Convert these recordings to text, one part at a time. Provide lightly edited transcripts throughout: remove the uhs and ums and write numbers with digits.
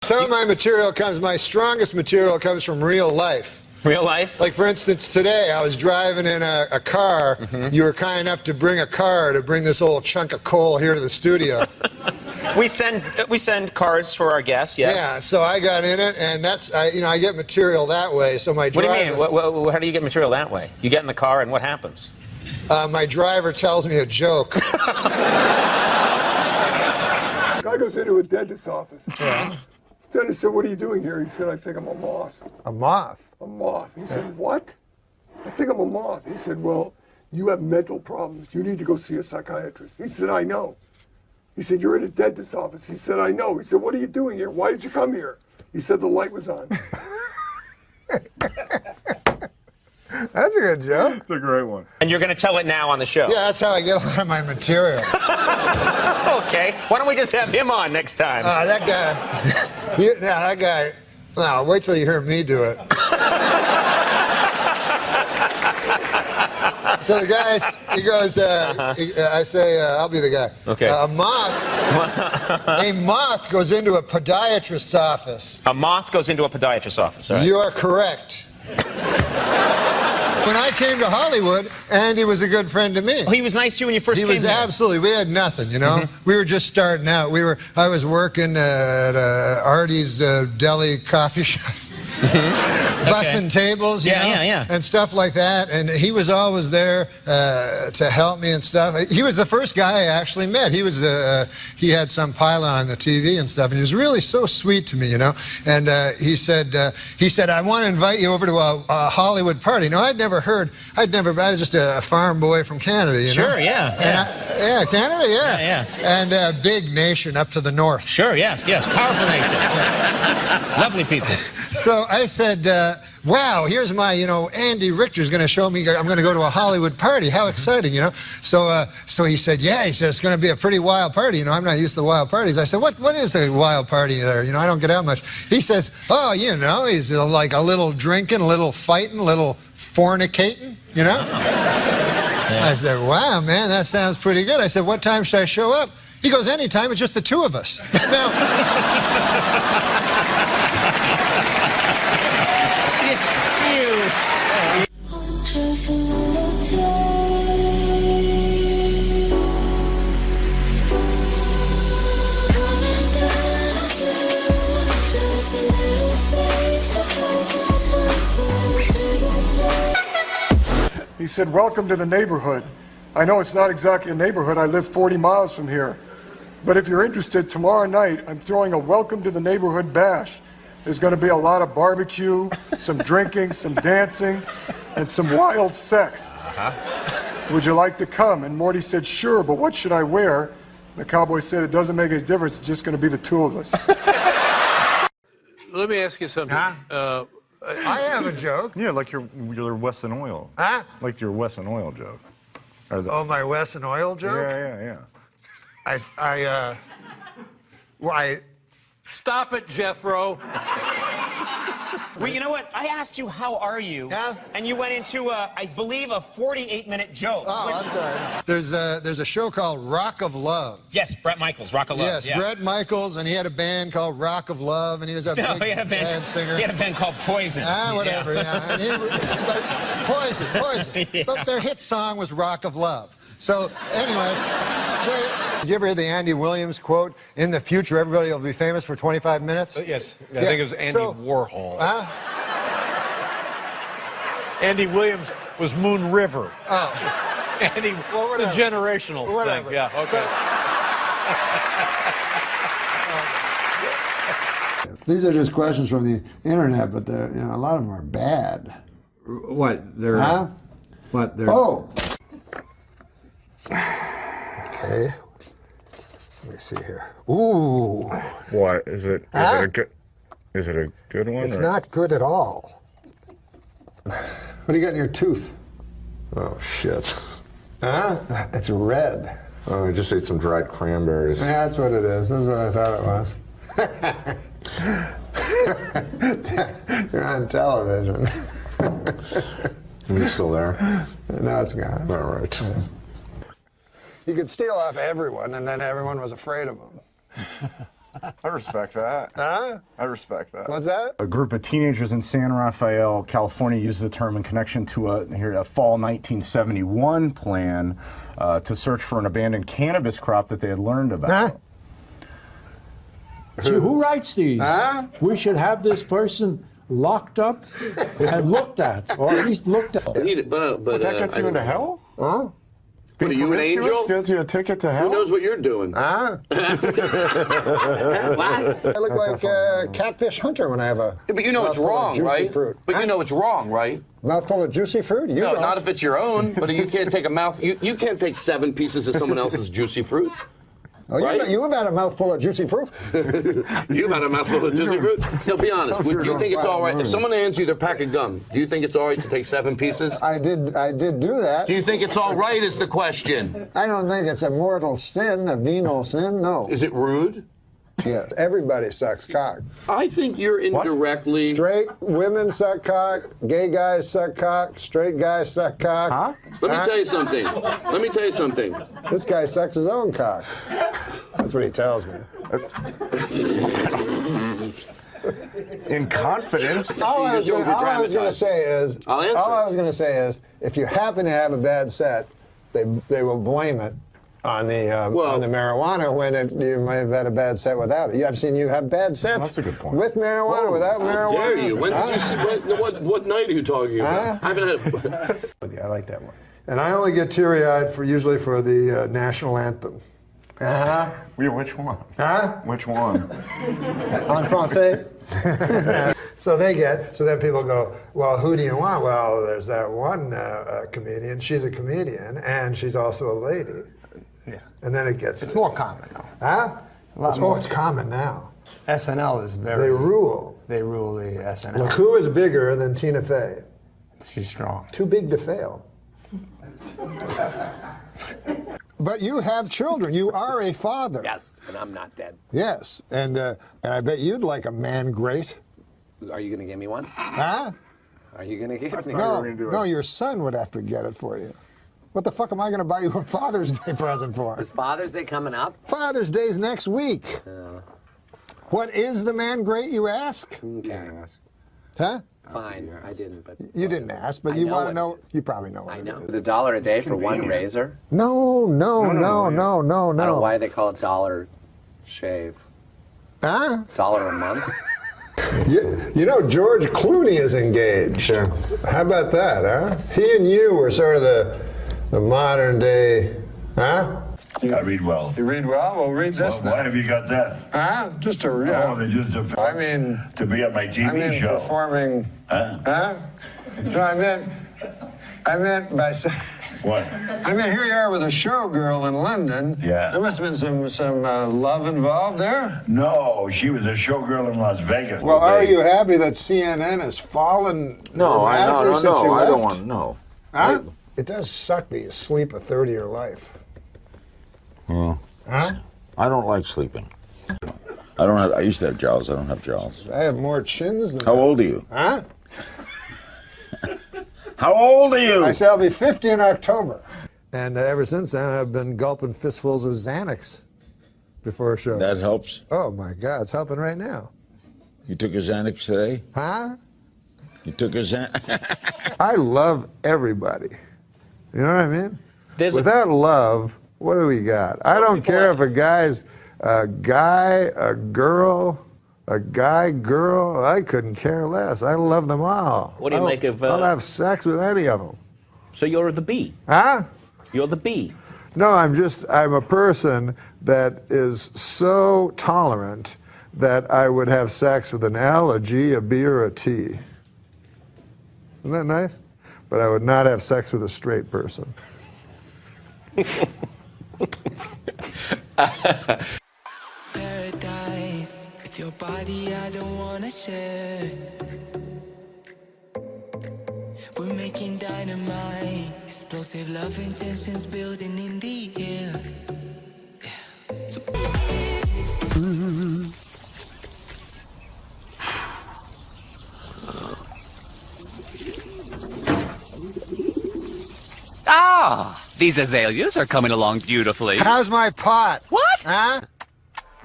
Some of my material my strongest material comes from real life. Real life? Like, for instance, today I was driving in a car. Mm-hmm. You were kind enough to bring a car to bring this old chunk of coal here to the studio. We send cars for our guests, yes. Yeah, so I got in it, and I get material that way. So my driver... What do you mean? How do you get material that way? You get in the car, and what happens? My driver tells me a joke. Guy goes into a dentist's office. Yeah. Dentist said, "What are you doing here?" He said, "I think I'm a moth." A moth? A moth. He said, "What?" "I think I'm a moth." He said, "Well, you have mental problems. You need to go see a psychiatrist." He said, "I know." He said, "You're in a dentist's office." He said, "I know." He said, "What are you doing here? Why did you come here?" He said, "The light was on." That's a good joke. It's a great one. And you're going to tell it now on the show? Yeah, that's how I get a lot of my material. Okay. Why don't we just have him on next time? That guy. That guy. No, wait till you hear me do it. So the guy, he goes, I say, I'll be the guy. Okay. A moth goes into a podiatrist's office. A moth goes into a podiatrist's office, all right? You are correct. When I came to Hollywood, Andy was a good friend to me. Oh, he was nice to you when you first came He was here? absolutely. We had nothing, you know. We were just starting out. I was working at Artie's Deli coffee shop. Bussing tables, you know, and stuff like that. And he was always there to help me and stuff. He was the first guy I actually met. He had some pilot on the TV and stuff, and he was really so sweet to me, you know. And he said, "I want to invite you over to a Hollywood party." No, I was just a farm boy from Canada, you know. Sure, yeah. And Canada, yeah. Yeah. And a big nation up to the north. Sure, yes. Powerful nation. Lovely people. So I said, wow, here's my, Andy Richter's going to show me, I'm going to go to a Hollywood party. How exciting, you know? So he said, yeah, he said, it's going to be a pretty wild party. You know, I'm not used to wild parties. I said, what is a wild party there? You know, I don't get out much. He says, oh, you know, he's like a little drinking, a little fighting, a little fornicating, you know? Yeah. I said, wow, man, that sounds pretty good. I said, what time should I show up? He goes, anytime, it's just the two of us. Now... He said, "Welcome to the neighborhood. I know it's not exactly a neighborhood. I live 40 miles from here. But if you're interested, tomorrow night I'm throwing a welcome to the neighborhood bash. There's going to be a lot of barbecue, some drinking, some dancing, and some wild sex. Would you like to come?" And Morty said, "Sure, but what should I wear?" The cowboy said, "It doesn't make any difference. It's just going to be the two of us." Let me ask you something. Huh? I have a joke. Yeah, like your Wesson Oil. Huh? Like your Wesson Oil joke. Oh, my Wesson Oil joke? Yeah. Stop it, Jethro. Well, you know what? I asked you, how are you? Yeah? And you went into, I believe, a 48-minute joke. Oh, I'm sorry. There's a show called Rock of Love. Yes, Bret Michaels, Rock of Love. Yes, yeah. Bret Michaels, and he had a band called Rock of Love, and he was a big band singer. He had a band called Poison. Whatever, yeah. And Poison. Yeah. But their hit song was Rock of Love. So, anyways, did you ever hear the Andy Williams quote, "In the future, everybody will be famous for 25 minutes"? Yes, I think it was Andy Warhol. Andy Williams was Moon River. Oh. Andy, it's a generational thing. Yeah, okay. These are just questions from the internet, but a lot of them are bad. What? They're... Huh? What? They're... Oh! Okay. Let me see here. Ooh. What is it? Is it a good? Is it a good one? It's not good at all. What do you got in your tooth? Oh, shit. Huh? It's red. Oh, I just ate some dried cranberries. Yeah, that's what it is. That's what I thought it was. You're on television. Are you still there? No, it's gone. All right. You could steal off everyone, and then everyone was afraid of him. I respect that. Huh? I respect that. What's that? A group of teenagers in San Rafael, California, used the term in connection to a fall 1971 plan to search for an abandoned cannabis crop that they had learned about. Huh? Gee, who writes these? Huh? We should have this person locked up and looked at, or at least looked at. But that gets you into hell? Huh? What, are you an angel? Gets you a ticket to hell? Who knows what you're doing? Huh? I look like a catfish hunter when I have a. Yeah, but you know it's mouthful of wrong, juicy right? Fruit. But you know it's wrong, right? Mouthful of juicy fruit? You No, don't. not if it's your own. But you can't take a mouth. You can't take 7 pieces of someone else's juicy fruit. Oh, right? you've had a mouthful of juicy fruit? You've had a mouthful of juicy fruit. No, be honest. Do you think it's all right if someone hands you their pack of gum? Do you think it's all right to take 7 pieces? I did do that. Do you think it's all right? Is the question. I don't think it's a mortal sin, a venal sin. No. Is it rude? Yeah. Everybody sucks cock. I think you're indirectly. Straight women suck cock. Gay guys suck cock. Straight guys suck cock. Huh? Let me tell you something. Let me tell you something. This guy sucks his own cock. That's what he tells me. In confidence. All I was going to say is, I'll answer. all I was going to say is, if you happen to have a bad set, they will blame it on the marijuana when you might have had a bad set without it. I've seen you have bad sets. That's a good point. With marijuana, without marijuana. How dare you? When did you see? What night are you talking about? Huh? I haven't had. I like that one. And I only get teary-eyed usually for the national anthem. Yeah, which one? Huh? Which one? En français. So then people go, well, who do you want? Well, there's that one comedian. She's a comedian, and she's also a lady. Yeah. And then it gets. It's more common now. Huh? It's common now. SNL is very. They rule. They rule the SNL. Look, who is bigger than Tina Fey? She's strong. Too big to fail. But you have children. You are a father. Yes, and I'm not dead. Yes, and I bet you'd like a man great. Are you going to give me one? Huh? Are you going to give me No, your son would have to get it for you. What the fuck am I going to buy you a Father's Day present for? Is Father's Day coming up? Father's Day's next week. What is the man great, you ask? Okay. Huh? Fine, I didn't, but... You didn't ask, but I you know want what to know. it is. You probably know what I it know. is. $1 a day for one razor? No. I don't know why they call it dollar shave. Huh? $1 a month? You know, George Clooney is engaged. Sure. How about that, huh? He and you were sort of the modern day, huh? I read well. You read well? Well, read this Why have you got that? Huh? Just to, They just to be on my TV show. Performing. Huh? No, I meant by saying. What? I mean, here you are with a showgirl in London. Yeah. There must have been some love involved there. No, she was a showgirl in Las Vegas. Well, are you happy that CNN has fallen? No, I dramatically since you I don't left? want no. Huh? It does suck that you sleep a third of your life. Well, Huh? I don't like sleeping. I used to have jowls. I don't have jowls. I have more chins than How old are you? Huh? How old are you? I say I'll be 50 in October. And ever since then, I've been gulping fistfuls of Xanax before a show. That helps. Oh my God, it's helping right now. You took a Xanax today? Huh? You took a Xanax? I love everybody. You know what I mean? Without love, what do we got? I don't care if a guy's a guy, a girl, a guy, girl. I couldn't care less. I love them all. What do you make of... I'll have sex with any of them. So you're the B? Huh? You're the B? No, I'm a person that is so tolerant that I would have sex with an L, a G, a B, or a T. Isn't that nice? But I would not have sex with a straight person. Paradise with your body, I don't wanna share. We're making dynamite, explosive love intentions building in the air. Yeah. So Ah, these azaleas are coming along beautifully. How's my pot? What? Huh?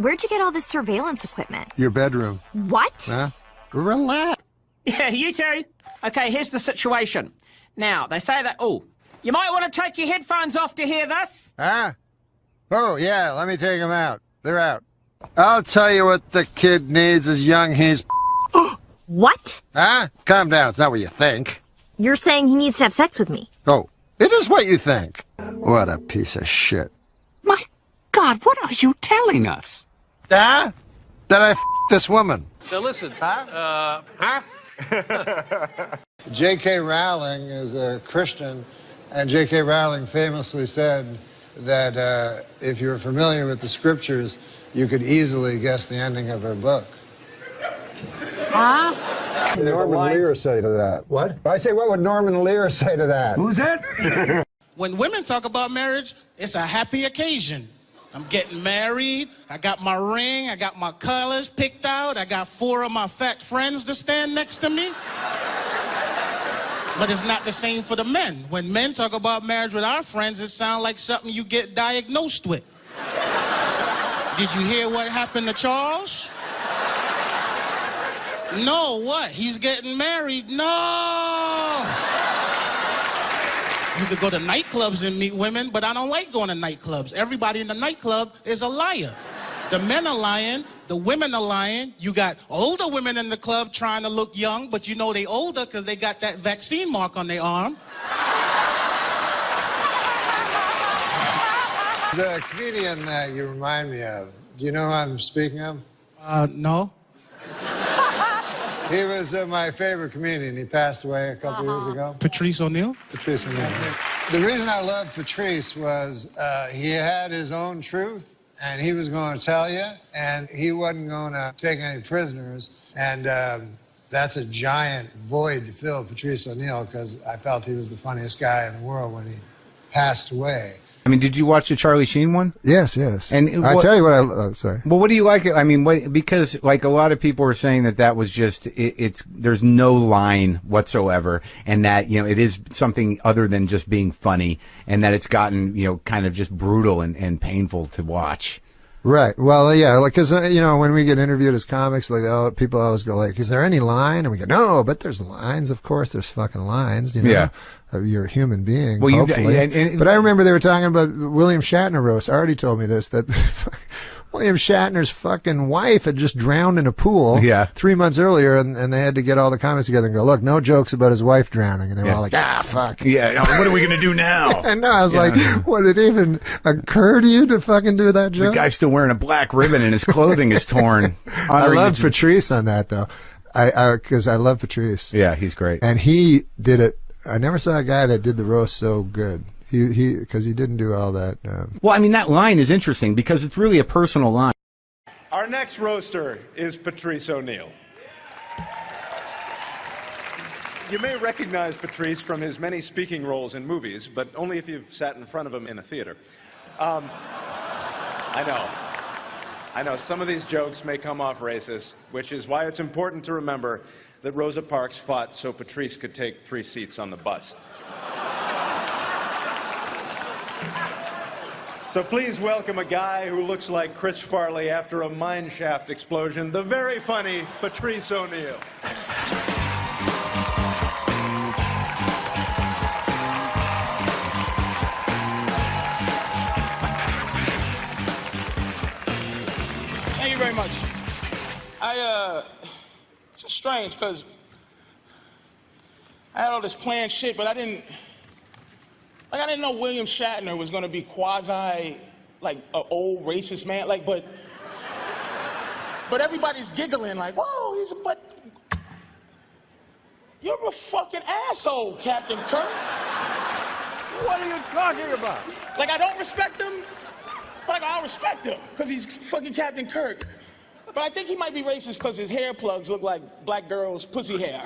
Where'd you get all this surveillance equipment? Your bedroom. What? Huh? Relax. Yeah, you too. Okay, here's the situation. Now, they say that, oh, you might want to take your headphones off to hear this. Huh? Oh, yeah, let me take them out. They're out. I'll tell you what the kid needs is young he's... What? Huh? Calm down, it's not what you think. You're saying he needs to have sex with me? Oh, it is what you think. What a piece of shit. My God, what are you telling us? Huh? That I this woman. Now listen, huh? J.K. Rowling is a Christian, and J.K. Rowling famously said that if you're familiar with the scriptures, you could easily guess the ending of her book. Huh? What would Norman Lear say to that? What? I say, what would Norman Lear say to that? Who's that? When women talk about marriage, it's a happy occasion. I'm getting married, I got my ring, I got my colors picked out, I got 4 of my fat friends to stand next to me. But it's not the same for the men. When men talk about marriage with our friends, it sounds like something you get diagnosed with. Did you hear what happened to Charles? No, what? He's getting married? No! You could go to nightclubs and meet women, but I don't like going to nightclubs. Everybody in the nightclub is a liar. The men are lying, the women are lying. You got older women in the club trying to look young, but you know they older because they got that vaccine mark on their arm. There's a comedian that you remind me of. Do you know who I'm speaking of? No. He was my favorite comedian. He passed away a couple years ago. Patrice O'Neal? Patrice O'Neal. The reason I loved Patrice was he had his own truth, and he was going to tell you, and he wasn't going to take any prisoners. And that's a giant void to fill, Patrice O'Neal, because I felt he was the funniest guy in the world when he passed away. I mean, did you watch the Charlie Sheen one? Yes, yes. And I tell you what, sorry. Well, what do you like? I mean, because like a lot of people were saying that was just there's no line whatsoever, and that it is something other than just being funny, and that it's gotten kind of just brutal and painful to watch. Right. Well, yeah, like, because, when we get interviewed as comics, like, people always go, like, is there any line? And we go, no, but there's lines. Of course, there's fucking lines, Yeah. You're a human being, well, hopefully. But I remember they were talking about William Shatner roast. Artie told me this, that William Shatner's fucking wife had just drowned in a pool 3 months earlier, and they had to get all the comics together and go, look, no jokes about his wife drowning. And they were all like, fuck. Yeah, what are we going to do now? And I was like, what, did it even occur to you to fucking do that joke? The guy's still wearing a black ribbon and his clothing is torn. I love Patrice on that, though. Because I love Patrice. Yeah, he's great. And he did it. I never saw a guy that did the roast so good. Because he didn't do all that. Well, I mean, that line is interesting because it's really a personal line. Our next roaster is Patrice O'Neal. You may recognize Patrice from his many speaking roles in movies, but only if you've sat in front of him in a theater. I know, some of these jokes may come off racist, which is why it's important to remember that Rosa Parks fought so Patrice could take 3 seats on the bus. So please welcome a guy who looks like Chris Farley after a mine shaft explosion, the very funny Patrice O'Neal. Thank you very much. It's just strange because I had all this planned shit, but I didn't know William Shatner was gonna be quasi, like, an old racist man, like, but everybody's giggling, like, whoa, but you're a fucking asshole, Captain Kirk. What are you talking about? Like, I don't respect him, but like, I'll respect him, because he's fucking Captain Kirk. But I think he might be racist because his hair plugs look like black girls' pussy hair.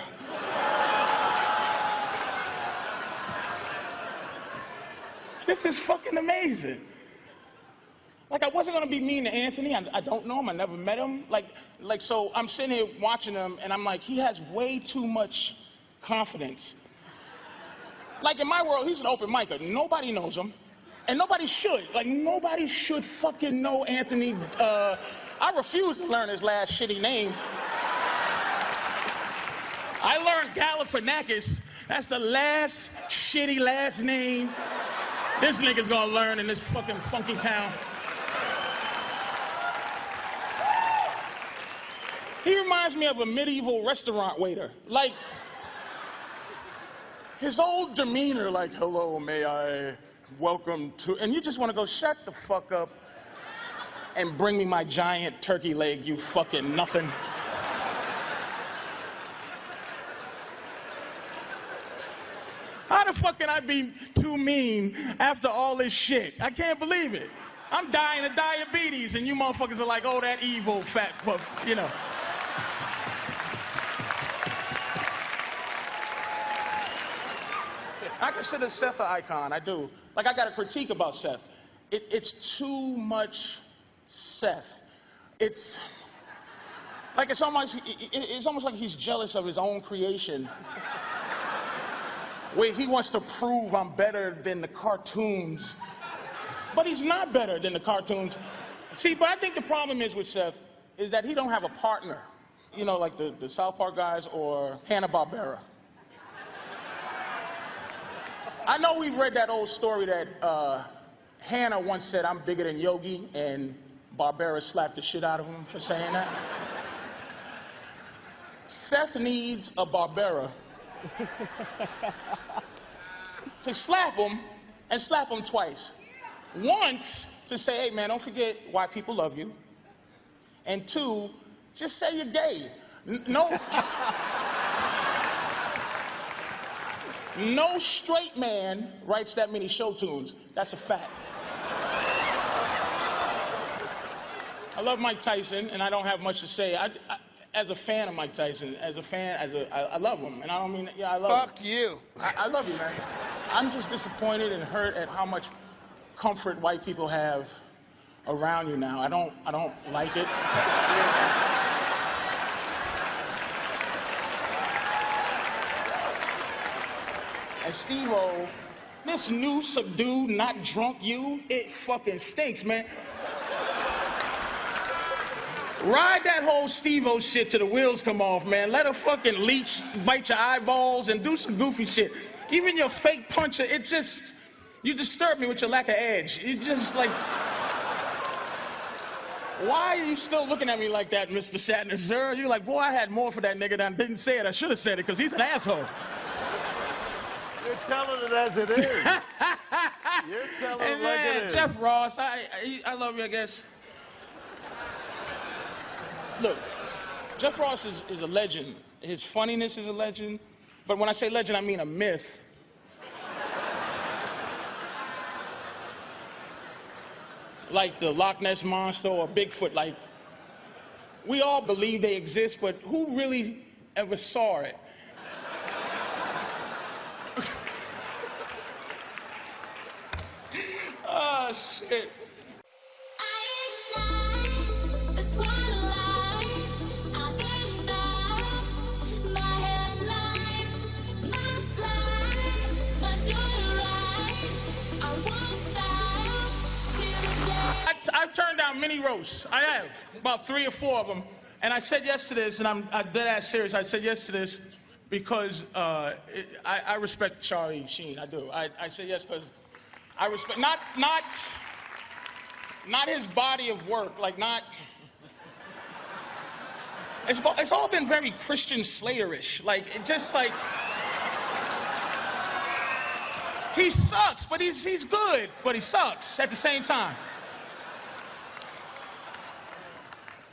This is fucking amazing. Like, I wasn't gonna be mean to Anthony. I don't know him, I never met him. Like, so I'm sitting here watching him, and I'm like, he has way too much confidence. Like, in my world, he's an open micer. Nobody knows him, and nobody should. Like, nobody should fucking know Anthony I refuse to learn his last shitty name. I learned Galifianakis. That's the last shitty last name this nigga's gonna learn in this fucking funky town. He reminds me of a medieval restaurant waiter. Like, his old demeanor, like, hello, may I welcome to, and you just want to go, shut the fuck up and bring me my giant turkey leg, you fucking nothing. How the fuck can I be too mean after all this shit? I can't believe it. I'm dying of diabetes, and you motherfuckers are like, oh, that evil fat puff, you know. I consider Seth an icon, I do. Like, I got a critique about Seth. It's too much Seth. It's almost like he's jealous of his own creation. Where he wants to prove I'm better than the cartoons. But he's not better than the cartoons. See, but I think the problem is with Seth is that he don't have a partner. You know, like the South Park guys or Hanna-Barbera. I know we've read that old story that Hannah once said, I'm bigger than Yogi, and Barbera slapped the shit out of him for saying that. Seth needs a Barbera to slap him and slap him twice. Once to say, hey man, don't forget why people love you. And two, just say you're gay. No straight man writes that many show tunes. That's a fact. I love Mike Tyson, and I don't have much to say. As a fan of Mike Tyson, I love him, and I don't mean, yeah, I love him. Fuck you. I love you, man. I'm just disappointed and hurt at how much comfort white people have around you now. I don't like it. And Steve-O, this new subdued, not drunk you, it fucking stinks, man. Ride that whole Steve-O shit till the wheels come off, man. Let a fucking leech bite your eyeballs and do some goofy shit. Even your fake puncher, it just, you disturb me with your lack of edge. You just like, why are you still looking at me like that, Mr. Shatner, sir? You're like, boy, I had more for that nigga than I didn't say it. I should have said it, because he's an asshole. You're telling it as it is. You're telling it like it is. Jeff Ross, I love you, I guess. Look, Jeff Ross is a legend. His funniness is a legend. But when I say legend, I mean a myth. Like the Loch Ness Monster or Bigfoot. Like, we all believe they exist, but who really ever saw it? Oh, shit. I've turned down many roasts. I have, about 3 or 4 of them. And I said yes to this, and I'm dead ass serious. I said yes to this because I respect Charlie Sheen. I do. I say yes because I respect not his body of work. Like not. It's all been very Christian Slayer-ish. Like it just like. He sucks, but he's good, but he sucks at the same time.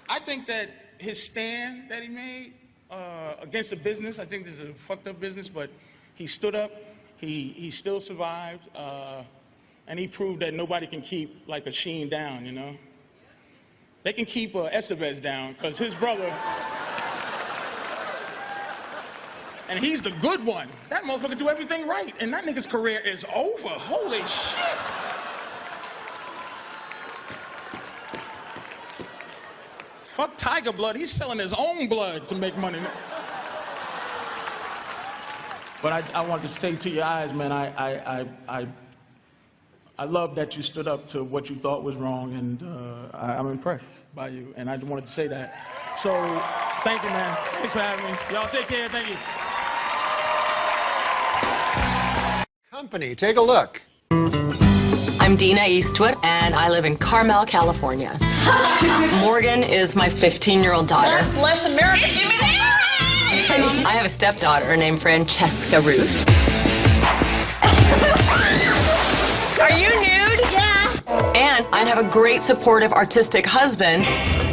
I think that his stand that he made against the business, I think this is a fucked up business, but he stood up, he still survived, and he proved that nobody can keep like a Sheen down, you know? They can keep Estevez down, because his brother, and he's the good one. That motherfucker do everything right, and that nigga's career is over. Holy shit! Fuck Tiger Blood, he's selling his own blood to make money. But I want to say to your eyes, man, I love that you stood up to what you thought was wrong, and I'm impressed by you, and I wanted to say that. So, thank you, man. Thanks for having me. Y'all take care. Thank you. Company, take a look. I'm Dina Eastwood, and I live in Carmel, California. Morgan is my 15-year-old daughter. God bless America. I have a stepdaughter named Francesca Ruth. Are you nude? Yeah. And I have a great, supportive, artistic husband.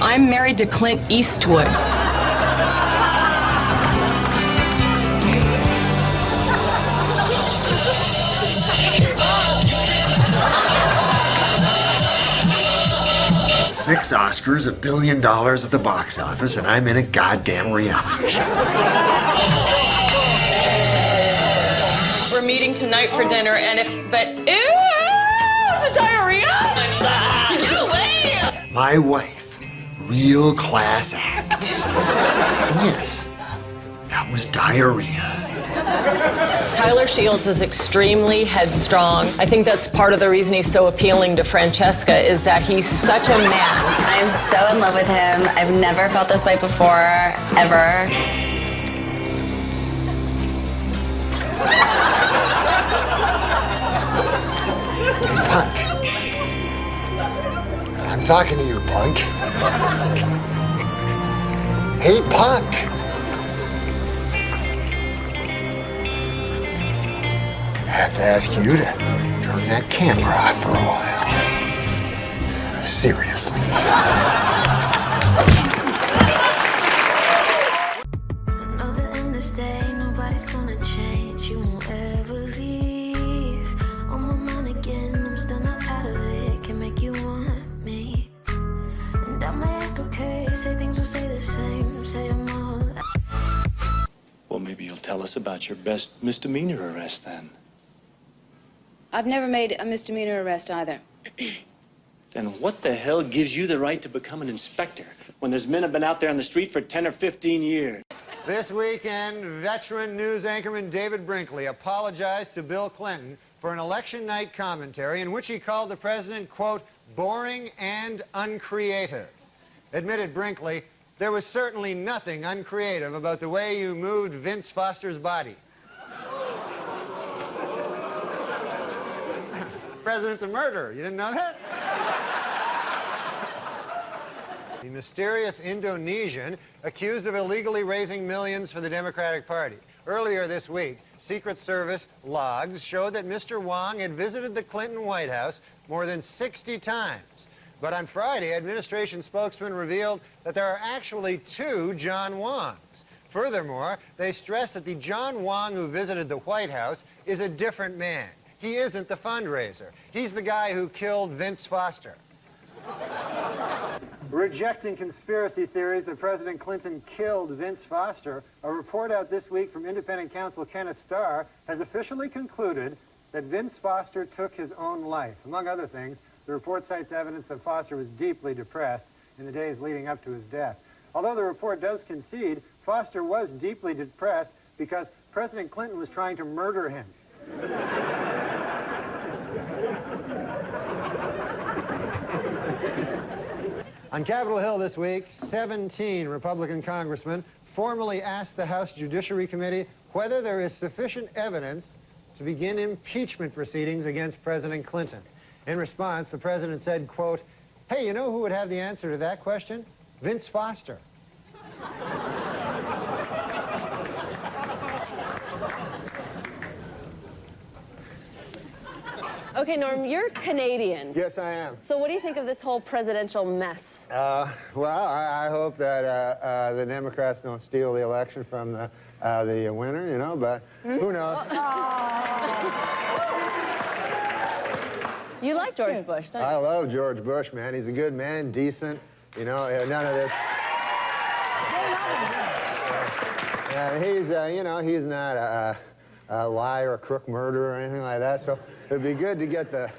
I'm married to Clint Eastwood. Six Oscars, $1 billion at the box office, and I'm in a goddamn reality show. We're meeting tonight for dinner, and ew, the diarrhea! Get away! My wife, real class act. Yes, that was diarrhea. Tyler Shields is extremely headstrong. I think that's part of the reason he's so appealing to Francesca, is that he's such a man. I'm so in love with him. I've never felt this way before, ever. Punk. I'm talking to you, punk. Hey, punk. I have to ask you to turn that camera off for a while. Seriously. Know the end of day, nobody's gonna change. You won't ever leave. On my mind again, I'm still not tired of it. Can make you want me. And I might act okay, say things will stay the same. Say I'm all. Well, maybe you'll tell us about your best misdemeanor arrest then. I've never made a misdemeanor arrest either. Then what the hell gives you the right to become an inspector when there's men have been out there on the street for 10 or 15 years? This weekend, veteran news anchorman David Brinkley apologized to Bill Clinton for an election night commentary in which he called the president, quote, boring and uncreative. Admitted Brinkley, there was certainly nothing uncreative about the way you moved Vince Foster's body. The president's a murderer. You didn't know that? The mysterious Indonesian accused of illegally raising millions for the Democratic Party. Earlier this week, Secret Service logs showed that Mr. Wong had visited the Clinton White House more than 60 times. But on Friday, administration spokesman revealed that there are actually 2 John Wongs. Furthermore, they stressed that the John Wong who visited the White House is a different man. He isn't the fundraiser. He's the guy who killed Vince Foster. Rejecting conspiracy theories that President Clinton killed Vince Foster, a report out this week from independent counsel Kenneth Starr has officially concluded that Vince Foster took his own life. Among other things, the report cites evidence that Foster was deeply depressed in the days leading up to his death. Although the report does concede Foster was deeply depressed because President Clinton was trying to murder him. On Capitol Hill this week, 17 Republican congressmen formally asked the House Judiciary Committee whether there is sufficient evidence to begin impeachment proceedings against President Clinton. In response, the president said, quote, hey, you know who would have the answer to that question? Vince Foster. Okay, Norm, you're Canadian. Yes, I am. So what do you think of this whole presidential mess? Well, I hope that the Democrats don't steal the election from the winner, you know, but who knows? You like George Bush, don't you? I love George Bush, man. He's a good man, decent, you know, none of this. He's, you know, he's not a liar, a crook, murderer, or anything like that, so it'd be good to get the...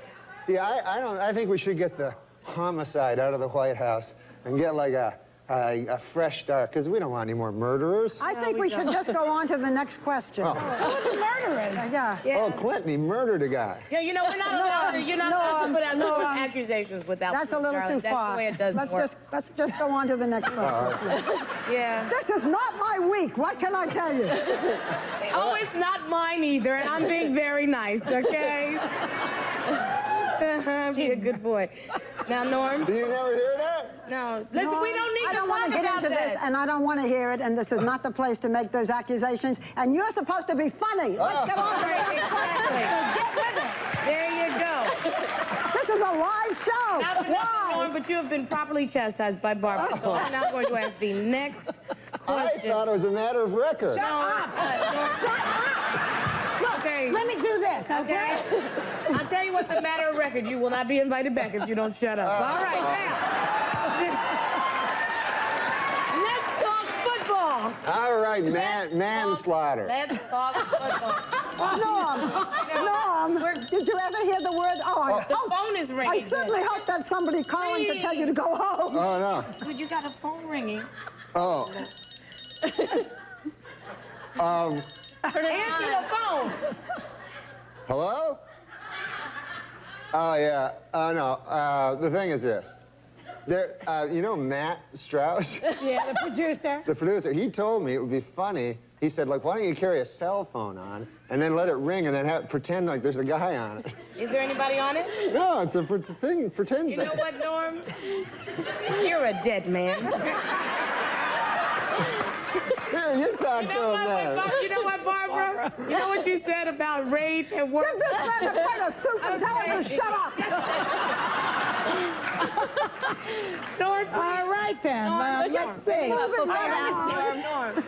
See, I think we should get the homicide out of the White House and get like a a fresh start, because we don't want any more murderers. I think we should just go on to the next question. Oh. Who are the murderers? Yeah. Oh, Clinton, he murdered a guy. Yeah, you know, we're not allowed to, you're not allowed to put out accusations without That's a little darling. too far. That's the way it does work. Let's just go on to the next question. Yeah. This is not my week. What can I tell you? Oh, it's not mine either, and I'm being very nice, okay? Be a good boy. Now, Norm. Do you never hear that? No. Listen, we don't need I to don't talk want to get about into that. this, and I don't want to hear it, and this is not the place to make those accusations, and you're supposed to be funny. Let's get on to the next question. So get with it. There you go. This is a live show. Not for nothing, Norm, but you have been properly chastised by Barbara, so I'm now going to ask the next question. I thought it was a matter of record. Shut up. Shut up. Look, Okay. let me do this, okay? I'll tell you what's a matter of record. You will not be invited back if you don't shut up. All right, now. Let's talk football. All right, manslaughter. Let's talk football. Norm, did you ever hear the word? The phone is ringing. I certainly hope that's somebody calling to tell you to go home. Oh, no. Dude, you got a phone ringing. Oh. Answer the phone. Hello? Oh, yeah. Oh, no. The thing is this. There, you know Matt Strauss? Yeah, the producer. The producer. He told me it would be funny. He said, like, why don't you carry a cell phone on and then let it ring and then pretend like there's a guy on it? Is there anybody on it? No, it's a thing. Pretend. You know what, Norm? You're a dead man. Here, you talk to him then. You know what, Barbara? You know what you said about rage at work? Give this man a plate of soup and tell him to shut up. Norm, all right then. Let's see.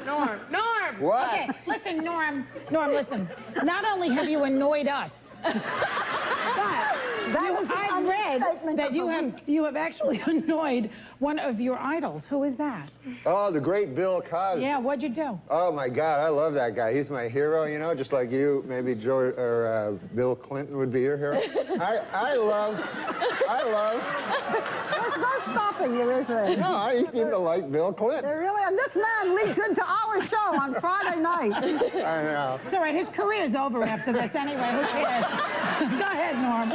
Norm. What? Okay, listen, Norm, listen. Not only have you annoyed us, but I've read that you have actually annoyed one of your idols. Who is that? Oh, the great Bill Cosby. Yeah, what'd you do? Oh, my God, I love that guy. He's my hero, you know, just like you, maybe Bill Clinton would be your hero. I love. There's no stopping you, is there? No, I seem to like Bill Clinton. They really, and this man leads into our show on Friday night. I know. It's all right, his career's over after this anyway. Who cares? Go ahead, Norm.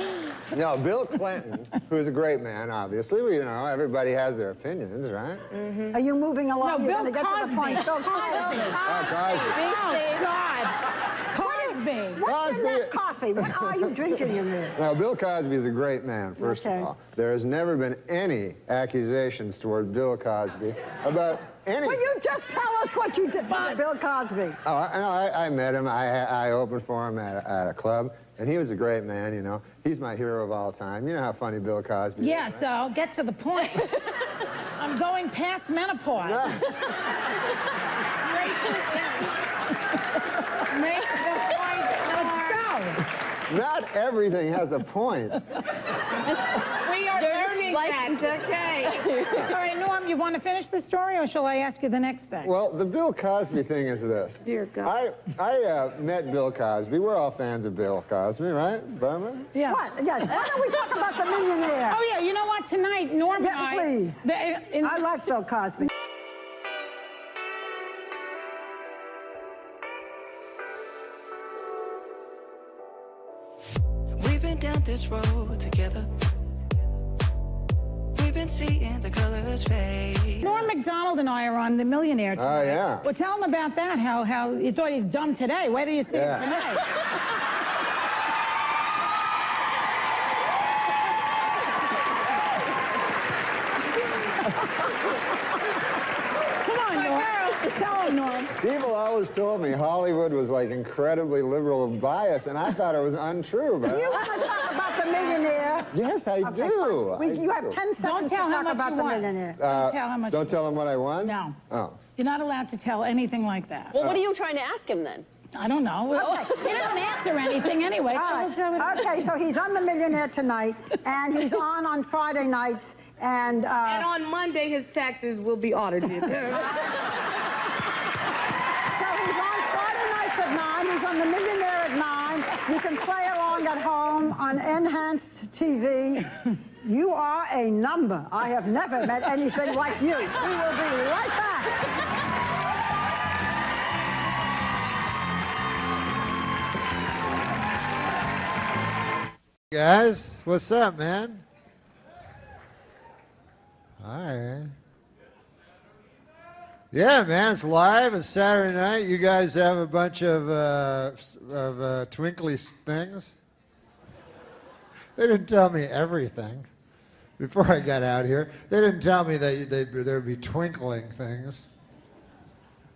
No, Bill Clinton, who's a great man, obviously. You know, everybody has their opinions, right? Mm-hmm. Are you moving along? No, You're Bill going to get to the point. Cosby. Cosby. Oh, God. Cosby. What's in that coffee? What are you drinking in there? Now, Bill Cosby is a great man, first of all. There has never been any accusations toward Bill Cosby about any... Will you just tell us what you did about Bill Cosby? Oh, I met him. I opened for him at a club, and he was a great man, you know. He's my hero of all time. You know how funny Bill Cosby is, Yeah, right? so I'll get to the point. I'm going past menopause. Make the point. Let's go. Not everything has a point. We are learning that, okay? All right, Norm, you want to finish the story, or shall I ask you the next thing? Well, the Bill Cosby thing is this. Dear God. I met Bill Cosby. We're all fans of Bill Cosby, right, Barbara? Yeah. What? Yes. Why don't we talk about the millionaire? Oh, yeah, you know what? Tonight, Norm and I... Please. I like Bill Cosby. We've been down this road together. We've been seeing the colors fade. Norm Macdonald and I are on The Millionaire tonight. Oh, yeah. Well, tell him about that, how you thought he's dumb today. Where do you see him tonight? Come on, Norm. Tell him, Norm. People always told me Hollywood was like incredibly liberal and biased, and I thought it was untrue. But You want to talk about the millionaire? Yes, I do. You have 10 seconds to tell how talk much about you the won. millionaire. Don't tell how much. Don't tell him what I won? No. Oh. You're not allowed to tell anything like that. Well, what are you trying to ask him then? I don't know. Okay. He doesn't answer anything anyway. So All we'll tell him. right. Okay, so he's on The Millionaire tonight, and he's on Friday nights, and on Monday, his taxes will be audited. So he's on Friday nights at 9. He's on The Millionaire at 9. You can play along at home on Enhanced TV. You are a number. I have never met anything like you. We will be right back. Guys, what's up, man? Hi. Yeah, man, it's live. It's Saturday night. You guys have a bunch of twinkly things. They didn't tell me everything before I got out here. They didn't tell me that there'd be twinkling things.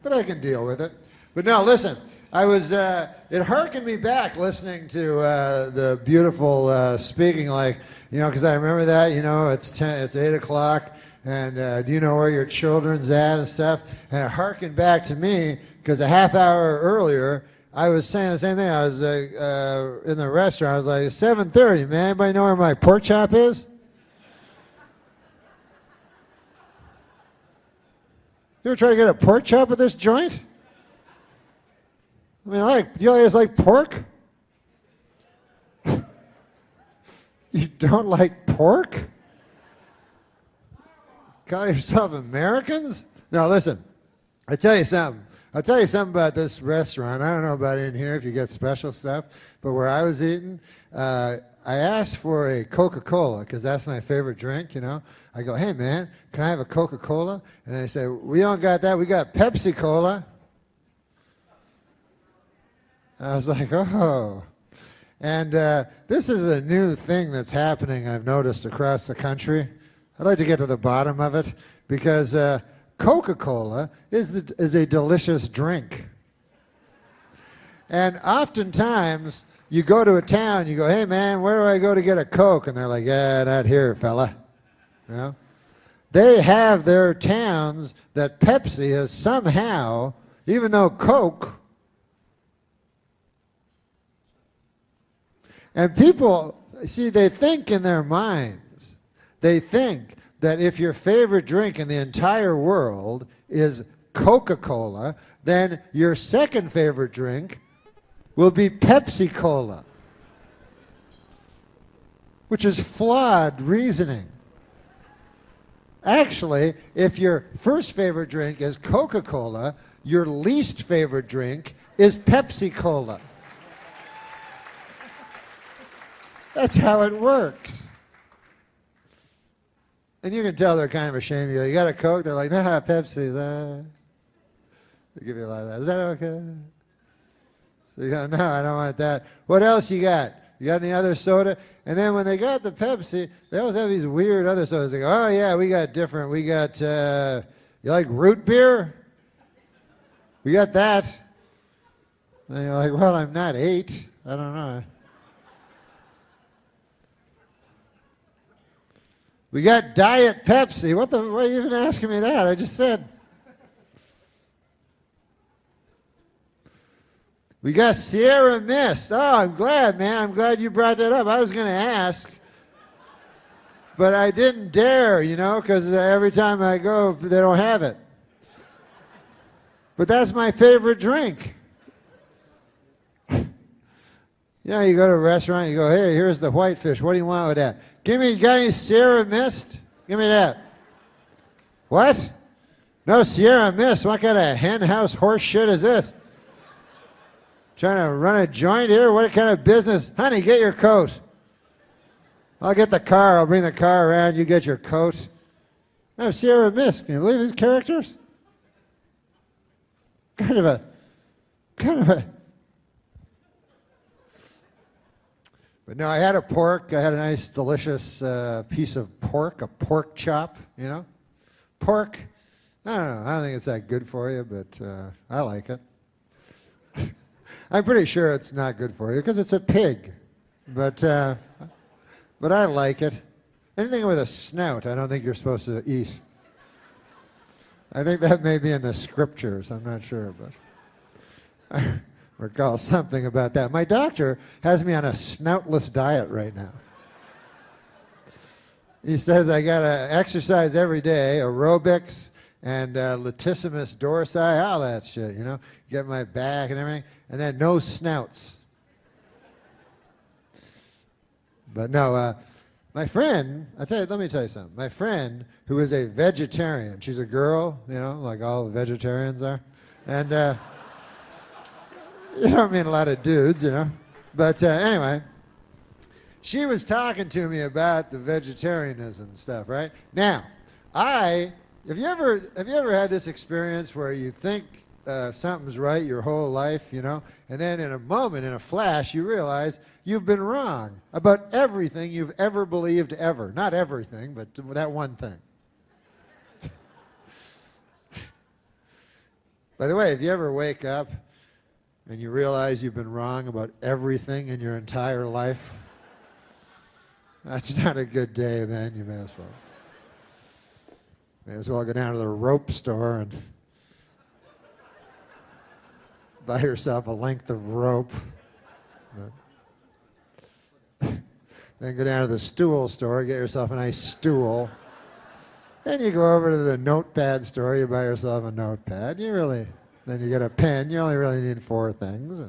But I can deal with it. But no, listen. I was, it harkened me back listening to the beautiful speaking, like, you know, because I remember that, you know, it's 8 o'clock, and do you know where your children's at and stuff? And it harkened back to me, because a half hour earlier, I was saying the same thing. I was in the restaurant. I was like, 7:30, man. Anybody know where my pork chop is? You ever try to get a pork chop at this joint? I mean, you guys like pork? You don't like pork? Call yourself Americans? No, listen. I tell you something. I'll tell you something about this restaurant. I don't know about in here if you get special stuff, but where I was eating, I asked for a Coca-Cola because that's my favorite drink, you know. I go, hey, man, can I have a Coca-Cola? And they say, we don't got that. We got Pepsi-Cola. I was like, oh. And this is a new thing that's happening, I've noticed, across the country. I'd like to get to the bottom of it because Coca-Cola is a delicious drink. And oftentimes, you go to a town, you go, hey, man, where do I go to get a Coke? And they're like, yeah, not here, fella. You know? They have their towns that Pepsi has somehow, even though Coke... And people, see, they think in their minds, they think that if your favorite drink in the entire world is Coca-Cola, then your second favorite drink will be Pepsi-Cola, which is flawed reasoning. Actually, if your first favorite drink is Coca-Cola, your least favorite drink is Pepsi-Cola. That's how it works. And you can tell they're kind of ashamed of you. You got a Coke? They're like, nah, Pepsi. They give you a lot of that. Is that okay? So you go, no, I don't want that. What else you got? You got any other soda? And then when they got the Pepsi, they always have these weird other sodas. They go, oh, yeah, we got different. We got, you like root beer? We got that. And you're like, well, I'm not 8. I don't know. We got Diet Pepsi. Why are you even asking me that? I just said. We got Sierra Mist. Oh, I'm glad, man. I'm glad you brought that up. I was going to ask, but I didn't dare, you know, because every time I go, they don't have it. But that's my favorite drink. You know, you go to a restaurant, you go, hey, here's the whitefish. What do you want with that? Got any Sierra Mist? Give me that. What? No Sierra Mist. What kind of hen house horse shit is this? Trying to run a joint here? What kind of business? Honey, get your coat. I'll get the car. I'll bring the car around. You get your coat. No Sierra Mist. Can you believe these characters? Kind of a... But no, I had a pork. I had a nice, delicious piece of pork, a pork chop, you know. Pork, I don't know. I don't think it's that good for you, but I like it. I'm pretty sure it's not good for you because it's a pig. But I like it. Anything with a snout, I don't think you're supposed to eat. I think that may be in the scriptures. I'm not sure, but... recall something about that. My doctor has me on a snoutless diet right now. He says I got to exercise every day, aerobics and latissimus dorsi, all that shit, you know, get my back and everything, and then no snouts. But no, My friend, let me tell you something. My friend, who is a vegetarian, she's a girl, you know, like all the vegetarians are. And you don't mean a lot of dudes, you know. But anyway, she was talking to me about the vegetarianism stuff, right? Now, have you ever had this experience where you think something's right your whole life, you know, and then in a moment, in a flash, you realize you've been wrong about everything you've ever believed ever. Not everything, but that one thing. By the way, if you ever wake up and you realize you've been wrong about everything in your entire life, that's not a good day then. You may as well go down to the rope store and buy yourself a length of rope. Then go down to the stool store, get yourself a nice stool. Then you go over to the notepad store, you buy yourself a notepad. Then you get a pen. You only really need 4 things.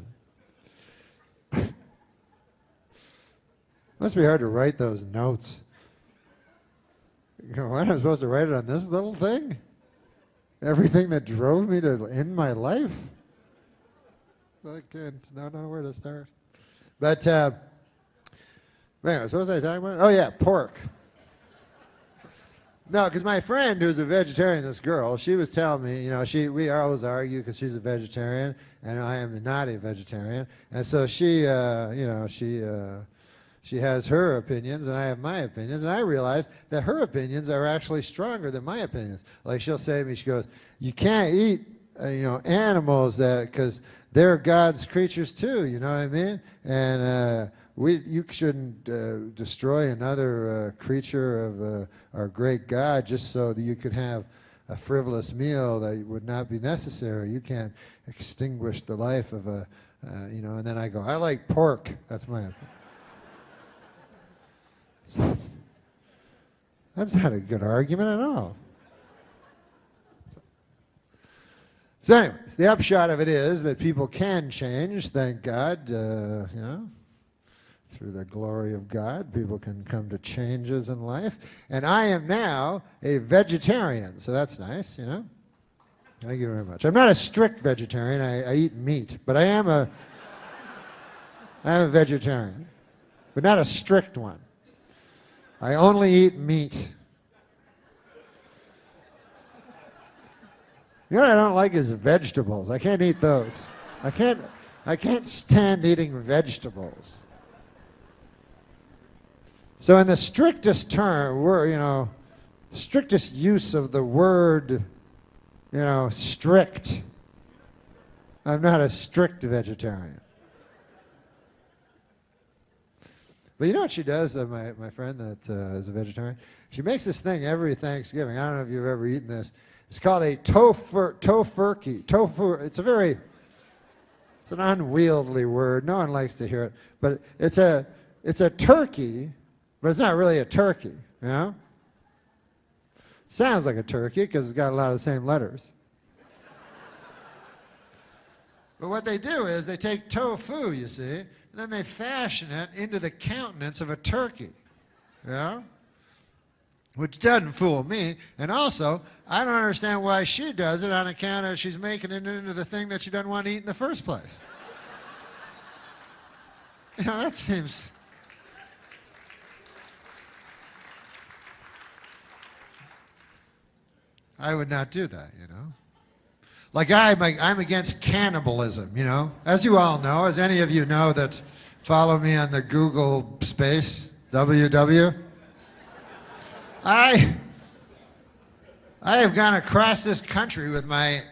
And must be hard to write those notes. You go, what, I'm supposed to write it on this little thing? Everything that drove me to end my life? I don't know where to start. But anyway, what was I talking about? Oh yeah, pork. No, because my friend who's a vegetarian, this girl, she was telling me, you know, we always argue because she's a vegetarian and I am not a vegetarian, and so she has her opinions and I have my opinions, and I realized that her opinions are actually stronger than my opinions. Like she'll say to me, she goes, "You can't eat, animals because they're God's creatures too." You know what I mean? And you shouldn't destroy another creature of our great God just so that you could have a frivolous meal that would not be necessary. You can't extinguish the life of a, And then I go, I like pork. That's my opinion. So that's not a good argument at all. So anyways, the upshot of it is that people can change, thank God, through the glory of God, people can come to changes in life. And I am now a vegetarian, so that's nice, you know. Thank you very much. I'm not a strict vegetarian. I eat meat, but I am a vegetarian, but not a strict one. I only eat meat. You know what I don't like is vegetables. I can't eat those. I can't stand eating vegetables. So in the strictest term, strictest use of the word, strict, I'm not a strict vegetarian. But you know what she does, my friend that is a vegetarian? She makes this thing every Thanksgiving. I don't know if you've ever eaten this. It's called a tofurkey. Tofu, it's an unwieldy word. No one likes to hear it. But it's a turkey, but it's not really a turkey, you know? Sounds like a turkey because it's got a lot of the same letters. But what they do is they take tofu, you see, and then they fashion it into the countenance of a turkey, which doesn't fool me. And also, I don't understand why she does it on account of she's making it into the thing that she doesn't want to eat in the first place. That seems... I would not do that, Like I'm against cannibalism, As you all know, as any of you know that follow me on the Google space, WW. I have gone across this country with my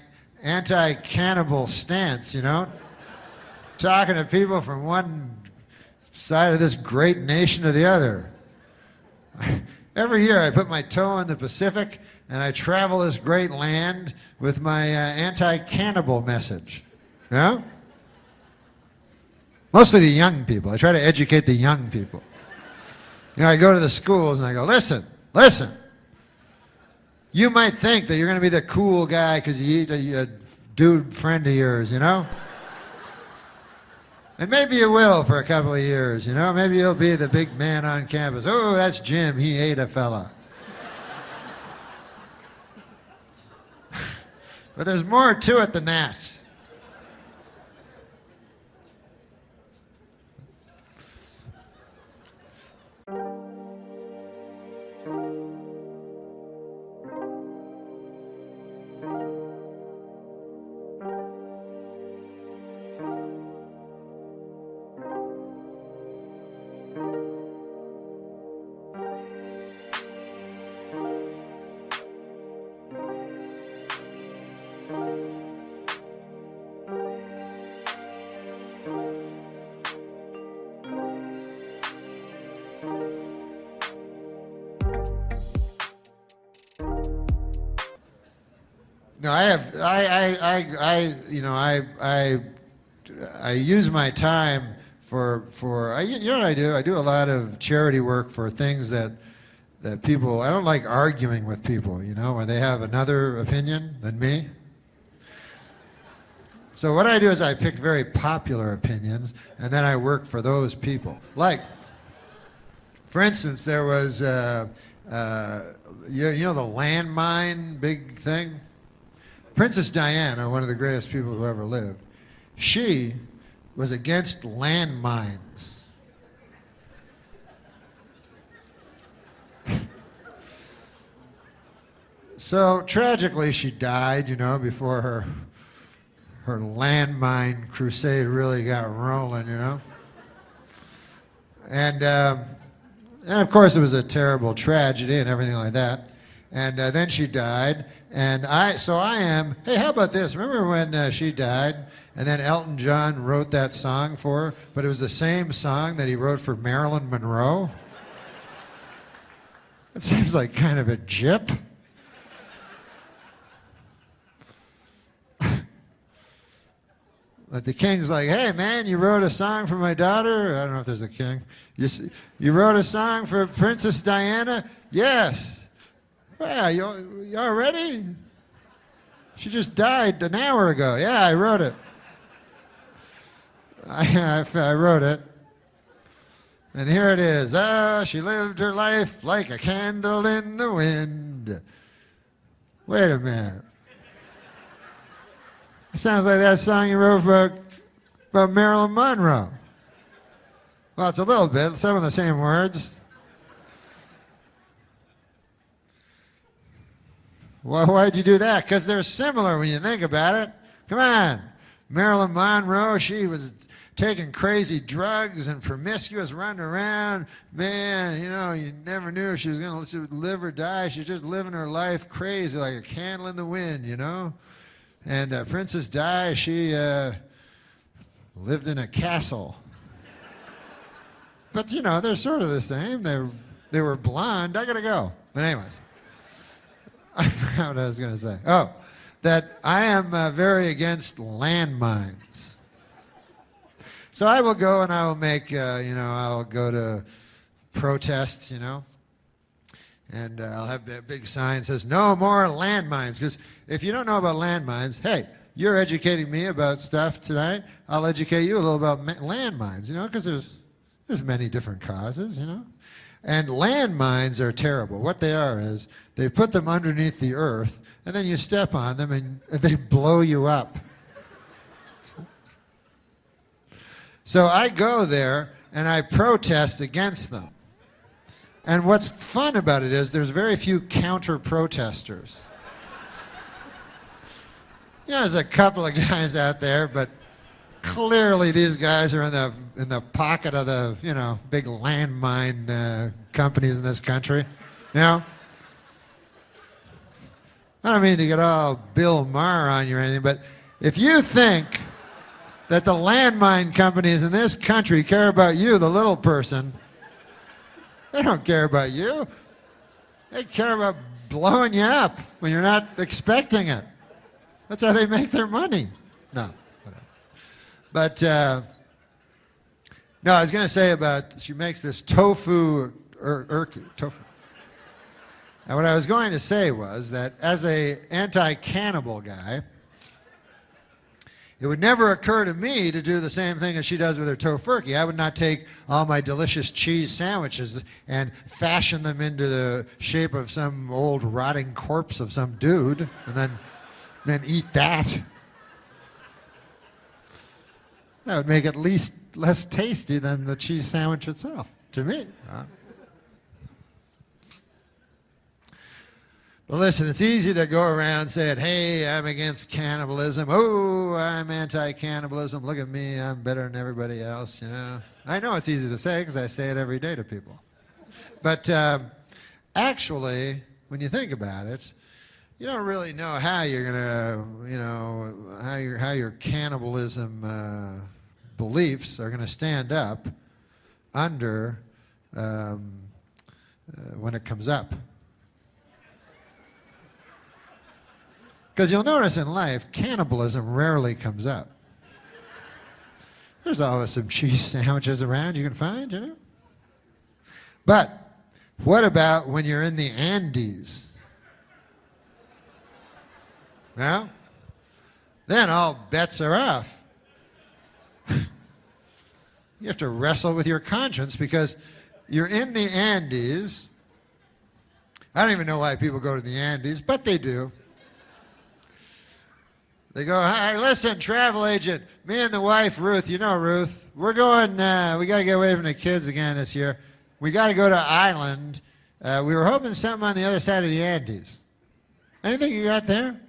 anti-cannibal stance, talking to people from one side of this great nation to the other. Every year I put my toe in the Pacific and I travel this great land with my anti-cannibal message. Mostly the young people. I try to educate the young people. I go to the schools and I go, listen. You might think that you're going to be the cool guy because you eat a dude friend of yours, And maybe you will for a couple of years, you know? Maybe you'll be the big man on campus. Oh, that's Jim. He ate a fella. But there's more to it than that. No, I use my time for you know what I do? I do a lot of charity work for things that people, I don't like arguing with people, you know, when they have another opinion than me. So what I do is I pick very popular opinions, and then I work for those people. Like, for instance, there was, you know the landmine big thing? Princess Diana, one of the greatest people who ever lived, she was against landmines. So tragically, she died, you know, before her landmine crusade really got rolling, you know. And of course, it was a terrible tragedy and everything like that. And then she died. And hey, how about this? Remember when she died and then Elton John wrote that song for her, but it was the same song that he wrote for Marilyn Monroe? It seems like kind of a jip. But the king's like, hey, man, you wrote a song for my daughter? I don't know if there's a king. You wrote a song for Princess Diana? Yes. Well, you all ready? She just died an hour ago. Yeah, I wrote it. I wrote it. And here it is. She lived her life like a candle in the wind. Wait a minute. It sounds like that song you wrote about Marilyn Monroe. Well, it's a little bit. Some of the same words. Well, why'd you do that? Because they're similar when you think about it. Come on. Marilyn Monroe, she was taking crazy drugs and promiscuous, running around. Man, you know, you never knew if she was going to live or die. She's just living her life crazy like a candle in the wind, you know. And Princess Di, she lived in a castle. But, you know, they're sort of the same. They were blonde. I got to go. But anyways. I forgot what I was going to say. Oh, that I am very against landmines. So I will go and I will make, you know, I'll go to protests, you know, and I'll have a big sign that says, no more landmines. Because if you don't know about landmines, hey, you're educating me about stuff tonight. I'll educate you a little about landmines, you know, because there's many different causes, you know. And landmines are terrible. What they are is they put them underneath the earth, and then you step on them, and they blow you up. So I go there, and I protest against them. And what's fun about it is there's very few counter-protesters. You know, there's a couple of guys out there, but clearly these guys are in the pocket of the, you know, big landmine companies in this country. You know? I don't mean to get all Bill Maher on you or anything, but if you think that the landmine companies in this country care about you, the little person, they don't care about you. They care about blowing you up when you're not expecting it. That's how they make their money. No. But, no, I was going to say about, she makes this tofu. And what I was going to say was that as a anti-cannibal guy, It would never occur to me to do the same thing as she does with her tofurkey. I would not take all my delicious cheese sandwiches and fashion them into the shape of some old rotting corpse of some dude and then eat that. That would make it less tasty than the cheese sandwich itself, to me. But listen, it's easy to go around saying, hey, I'm against cannibalism. Oh, I'm anti-cannibalism. Look at me. I'm better than everybody else, you know. I know it's easy to say because I say it every day to people. But actually, when you think about it, you don't really know how you're going to, you know, how your cannibalism beliefs are going to stand up under when it comes up. Because you'll notice in life, cannibalism rarely comes up. There's always some cheese sandwiches around you can find, you know. But what about when you're in the Andes? Well, then all bets are off. You have to wrestle with your conscience because you're in the Andes. I don't even know why people go to the Andes, but they do. They go, hey, listen, travel agent, me and the wife, Ruth, you know Ruth, we're going, we got to get away from the kids again this year. We got to go to Ireland. We were hoping something on the other side of the Andes. Anything you got there?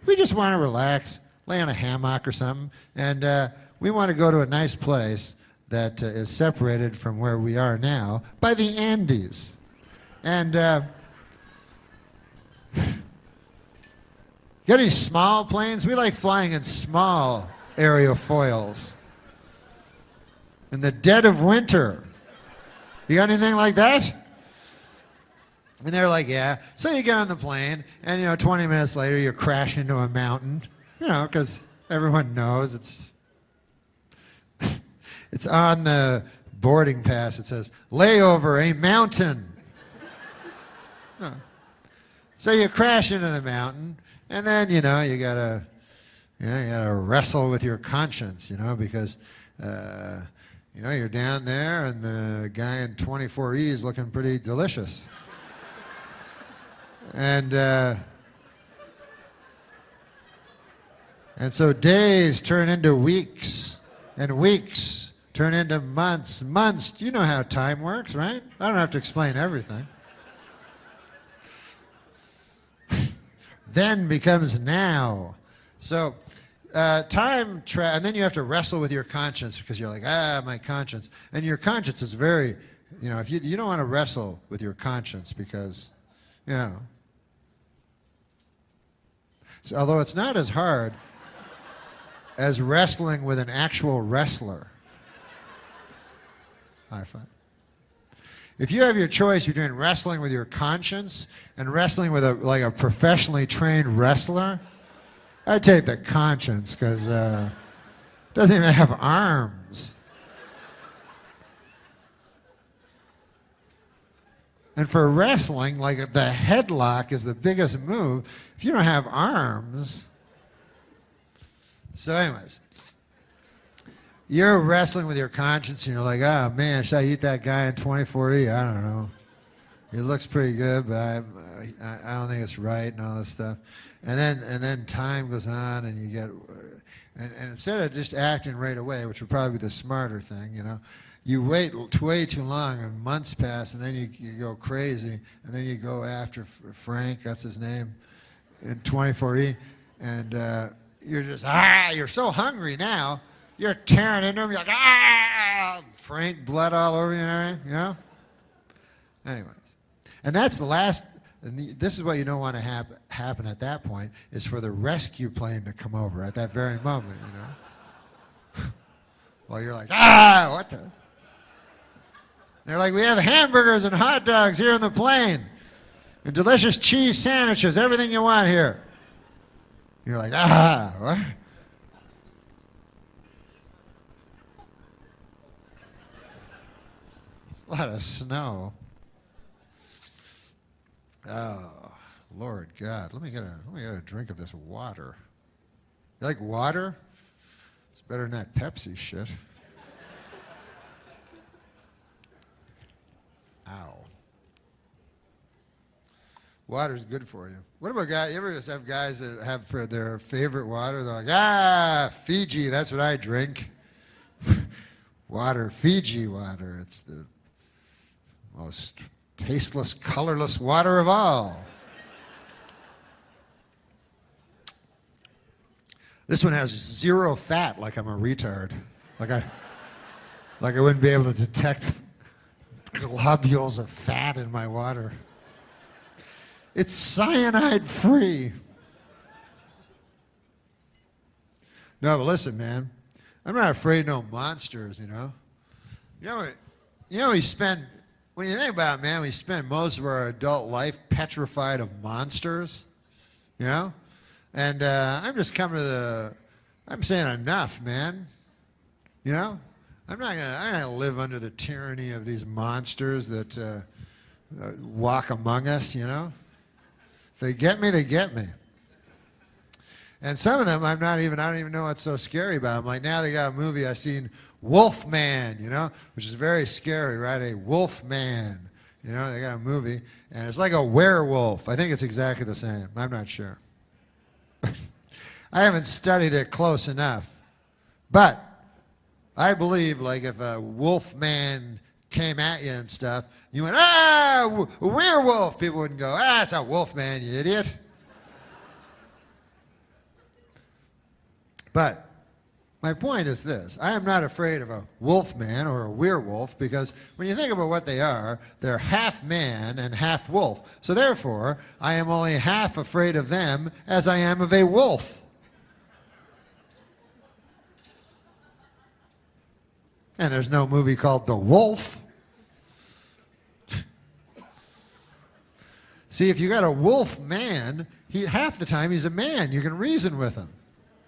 We just want to relax, lay on a hammock or something, and we want to go to a nice place that is separated from where we are now by the Andes. And got any small planes? We like flying in small aerofoils. In the dead of winter. You got anything like that? And they're like, yeah. So you get on the plane, and, you know, 20 minutes later, you crash into a mountain. You know, because everyone knows it's on the boarding pass. It says, layover, a mountain. So you crash into the mountain. And then, you know, you gotta wrestle with your conscience, you know, because, you know, you're down there and the guy in 24E is looking pretty delicious. And so days turn into weeks, and weeks turn into months. Months, you know how time works, right? I don't have to explain everything. Then becomes now. So and then you have to wrestle with your conscience because you're like, my conscience. And your conscience is very, you know, if you don't want to wrestle with your conscience because, you know. So, although it's not as hard as wrestling with an actual wrestler, I find. If you have your choice between wrestling with your conscience and wrestling with a professionally trained wrestler, I'd take the conscience because it doesn't even have arms. And for wrestling, like the headlock is the biggest move. If you don't have arms. So anyways, you're wrestling with your conscience, and you're like, oh, man, should I eat that guy in 24E? I don't know. He looks pretty good, but I don't think it's right and all this stuff. And then time goes on, and you get... And instead of just acting right away, which would probably be the smarter thing, you know, you wait way too long, and months pass, and then you go crazy, and then you go after Frank, that's his name, in 24E, and you're just, you're so hungry now, you're tearing into him. You're like, Frank, blood all over you and everything, you know? Anyways. And that's the last, and this is what you don't want to happen at that point, is for the rescue plane to come over at that very moment, you know? Well, you're like, what the? They're like, we have hamburgers and hot dogs here in the plane, and delicious cheese sandwiches, everything you want here. You're like, what? A lot of snow. Oh, Lord God. Let me get a drink of this water. You like water? better than that Pepsi shit. Ow. Water's good for you. What about guys? You ever just have guys that have their favorite water? They're like, Fiji, that's what I drink. Water, Fiji water. It's the most tasteless, colorless water of all. This one has 0 fat, like I'm a retard. Like I wouldn't be able to detect globules of fat in my water. It's cyanide-free. No, but listen, man. I'm not afraid of no monsters, you know. We spend, when you think about it, man, we spend most of our adult life petrified of monsters, you know. And I'm just coming to I'm saying enough, man. You know, I'm not gonna live under the tyranny of these monsters that walk among us, you know. If they get me, they get me. And some of them I don't even know what's so scary about them. Like now they got a movie I seen, Wolfman, you know, which is very scary, right? A Wolfman, you know, they got a movie, and it's like a werewolf. I think it's exactly the same. I'm not sure. I haven't studied it close enough. But I believe, like, if a Wolfman came at you and stuff, you went, werewolf, people wouldn't go, it's a Wolfman, you idiot. But my point is this. I am not afraid of a wolfman or a werewolf because when you think about what they are, they're half man and half wolf. So therefore, I am only half afraid of them as I am of a wolf. And there's no movie called The Wolf. See, if you got a wolf man, half the time he's a man. You can reason with him.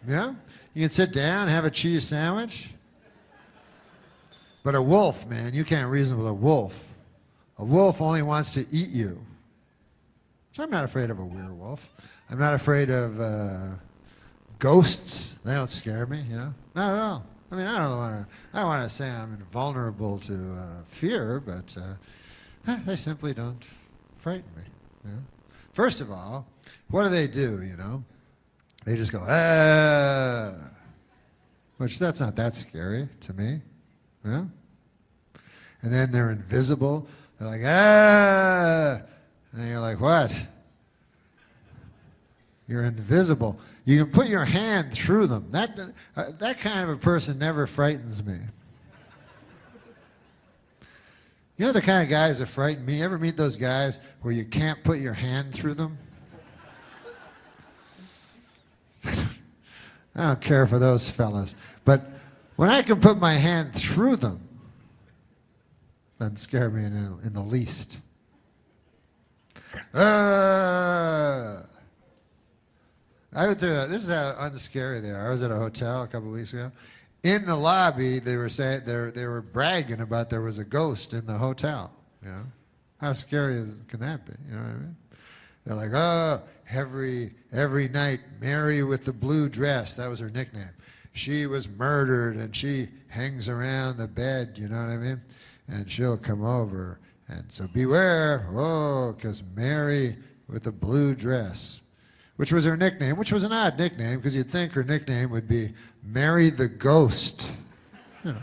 Yeah? You can sit down, have a cheese sandwich. But a wolf, man, you can't reason with a wolf. A wolf only wants to eat you. So I'm not afraid of a werewolf. I'm not afraid of ghosts. They don't scare me, you know? Not at all. I mean, I don't want to say I'm invulnerable to fear, but they simply don't frighten me. You know? First of all, what do, you know? They just go, which that's not that scary to me. Yeah? And then they're invisible. They're like, and you're like, what? You're invisible. You can put your hand through them. That kind of a person never frightens me. You know the kind of guys that frighten me? You ever meet those guys where you can't put your hand through them? I don't care for those fellas. But when I can put my hand through them, doesn't scare me in the least. This is how unscary they are. I was at a hotel a couple of weeks ago. In the lobby, they were saying they were bragging about there was a ghost in the hotel. You know, how scary can that be? You know what I mean? They're like, every night, Mary with the blue dress, that was her nickname. She was murdered and she hangs around the bed, you know what I mean? And she'll come over. And so beware, because Mary with the blue dress, which was her nickname, which was an odd nickname because you'd think her nickname would be Mary the Ghost. You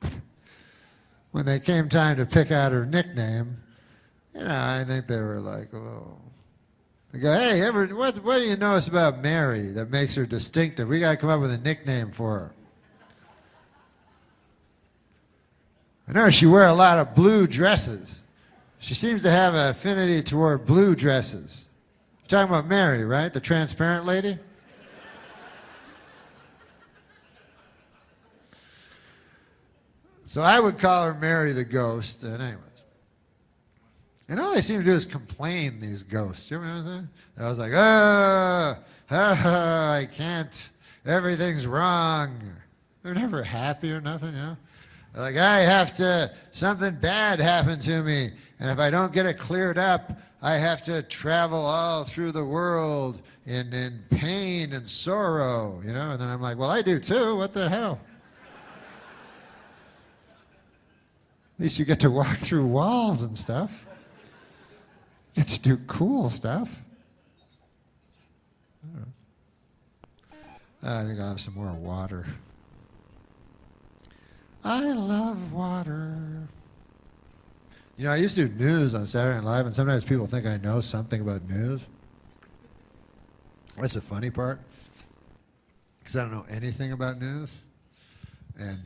know. When they came time to pick out her nickname, you know, I think they were like, They go, hey, what do you notice about Mary that makes her distinctive? We got to come up with a nickname for her. I know she wears a lot of blue dresses. She seems to have an affinity toward blue dresses. You're talking about Mary, right? The transparent lady? So I would call her Mary the Ghost. And anyways. And all they seem to do is complain, these ghosts. You remember that? I was like, I can't. Everything's wrong. They're never happy or nothing, you know? They're like, something bad happened to me. And if I don't get it cleared up, I have to travel all through the world in pain and sorrow, you know? And then I'm like, well, I do too. What the hell? At least you get to walk through walls and stuff. You get to do cool stuff. I think I'll have some more water. I love water. You know, I used to do news on Saturday Night Live, and sometimes people think I know something about news. That's the funny part, because I don't know anything about news. And,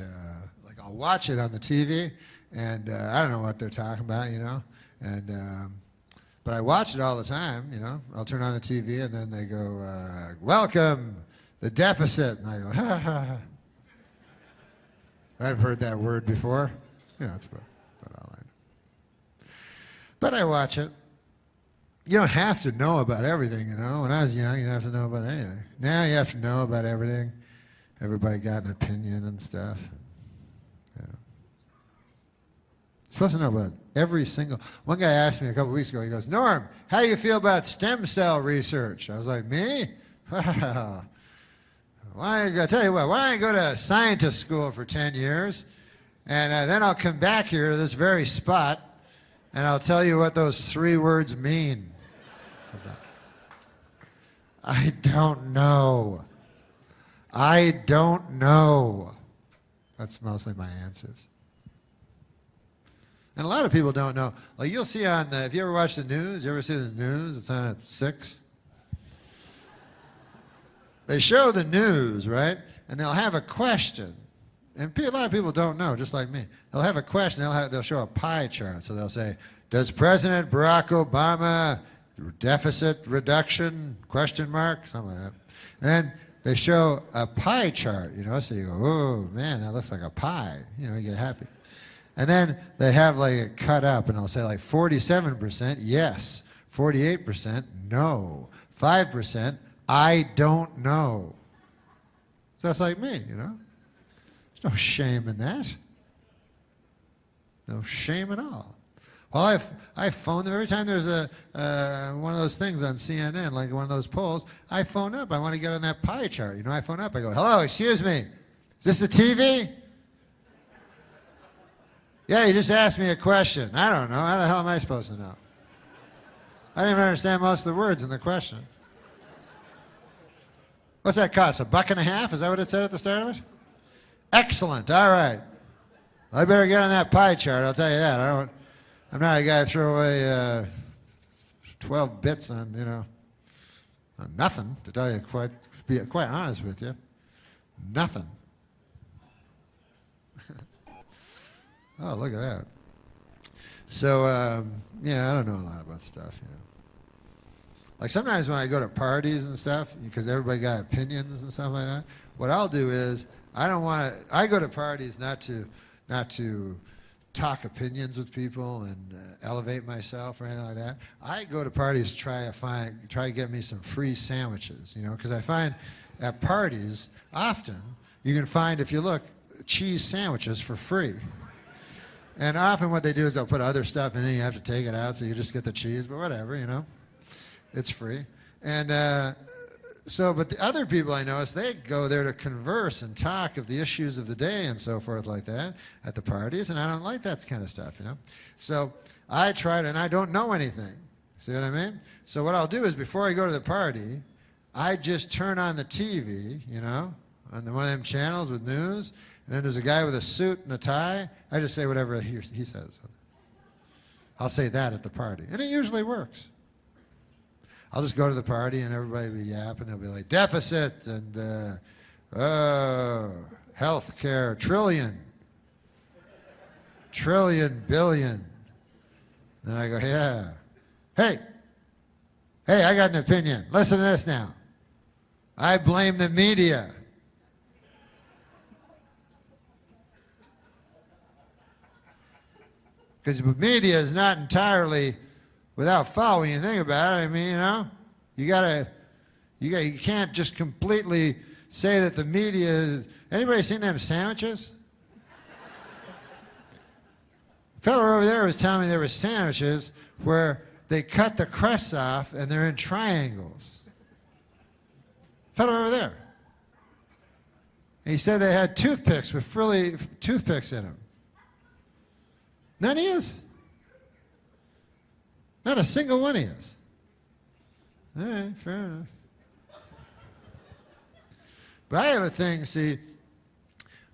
like, I'll watch it on the TV, and I don't know what they're talking about, you know. And but I watch it all the time, you know. I'll turn on the TV, and then they go, welcome, the deficit. And I go, ha, ha, ha. I've heard that word before. Yeah, that's about all I know. But I watch it. You don't have to know about everything, you know. When I was young, you didn't have to know about anything. Now you have to know about everything. Everybody got an opinion and stuff. Yeah. You're supposed to know about every single... One guy asked me a couple weeks ago, he goes, Norm, how do you feel about stem cell research? I was like, me? Why don't I tell you what, why don't I go to scientist school for 10 years, and then I'll come back here to this very spot, and I'll tell you what those 3 words mean. I don't know. I don't know. That's mostly my answers. And a lot of people don't know. Like you'll see on the, if you ever watch the news, you ever see the news? It's on at 6. They show the news, right? And they'll have a question. And a lot of people don't know, just like me. They'll have a question. They'll show a pie chart. So they'll say, does President Barack Obama deficit reduction, question mark, something like that. And then they show a pie chart, you know, so you go, oh, man, that looks like a pie. You know, you get happy. And then they have like it cut up, and they'll say like 47% yes, 48% no, 5% I don't know. So that's like me, you know. There's no shame in that. No shame at all. Well, I phone them every time there's a one of those things on CNN, like one of those polls. I phone up. I want to get on that pie chart. You know, I phone up. I go, hello, excuse me. Is this the TV? Yeah, you just asked me a question. I don't know. How the hell am I supposed to know? I didn't even understand most of the words in the question. What's that cost? $1.50? Is that what it said at the start of it? Excellent. All right. I better get on that pie chart. I'll tell you that. I'm not a guy to throw away 12 bits on, you know, on nothing, to tell you be quite honest with you. Nothing. Oh, look at that. So, yeah, I don't know a lot about stuff, you know. Like sometimes when I go to parties and stuff, because everybody got opinions and stuff like that, what I'll do is I go to parties not to talk opinions with people and elevate myself or anything like that. I go to parties to try to get me some free sandwiches, you know, because I find at parties often you can find, if you look, cheese sandwiches for free. And often what they do is they'll put other stuff in it, you have to take it out, so you just get the cheese, but whatever, you know. It's free. And but the other people I notice, they go there to converse and talk of the issues of the day and so forth like that at the parties, and I don't like that kind of stuff, you know. So I tried, and I don't know anything. See what I mean? So what I'll do is before I go to the party, I just turn on the TV, you know, on one of them channels with news, and then there's a guy with a suit and a tie. I just say whatever he says. I'll say that at the party, and it usually works. I'll just go to the party and everybody will be yapping. They'll be like, deficit and health care, trillion, billion. Then I go, yeah. Hey, I got an opinion. Listen to this now. I blame the media. Because the media is not entirely... without following anything about it, I mean, you know, you can't just completely say that the media. Anybody seen them sandwiches? A fellow over there was telling me there were sandwiches where they cut the crests off and they're in triangles. Fellow over there. And he said they had toothpicks with frilly toothpicks in them. None of his. Not a single one of his. All right, fair enough. But I have a thing, see,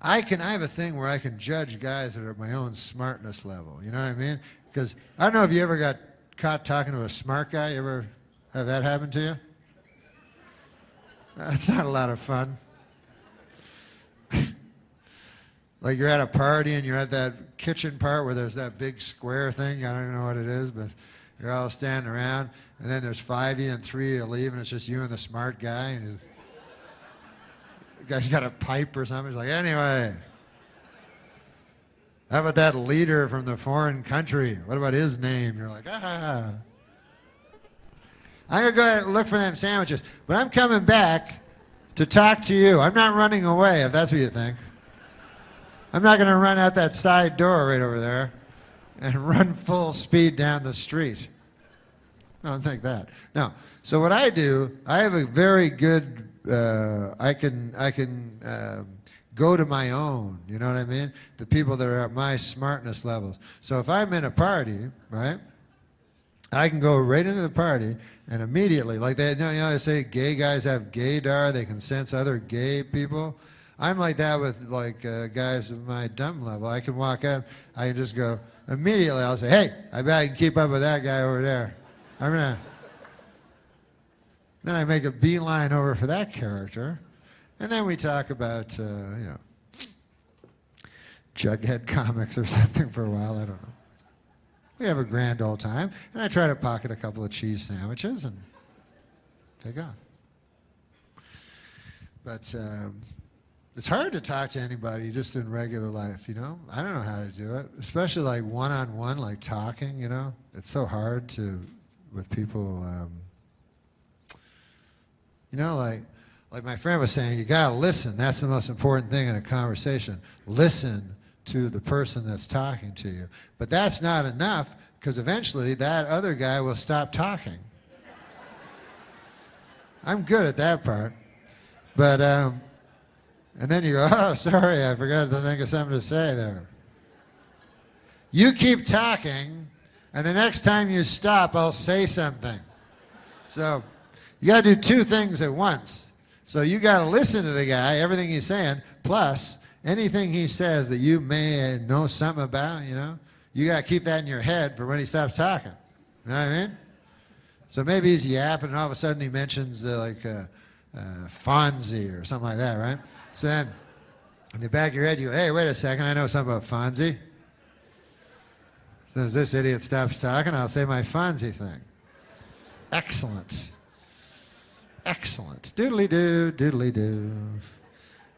I have a thing where I can judge guys that are at my own smartness level. You know what I mean? Because I don't know if you ever got caught talking to a smart guy. You ever have that happen to you? That's not a lot of fun. Like you're at a party and you're at that kitchen part where there's that big square thing. I don't even know what it is, but you're all standing around, and then there's 5 of you and 3 of you leave, and it's just you and the smart guy, and the guy's got a pipe or something. He's like, anyway, how about that leader from the foreign country? What about his name? You're like, I'm going to go ahead and look for them sandwiches, but I'm coming back to talk to you. I'm not running away, if that's what you think. I'm not going to run out that side door right over there and run full speed down the street. I don't think that. No. So what I do, I have a very good, I can go to my own, you know what I mean? The people that are at my smartness levels. So if I'm in a party, right, I can go right into the party and immediately, like they, you know, they say gay guys have gaydar, they can sense other gay people. I'm like that with like guys at my dumb level. I can walk up, I can just go, immediately I'll say, hey, I bet I can keep up with that guy over there. Then I make a beeline over for that character. And then we talk about, Jughead comics or something for a while, I don't know. We have a grand old time, and I try to pocket a couple of cheese sandwiches and take off. But it's hard to talk to anybody just in regular life, you know? I don't know how to do it, especially like one-on-one, like talking, you know? It's so hard to, with people, like my friend was saying, you gotta listen. That's the most important thing in a conversation. Listen to the person that's talking to you. But that's not enough, because eventually that other guy will stop talking. I'm good at that part. But, and then you go, oh, sorry, I forgot to think of something to say there. You keep talking, and the next time you stop, I'll say something. So you got to do 2 things at once. So you got to listen to the guy, everything he's saying, plus anything he says that you may know something about, you know, you got to keep that in your head for when he stops talking. You know what I mean? So maybe he's yapping, and all of a sudden he mentions Fonzie or something like that, right? So then, in the back of your head, you go, hey, wait a second, I know something about Fonzie. So as this idiot stops talking, I'll say my Fonzie thing. Excellent. Excellent. Doodly-doo, doodly-doo.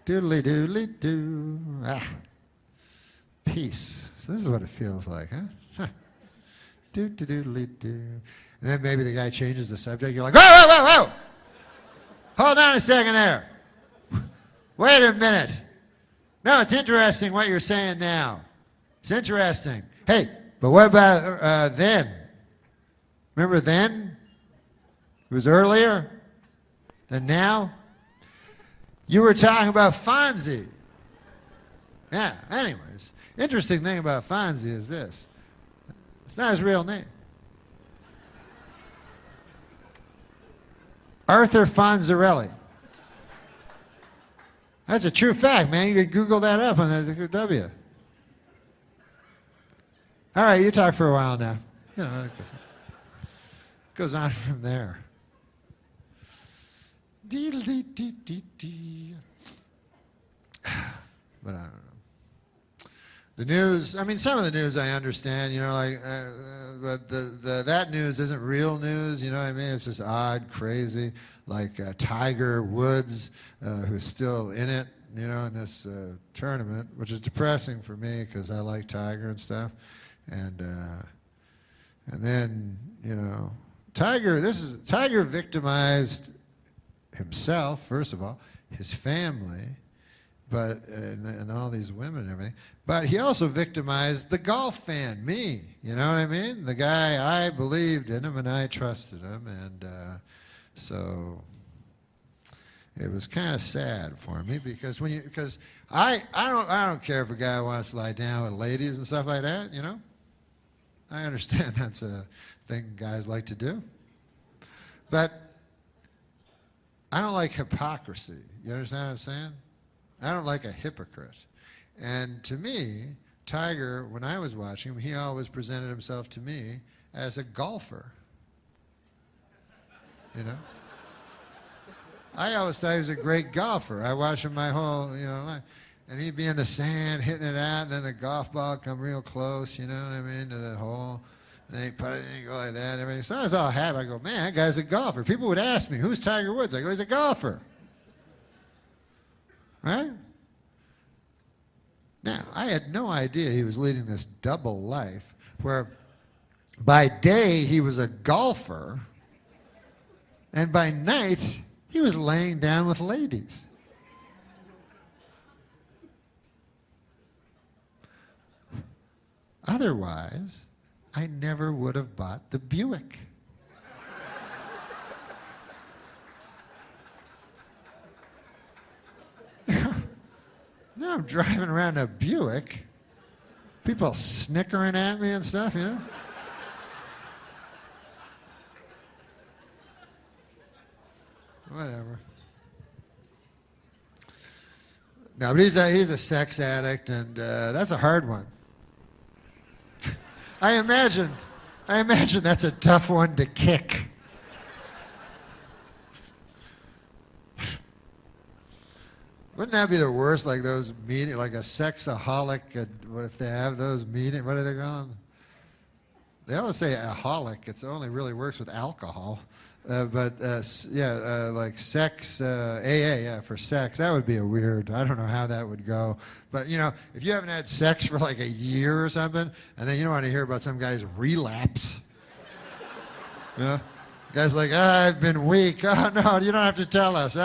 Doodly-doodly-doo. Ah. Peace. So this is what it feels like, huh? Doo-doo-doodly-doo. And then maybe the guy changes the subject. You're like, whoa, whoa, whoa, whoa! Hold on a second there. Wait a minute. No, it's interesting what you're saying now. It's interesting. Hey, but what about then? Remember then? It was earlier than now? You were talking about Fonzie. Yeah, anyways. Interesting thing about Fonzie is this. It's not his real name. Arthur Fonzarelli. That's a true fact, man. You can Google that up on the W. All right, you talk for a while now. You know, it goes on from there. Dee-dee-dee-dee-dee. But I don't know. The news, I mean, some of the news I understand, you know, like, but that news isn't real news, you know what I mean? It's just odd, crazy, like Tiger Woods, who's still in it, you know, in this tournament, which is depressing for me because I like Tiger and stuff. And then, you know, Tiger victimized himself, first of all, his family, but and all these women and everything. But he also victimized the golf fan, me. You know what I mean? The guy, I believed in him and I trusted him, and so it was kind of sad for me because I don't care if a guy wants to lie down with ladies and stuff like that. You know, I understand that's a thing guys like to do, but I don't like hypocrisy. You understand what I'm saying? I don't like a hypocrite. And to me, Tiger, when I was watching him, he always presented himself to me as a golfer. You know? I always thought he was a great golfer. I watched him my whole, life. And he'd be in the sand hitting it out, and then the golf ball would come real close, you know what I mean, to the hole. And then he'd put it in and go like that and everything. So I was all happy. I go, man, that guy's a golfer. People would ask me, who's Tiger Woods? I go, he's a golfer. Right? Now, I had no idea he was leading this double life where by day he was a golfer and by night he was laying down with ladies. Otherwise, I never would have bought the Buick. Now I'm driving around a Buick, people snickering at me and stuff, you know? Whatever. No, but he's a sex addict, and that's a hard one. I imagine that's a tough one to kick. Wouldn't that be the worst? Like those meetings, like a sexaholic. What if they have those meetings? What do they call them? They always say aholic. It only really works with alcohol. Like sex, AA, yeah, for sex. That would be a weird. I don't know how that would go. But if you haven't had sex for like a year or something, and then you don't want to hear about some guy's relapse. Guy's like, I've been weak. Oh no, you don't have to tell us.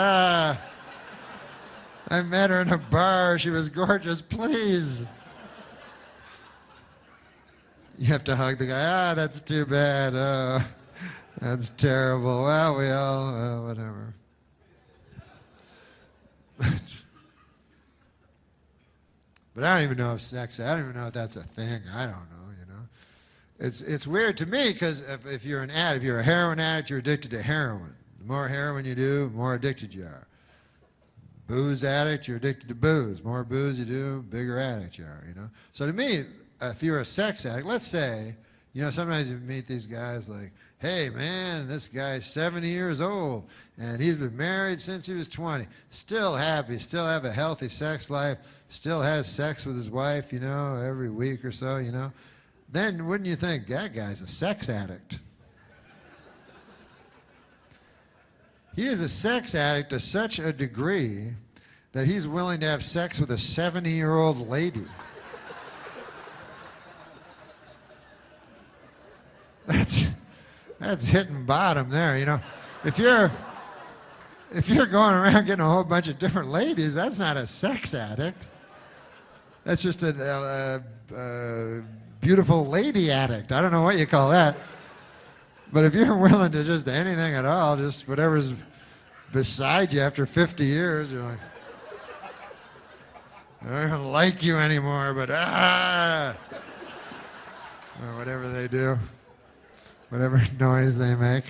I met her in a bar. She was gorgeous. Please. You have to hug the guy. That's too bad. That's terrible. Well, we all, whatever. But I don't even know if sex, I don't even know if that's a thing. I don't know, It's weird to me because if you're an addict, if you're a heroin addict, you're addicted to heroin. The more heroin you do, the more addicted you are. Booze addict, you're addicted to booze. More booze you do, bigger addict you are, So to me, if you're a sex addict, let's say, sometimes you meet these guys like, hey man, this guy's 70 years old and he's been married since he was 20. Still happy, still have a healthy sex life, still has sex with his wife, every week or so, Then wouldn't you think, that guy's a sex addict? He is a sex addict to such a degree that he's willing to have sex with a 70-year-old lady. That's hitting bottom there, If you're going around getting a whole bunch of different ladies, that's not a sex addict. That's just a beautiful lady addict. I don't know what you call that. But if you're willing to just anything at all, just whatever's beside you after 50 years, you're like, I don't like you anymore, but or whatever they do, whatever noise they make.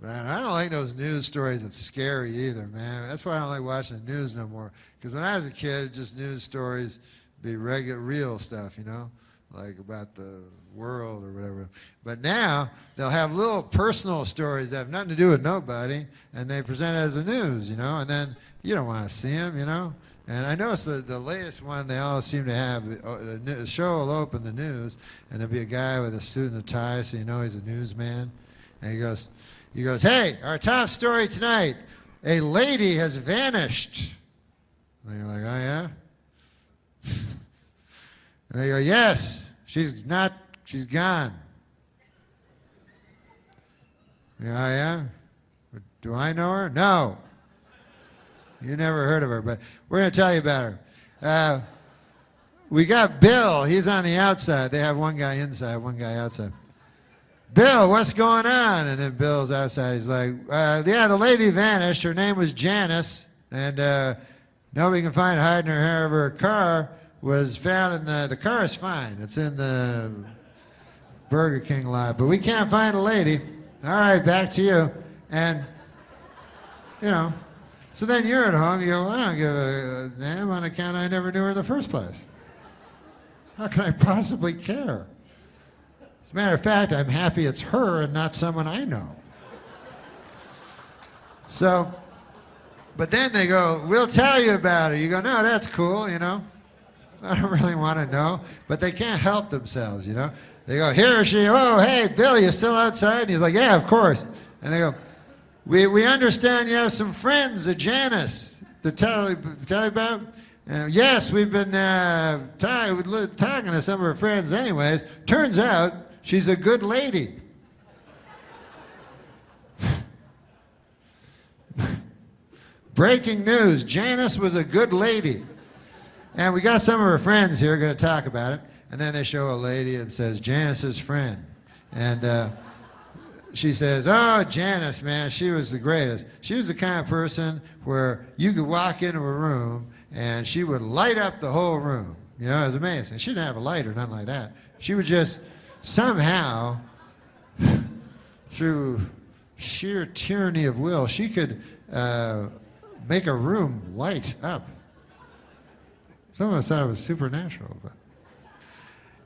Man, I don't like those news stories that's scary either, man. That's why I don't like watching the news no more. Because when I was a kid, just news stories be real stuff, like about the world or whatever. But now they'll have little personal stories that have nothing to do with nobody, and they present it as the news, and then you don't want to see them, And I noticed the latest one, they all seem to have, the show will open the news, and there'll be a guy with a suit and a tie, so he's a newsman. And he goes, hey, our top story tonight, a lady has vanished. And you're like, oh yeah? And they go, yes, she's not She's gone. Yeah? Do I know her? No. You never heard of her, but we're going to tell you about her. We got Bill. He's on the outside. They have one guy inside, one guy outside. Bill, what's going on? And then Bill's outside. He's like, yeah, the lady vanished. Her name was Janice, and nobody can find hide in her hair of her car. Was found in the car is fine. It's in the Burger King lot, but we can't find a lady. All right, back to you. And, so then you're at home, you go, I don't give a damn on account I never knew her in the first place. How can I possibly care? As a matter of fact, I'm happy it's her and not someone I know. So, but then they go, we'll tell you about it. You go, no, that's cool, I don't really want to know, but they can't help themselves, They go, here or she, oh, hey, Bill, you still outside? And he's like, yeah, of course. And they go, we understand you have some friends, Janice, to tell you about? Yes, we've been talking to some of her friends anyways. Turns out she's a good lady. Breaking news, Janice was a good lady. And we got some of her friends here going to talk about it. And then they show a lady and says, Janice's friend. And she says, oh, Janice, man, she was the greatest. She was the kind of person where you could walk into a room and she would light up the whole room. It was amazing. She didn't have a light or nothing like that. She would just somehow, through sheer tyranny of will, she could make a room light up. Some of us thought it was supernatural, but.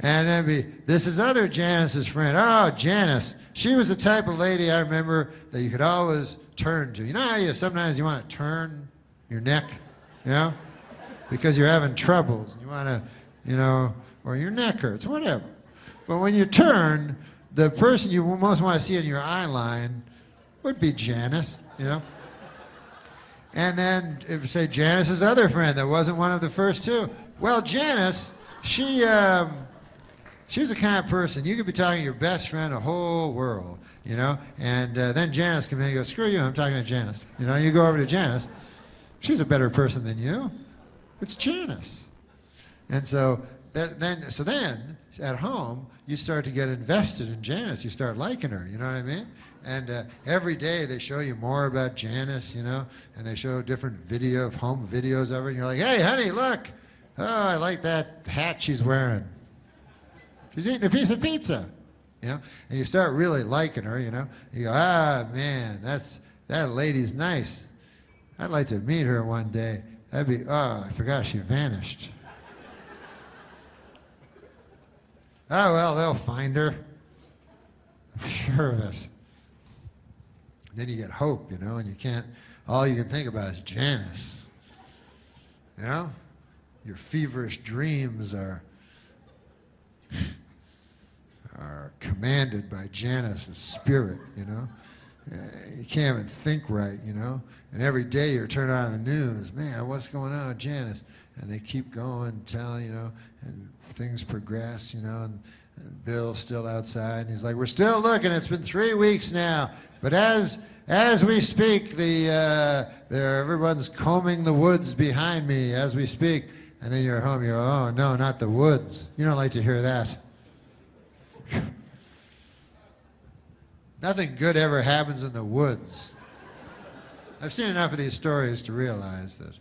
And then this is other Janice's friend. Oh, Janice. She was the type of lady I remember that you could always turn to. You know how sometimes you want to turn your neck, because you're having troubles. You want to, or your neck hurts, whatever. But when you turn, the person you most want to see in your eye line would be Janice, And then, if say Janice's other friend that wasn't one of the first two. Well, Janice, she's the kind of person, you could be talking to your best friend the whole world, and then Janice comes in and goes, screw you, I'm talking to Janice. You go over to Janice. She's a better person than you. It's Janice. And so then, at home, you start to get invested in Janice. You start liking her, you know what I mean? And every day they show you more about Janice, and they show different home videos of her, and you're like, hey, honey, look. Oh, I like that hat she's wearing. She's eating a piece of pizza, and you start really liking her, You go, man, that lady's nice. I'd like to meet her one day. I forgot she vanished. Oh, well, they'll find her. I'm sure of it. Then you get hope, and you can't, all you can think about is Janice. Your feverish dreams are commanded by Janice's spirit, You can't even think right, And every day you're turning on the news, man, what's going on with Janice? And they keep going, telling, and things progress, and Bill's still outside, and he's like, we're still looking. It's been 3 weeks now, but as we speak, everyone's combing the woods behind me as we speak. And then you're home. You go, oh no, not the woods. You don't like to hear that. Nothing good ever happens in the woods. I've seen enough of these stories to realize that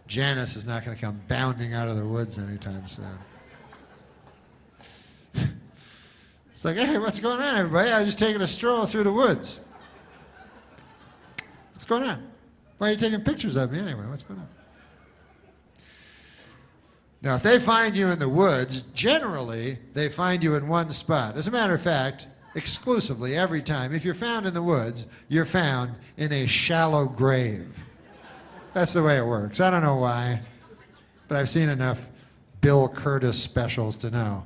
Janice is not going to come bounding out of the woods anytime soon. It's like, hey, what's going on, everybody? I was just taking a stroll through the woods. What's going on? Why are you taking pictures of me anyway? What's going on? Now, if they find you in the woods, generally, they find you in one spot. As a matter of fact, exclusively, every time, if you're found in the woods, you're found in a shallow grave. That's the way it works. I don't know why, but I've seen enough Bill Curtis specials to know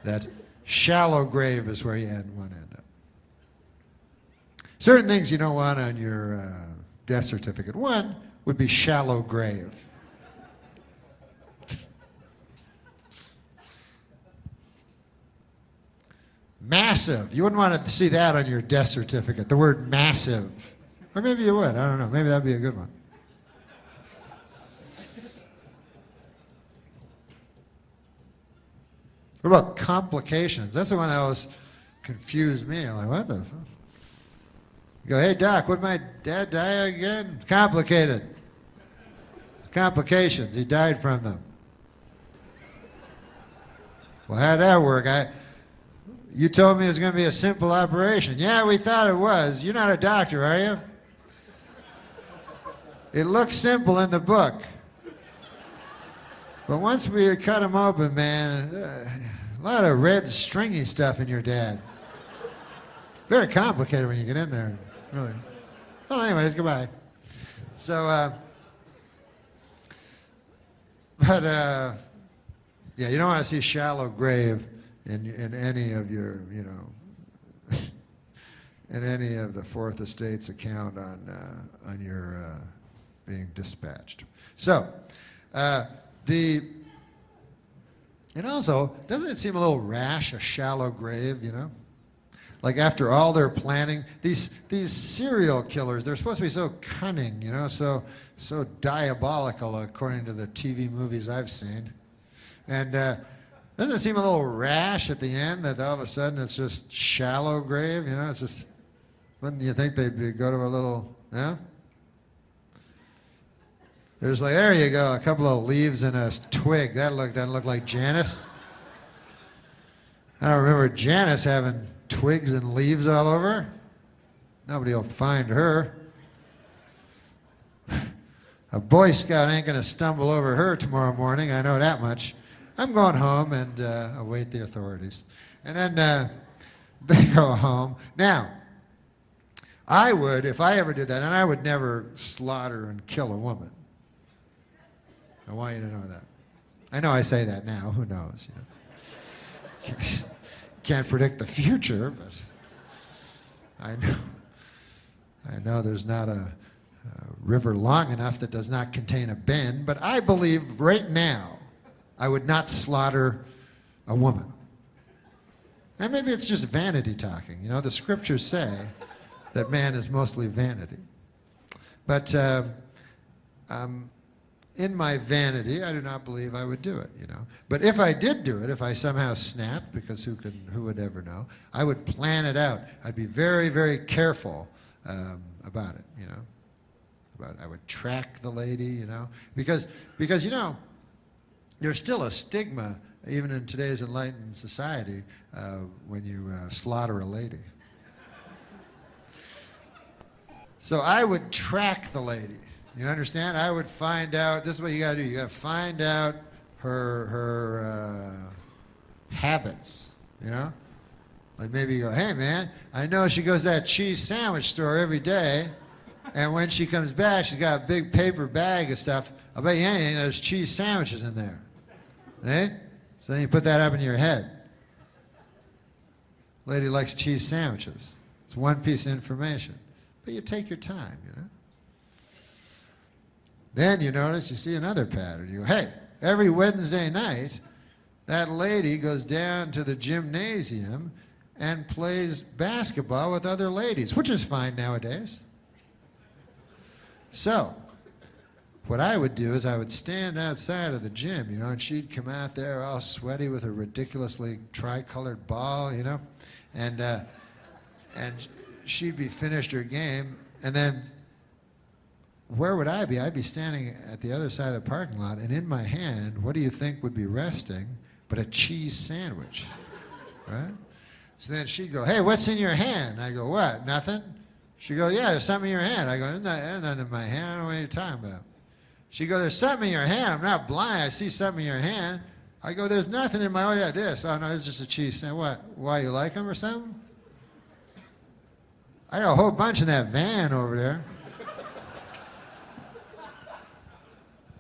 that shallow grave is where you want to end up. Certain things you don't want on your death certificate. One would be shallow grave. Massive. You wouldn't want to see that on your death certificate, the word massive. Or maybe you would. I don't know. Maybe that'd be a good one. What about complications? That's the one that always confused me. I'm like, what the fuck? You go, hey, Doc, would my dad die again? It's complicated. It's complications. He died from them. Well, how'd that work? You told me it was going to be a simple operation. Yeah, we thought it was. You're not a doctor, are you? It looks simple in the book. But once we cut him open, man, a lot of red stringy stuff in your dad. Very complicated when you get in there, really. Well, anyways, goodbye. So, yeah, you don't want to see shallow grave in any of your, you know, in any of the Fourth Estate's account on your being dispatched. So, and also, doesn't it seem a little rash, a shallow grave, you know? Like after all their planning, these serial killers, they're supposed to be so cunning, you know, so diabolical according to the TV movies I've seen. And doesn't it seem a little rash at the end that all of a sudden it's just shallow grave, you know? It's just, wouldn't you think they'd go to a little, yeah? There's like, there you go, a couple of leaves and a twig. That doesn't look like Janice. I don't remember Janice having twigs and leaves all over. Nobody will find her. A Boy Scout ain't going to stumble over her tomorrow morning, I know that much. I'm going home and await the authorities. And then they go home. Now, I would, if I ever did that, and I would never slaughter and kill a woman. I want you to know that. I know I say that now. Who knows? You know, can't predict the future, but I know there's not a river long enough that does not contain a bend. But I believe right now I would not slaughter a woman. And maybe it's just vanity talking. You know, the scriptures say that man is mostly vanity. But in my vanity, I do not believe I would do it, you know. But if I did do it, if I somehow snapped, because who would ever know, I would plan it out. I'd be very, very careful about it, you know. I would track the lady, you know. Because you know, there's still a stigma, even in today's enlightened society, when you slaughter a lady. So I would track the lady. You understand? I would find out, this is what you got to do. You got to find out her habits, you know? Like maybe you go, hey, man, I know she goes to that cheese sandwich store every day, and when she comes back, she's got a big paper bag of stuff. I'll bet you anything, there's cheese sandwiches in there. Eh? So then you put that up in your head. Lady likes cheese sandwiches. It's one piece of information. But you take your time, you know? Then you notice, you see another pattern. You go, hey, every Wednesday night, that lady goes down to the gymnasium and plays basketball with other ladies, which is fine nowadays. So, what I would do is I would stand outside of the gym, you know, and she'd come out there all sweaty with a ridiculously tri-colored ball, you know, and she'd be finished her game, and then where would I be? I'd be standing at the other side of the parking lot, and in my hand, what do you think would be resting but a cheese sandwich, right? So then she'd go, hey, what's in your hand? I go, what, nothing? She'd go, yeah, there's something in your hand. I go, there's nothing in my hand. I don't know what you're talking about. She'd go, there's something in your hand. I'm not blind. I see something in your hand. I go, there's nothing in my, oh, yeah, this. Oh, no, it's just a cheese sandwich. What, why, you like them or something? I got a whole bunch in that van over there.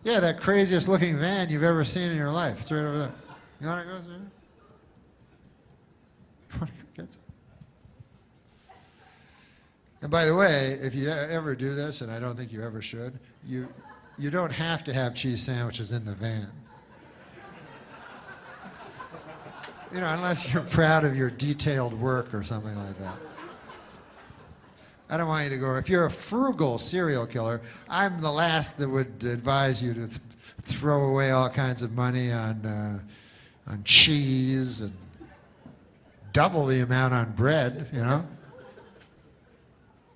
Yeah, that craziest looking van you've ever seen in your life. It's right over there. You want to go there? You want to go get some? And by the way, if you ever do this, and I don't think you ever should, you don't have to have cheese sandwiches in the van. You know, unless you're proud of your detailed work or something like that. I don't want you to go, if you're a frugal serial killer, I'm the last that would advise you to throw away all kinds of money on cheese and double the amount on bread, you know?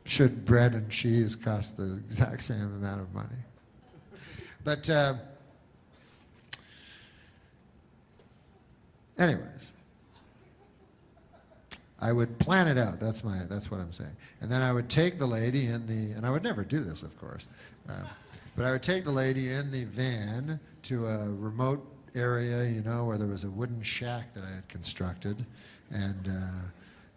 Should bread and cheese cost the exact same amount of money? But anyways, I would plan it out. That's what I'm saying. And then I would take the lady and I would never do this, of course, but I would take the lady in the van to a remote area, you know, where there was a wooden shack that I had constructed, and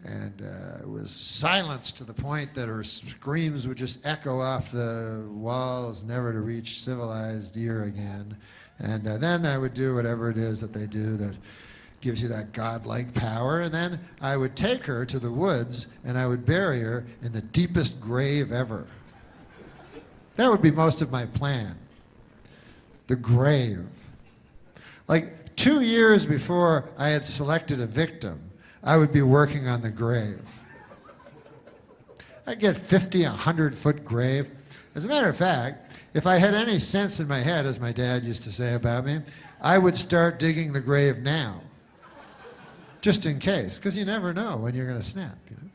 it was silenced to the point that her screams would just echo off the walls, never to reach civilized ear again. And then I would do whatever it is that they do that gives you that godlike power, and then I would take her to the woods and I would bury her in the deepest grave ever. That would be most of my plan. The grave. Like 2 years before I had selected a victim, I would be working on the grave. I'd get 50, 100-foot grave. As a matter of fact, if I had any sense in my head, as my dad used to say about me, I would start digging the grave now. Just in case, because you never know when you're going to snap, you know.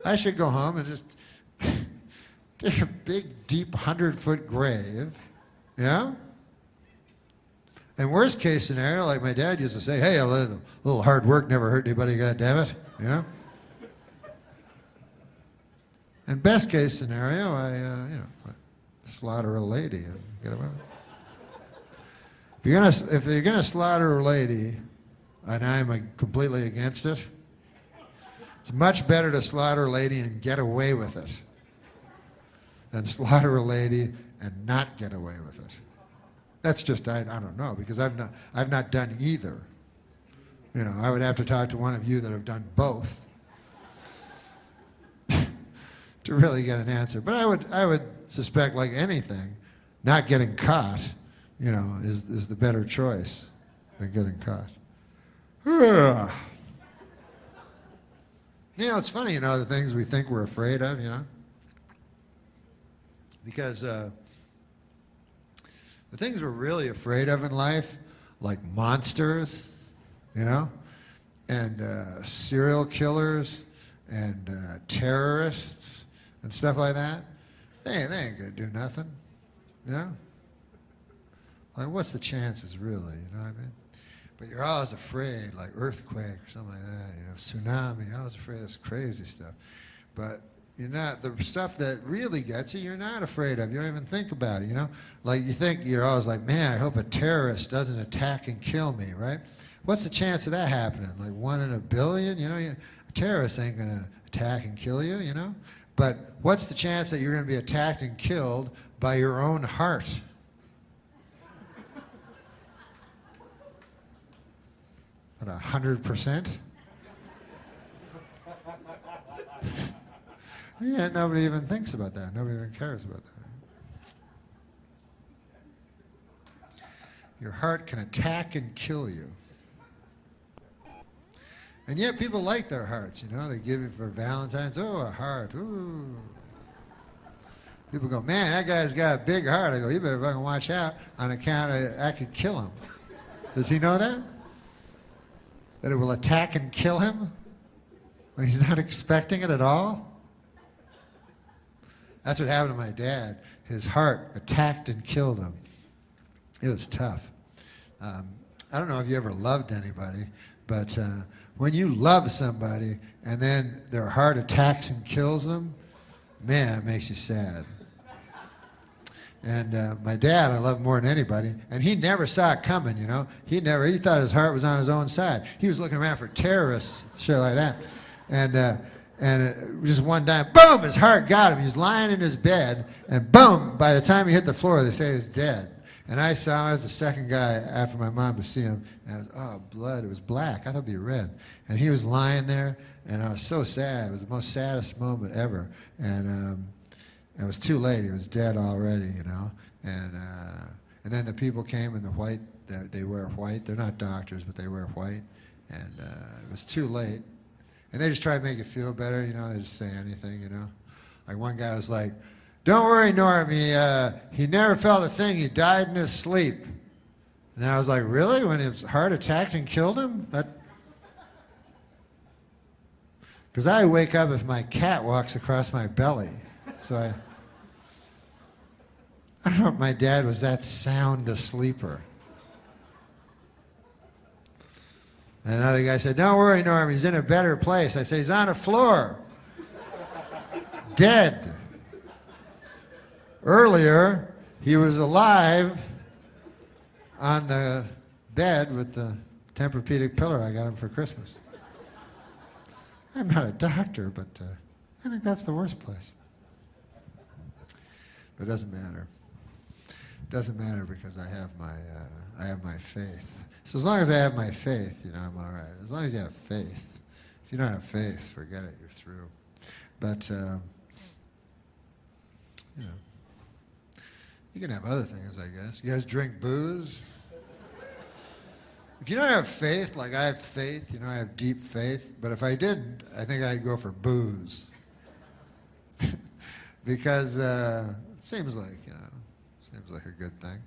I should go home and just dig a big, deep 100-foot grave, yeah? And worst case scenario, like my dad used to say, hey, a little hard work never hurt anybody, goddammit, you know? And best case scenario, I slaughter a lady and get away with it. If you're gonna slaughter a lady, and I'm completely against it, it's much better to slaughter a lady and get away with it than slaughter a lady and not get away with it. That's just, I don't know, because I've not done either. You know, I would have to talk to one of you that have done both to really get an answer. But I would suspect, like anything, not getting caught, you know, is the better choice than getting caught. You know, it's funny, you know, the things we think we're afraid of, you know? Because the things we're really afraid of in life, like monsters, you know, and serial killers and terrorists and stuff like that, they ain't gonna do nothing, you know? Like, what's the chances, really, you know what I mean? But you're always afraid, like earthquake or something like that, you know, tsunami, you're always afraid of this crazy stuff. But you're not, the stuff that really gets you, you're not afraid of. You don't even think about it, you know? Like, you think, you're always like, man, I hope a terrorist doesn't attack and kill me, right? What's the chance of that happening? Like 1 in a billion, you know? A terrorist ain't going to attack and kill you, you know? But what's the chance that you're going to be attacked and killed by your own heart? At 100%? Yeah, nobody even thinks about that. Nobody even cares about that. Your heart can attack and kill you. And yet people like their hearts, you know. They give you for Valentine's, oh, a heart, ooh. People go, man, that guy's got a big heart. I go, you better fucking watch out on account of I could kill him. Does he know that? That it will attack and kill him when he's not expecting it at all? That's what happened to my dad. His heart attacked and killed him. It was tough. I don't know if you ever loved anybody, but when you love somebody and then their heart attacks and kills them, man, it makes you sad. And my dad, I loved more than anybody, and he never saw it coming, you know. He thought his heart was on his own side. He was looking around for terrorists, shit like that. And just one time, boom, his heart got him. He was lying in his bed, and boom, by the time he hit the floor, they say he was dead. And I was the second guy after my mom to see him, and I was, oh, blood, it was black. I thought it'd be red. And he was lying there, and I was so sad. It was the most saddest moment ever. And it was too late. He was dead already, you know. And then the people came in the white. They wear white. They're not doctors, but they wear white. And it was too late. And they just try to make you feel better, you know, they just say anything, you know. Like one guy was like, "Don't worry, Norm, he never felt a thing, he died in his sleep." And then I was like, "Really? When his heart attacked and killed him?" Because I wake up if my cat walks across my belly. So I don't know if my dad was that sound a sleeper. And another guy said, "Don't worry, Norm, he's in a better place." I said, "He's on the floor. Dead. Earlier, he was alive on the bed with the Tempur-Pedic pillow I got him for Christmas." I'm not a doctor, but I think that's the worst place. But it doesn't matter. It doesn't matter because I have my faith. So as long as I have my faith, you know, I'm all right. As long as you have faith. If you don't have faith, forget it. You're through. But you know, you can have other things, I guess. You guys drink booze? If you don't have faith, like I have faith, you know, I have deep faith, but if I didn't, I think I'd go for booze. Because it seems like, you know, seems like a good thing.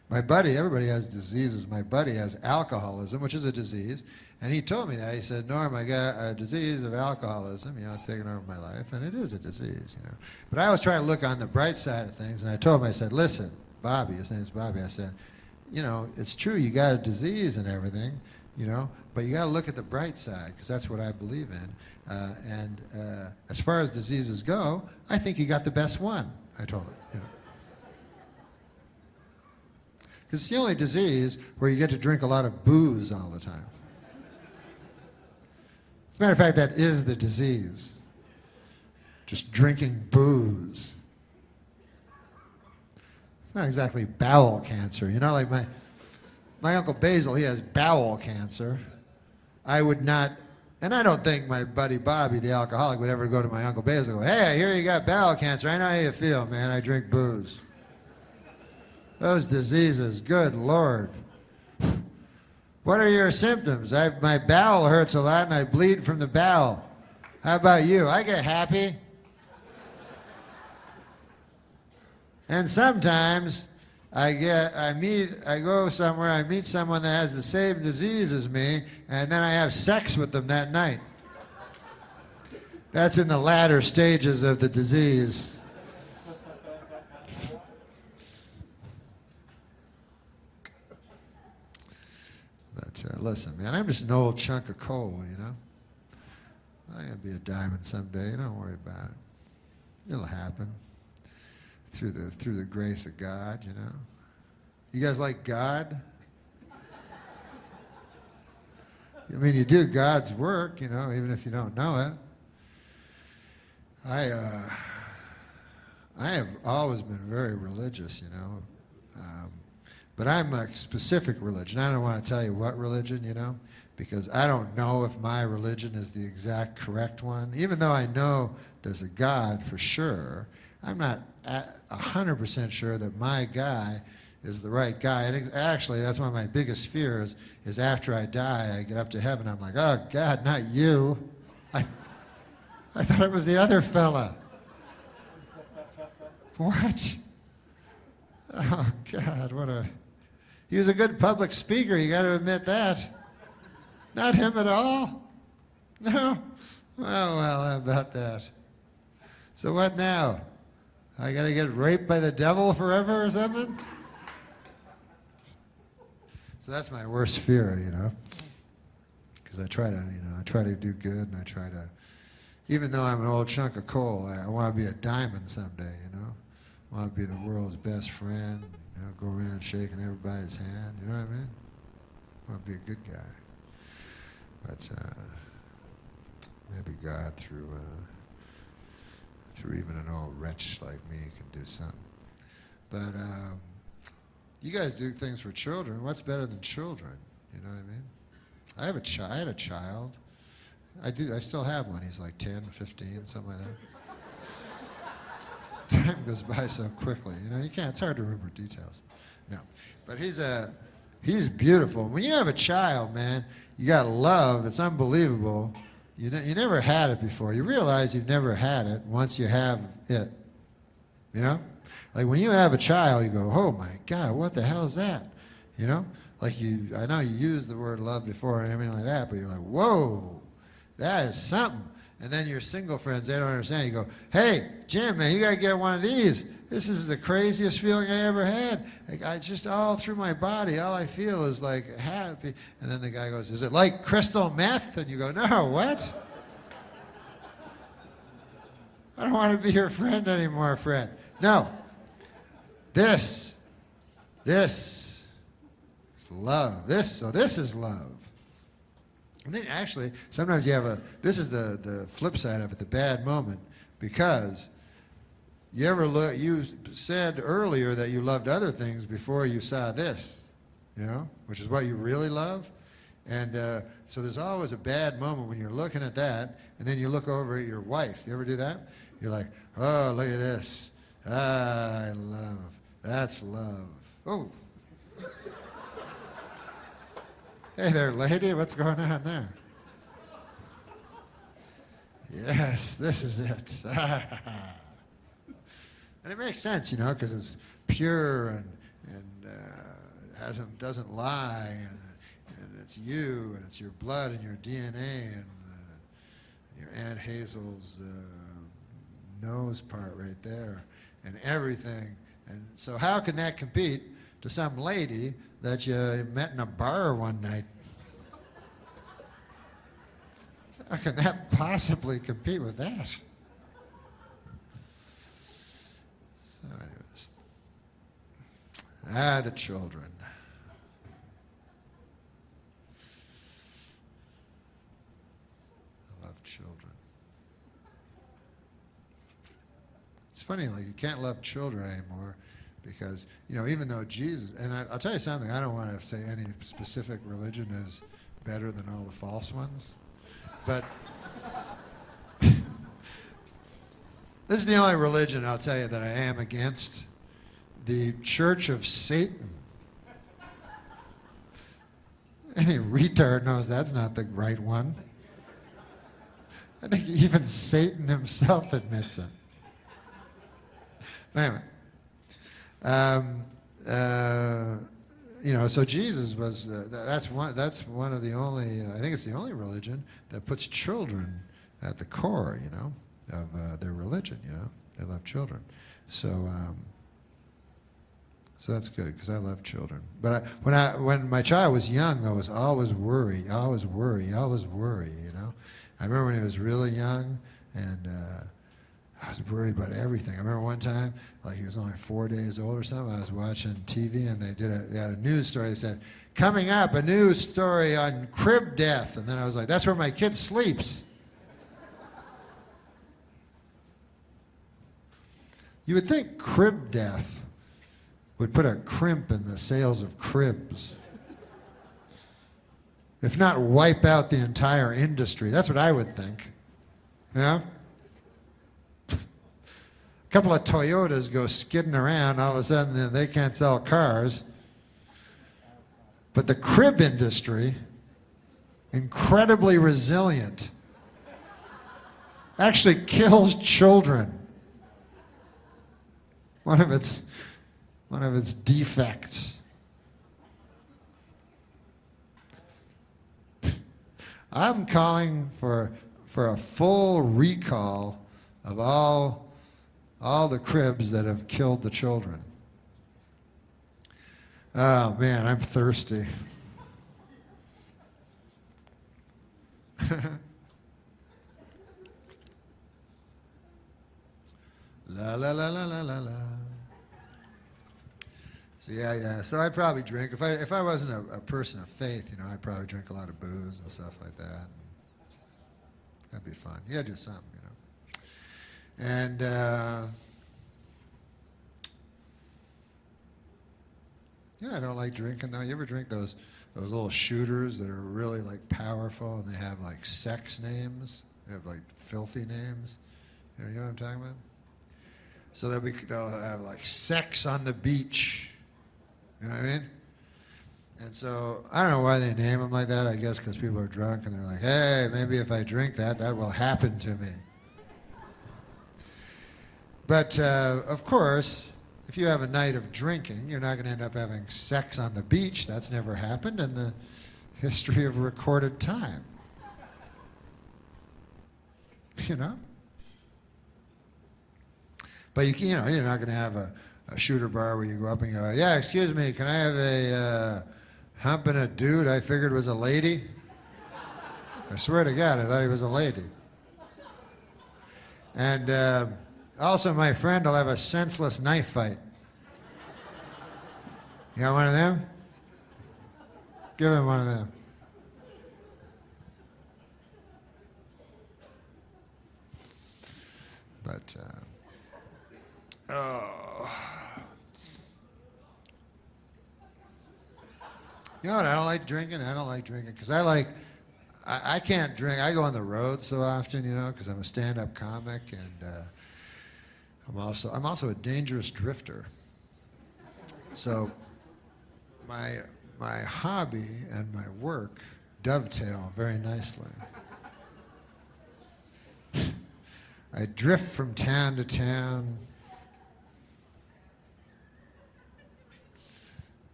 My buddy, everybody has diseases. My buddy has alcoholism, which is a disease, and he told me that. He said, "Norm, I got a disease of alcoholism. You know, it's taken over my life, and it is a disease, you know." But I was trying to look on the bright side of things, and I told him, I said, "Listen, Bobby," his name's Bobby, I said, "You know, it's true you got a disease and everything, you know, but you got to look at the bright side, because that's what I believe in. And as far as diseases go, I think you got the best one," I told him, you know. Because it's the only disease where you get to drink a lot of booze all the time. As a matter of fact, that is the disease. Just drinking booze. It's not exactly bowel cancer. You know, like my Uncle Basil, he has bowel cancer. I would not, and I don't think my buddy Bobby, the alcoholic, would ever go to my Uncle Basil and go, "Hey, I hear you got bowel cancer. I know how you feel, man. I drink booze." Those diseases, good Lord. What are your symptoms? My bowel hurts a lot and I bleed from the bowel. How about you? I get happy. And sometimes I go somewhere, I meet someone that has the same disease as me, and then I have sex with them that night. That's in the latter stages of the disease. But listen, man, I'm just an old chunk of coal, you know. I'm gonna be a diamond someday. Don't worry about it. It'll happen through the grace of God, you know. You guys like God? I mean, you do God's work, you know, even if you don't know it. I have always been very religious, you know. But I'm a specific religion. I don't want to tell you what religion, you know, because I don't know if my religion is the exact correct one. Even though I know there's a God for sure, I'm not 100% sure that my guy is the right guy. And actually, that's one of my biggest fears is after I die, I get up to heaven, I'm like, "Oh, God, not you. I thought it was the other fella." What? Oh, God, he was a good public speaker, you got to admit that. Not him at all? No? Well, how about that? So what now? I got to get raped by the devil forever or something? So that's my worst fear, you know, because I try to do good, and I try to, even though I'm an old chunk of coal, I want to be a diamond someday, you know. I want to be the world's best friend, you know, go around shaking everybody's hand, you know what I mean? I want to be a good guy. But maybe God, through even an old wretch like me, can do something. But you guys do things for children. What's better than children? You know what I mean? I had a child. I still have one. He's like 10, 15, something like that. Time goes by so quickly. You know, it's hard to remember details. No. But he's He's beautiful. When you have a child, man, you got love. It's unbelievable. You never had it before. You realize you've never had it once you have it. You know? Like when you have a child, you go, oh my God, what the hell is that? You know? Like I know you used the word love before and everything like that, but you're like, whoa, that is something. And then your single friends, they don't understand. You go, hey, Jim, man, you got to get one of these. This is the craziest feeling I ever had. Like, I just all through my body, all I feel is like happy. And then the guy goes, is it like crystal meth? And you go, no, what? I don't want to be your friend anymore, friend. No. This is love. This is love. And then actually, sometimes you have this is the flip side of it, the bad moment, because you said earlier that you loved other things before you saw this, you know, which is what you really love. And so there's always a bad moment when you're looking at that, and then you look over at your wife. You ever do that? You're like, oh, look at this. I love. That's love. Oh. Hey there, lady. What's going on there? Yes, this is it. And it makes sense, you know, because it's pure and doesn't lie, and it's you, and it's your blood and your DNA, and your Aunt Hazel's nose part right there, and everything. And so how can that compete to some lady that you met in a bar one night? How can that possibly compete with that? So anyways. The children. I love children. It's funny, like you can't love children anymore because, you know, even though Jesus, and I'll tell you something, I don't want to say any specific religion is better than all the false ones, but this is the only religion, I'll tell you, that I am against. The Church of Satan. Any retard knows that's not the right one. I think even Satan himself admits it. Anyway, you know, so Jesus was, that's one of the only, I think it's the only religion that puts children at the core, you know, of their religion, you know. They love children. So that's good, because I love children. But when my child was young, though, it was always worry, you know. I remember when he was really young, and I was worried about everything. I remember one time, like he was only 4 days old or something, I was watching TV, and they had a news story that said, coming up, a news story on crib death. And then I was like, that's where my kid sleeps. You would think crib death would put a crimp in the sales of cribs. If not wipe out the entire industry. That's what I would think. You know? A couple of Toyotas go skidding around, all of a sudden they can't sell cars. But the crib industry, incredibly resilient, actually kills children. One of its defects. I'm calling for a full recall of all the cribs that have killed the children. Oh man, I'm thirsty. La la la la la la la. So yeah. So I'd probably drink if I wasn't a person of faith, you know. I'd probably drink a lot of booze and stuff like that. That'd be fun. You gotta do something, you know. And yeah, I don't like drinking though. You ever drink those little shooters that are really like powerful and they have like sex names? They have like filthy names. You know what I'm talking about? So they'll have like sex on the beach. You know what I mean? And so I don't know why they name them like that. I guess because people are drunk and they're like, hey, maybe if I drink that will happen to me. But of course, if you have a night of drinking, you're not going to end up having sex on the beach. That's never happened in the history of recorded time. You know? But you know, you're not going to have a shooter bar where you go up and go, yeah, excuse me, can I have a humping a dude I figured was a lady? I swear to God, I thought he was a lady. And also, my friend will have a senseless knife fight. You got one of them? Give him one of them. But, you know what? I don't like drinking. I don't like drinking because I can't drink. I go on the road so often, you know, because I'm a stand-up comic, and I'm also a dangerous drifter. So my hobby and my work dovetail very nicely. I drift from town to town,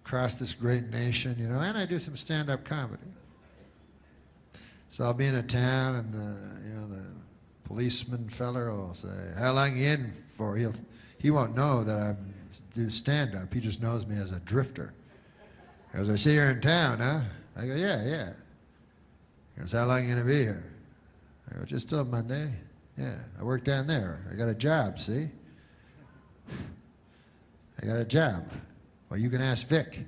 across this great nation, you know, and I do some stand-up comedy. So I'll be in a town, and the policeman feller will say, "How long you in for?" He won't know that I do stand-up. He just knows me as a drifter. He goes, "I see you're in town, huh?" I go, "Yeah." He goes, "How long you gonna be here?" I go, "Just till Monday." "Yeah, I work down there. I got a job, see? I got a job." "Well, you can ask Vic."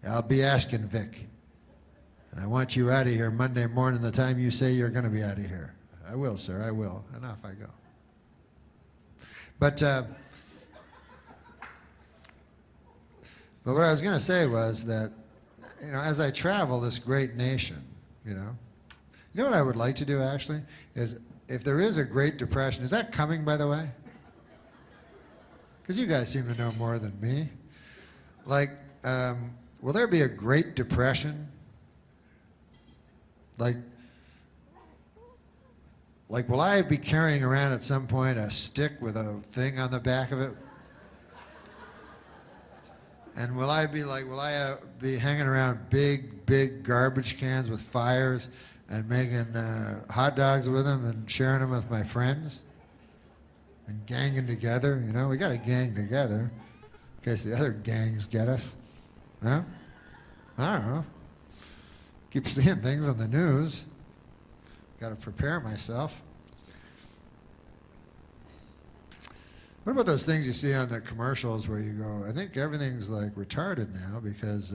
"I'll be asking Vic. And I want you out of here Monday morning the time you say you're going to be out of here." "I will, sir, I will." And off I go. But what I was going to say was that, you know, as I travel this great nation, you know what I would like to do actually is, if there is a Great Depression, is that coming, by the way? Because you guys seem to know more than me. Like, will there be a Great Depression? Like, will I be carrying around at some point a stick with a thing on the back of it? And will I be hanging around big garbage cans with fires and making hot dogs with them and sharing them with my friends and ganging together? You know, we got to gang together in case the other gangs get us. Huh? I don't know. Keep seeing things on the news. Got to prepare myself. What about those things you see on the commercials where you go, I think everything's like retarded now because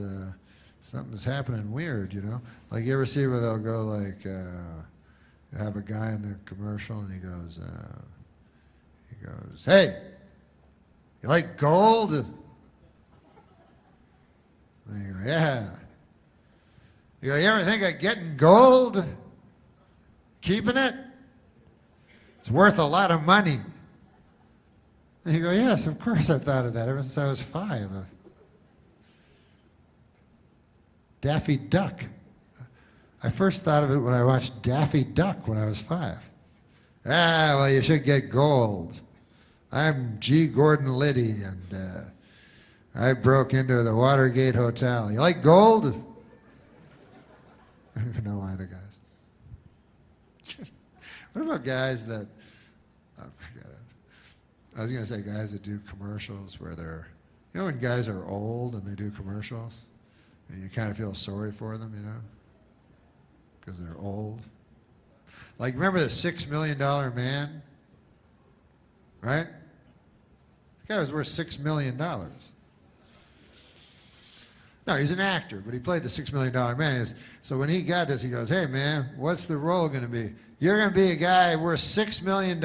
something's happening weird, you know? Like, you ever see where they'll go like, have a guy in the commercial and he goes, "Hey, you like gold?" And you go, "Yeah." You go, "You ever think of getting gold? Keeping it? It's worth a lot of money." And you go, "Yes, of course I've thought of that ever since I was 5. Daffy Duck. I first thought of it when I watched Daffy Duck when I was 5. "Ah, well, you should get gold. I'm G. Gordon Liddy, and I broke into the Watergate Hotel. You like gold?" I don't even know why the guys. What about guys that, I forget it. I was going to say guys that do commercials where they're, you know when guys are old and they do commercials and you kind of feel sorry for them, you know, because they're old. Like, remember the $6 Million Man? Right? The guy was worth $6 million. No, he's an actor, but he played the $6 Million Man. So when he got this, he goes, "Hey, man, what's the role going to be? You're going to be a guy worth $6 million.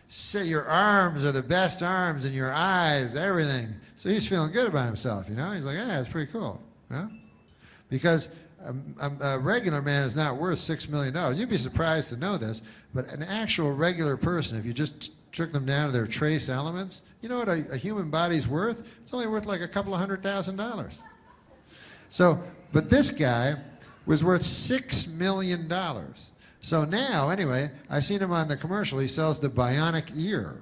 So your arms are the best arms, and your eyes, everything." So he's feeling good about himself, you know? He's like, "Yeah, that's pretty cool." Yeah? Because a regular man is not worth $6 million. You'd be surprised to know this, but an actual regular person, if you just took them down to their trace elements, you know what a human body's worth? It's only worth like a couple of $100,000. So But this guy was worth $6 million. So now, anyway, I seen him on the commercial. He sells the bionic ear.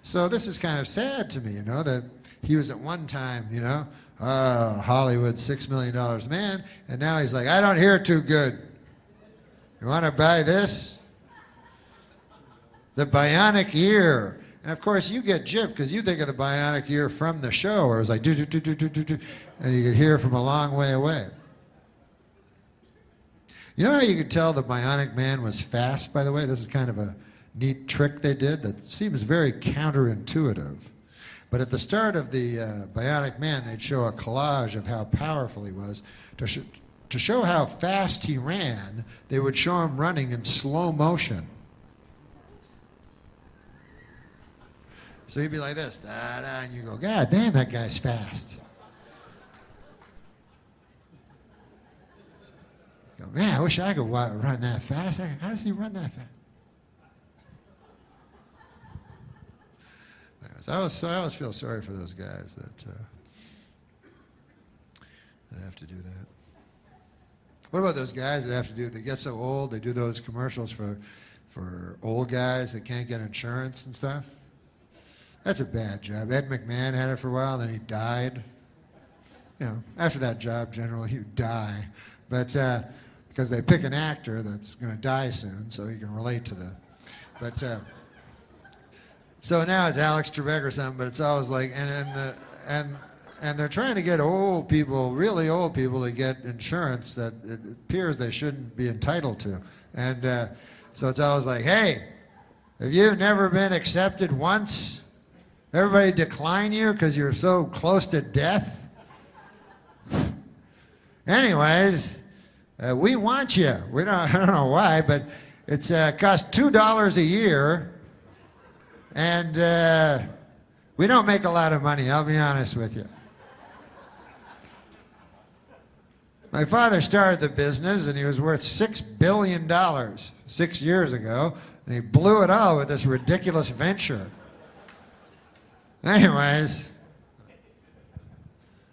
So this is kind of sad to me, you know, that he was at one time, you know, Hollywood $6 million man, and now he's like, I don't hear too good. You want to buy this? The bionic ear. And of course, you get gypped because you think of the bionic ear from the show, where it was like do do do do do do do, and you could hear from a long way away. You know how you could tell the bionic man was fast, by the way? This is kind of a neat trick they did that seems very counterintuitive. But at the start of the bionic man, they'd show a collage of how powerful he was. To show how fast he ran, they would show him running in slow motion. So he'd be like this, da, da, and you go, God damn, that guy's fast. You go, man, I wish I could run that fast. How does he run that fast? Anyways, I always feel sorry for those guys that have to do that. What about those guys that have to do, they get so old, they do those commercials for old guys that can't get insurance and stuff? That's a bad job. Ed McMahon had it for a while, then he died. You know, after that job, generally you die. But because they pick an actor that's going to die soon, so he can relate to the. But so now it's Alex Trebek or something, but it's always like, and they're trying to get old people, really old people, to get insurance that it appears they shouldn't be entitled to. And so it's always like, hey, have you never been accepted once? Everybody decline you because you're so close to death? Anyways, we want you. I don't know why, but it's costs $2 a year, and we don't make a lot of money, I'll be honest with you. My father started the business, and he was worth $6 billion 6 years ago, and he blew it all with this ridiculous venture. Anyways,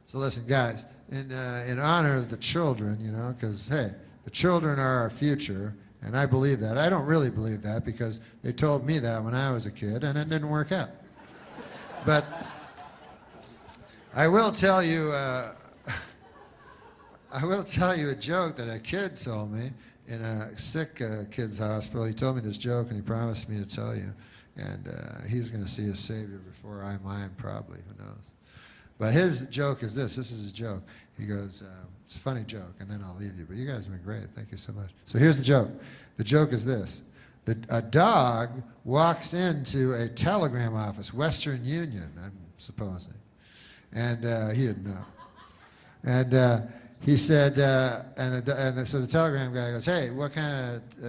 so listen, guys, in honor of the children, you know, because, hey, the children are our future, and I believe that. I don't really believe that because they told me that when I was a kid, and it didn't work out. But I will tell you a joke that a kid told me in a sick kid's hospital. He told me this joke, and he promised me to tell you. And he's going to see his Savior before I mine, probably. Who knows? But his joke is this. This is his joke. He goes, it's a funny joke, and then I'll leave you. But you guys have been great. Thank you so much. So here's the joke. The joke is this. A dog walks into a telegram office, Western Union, I'm supposing. And he didn't know. And he said, so the telegram guy goes, hey, what do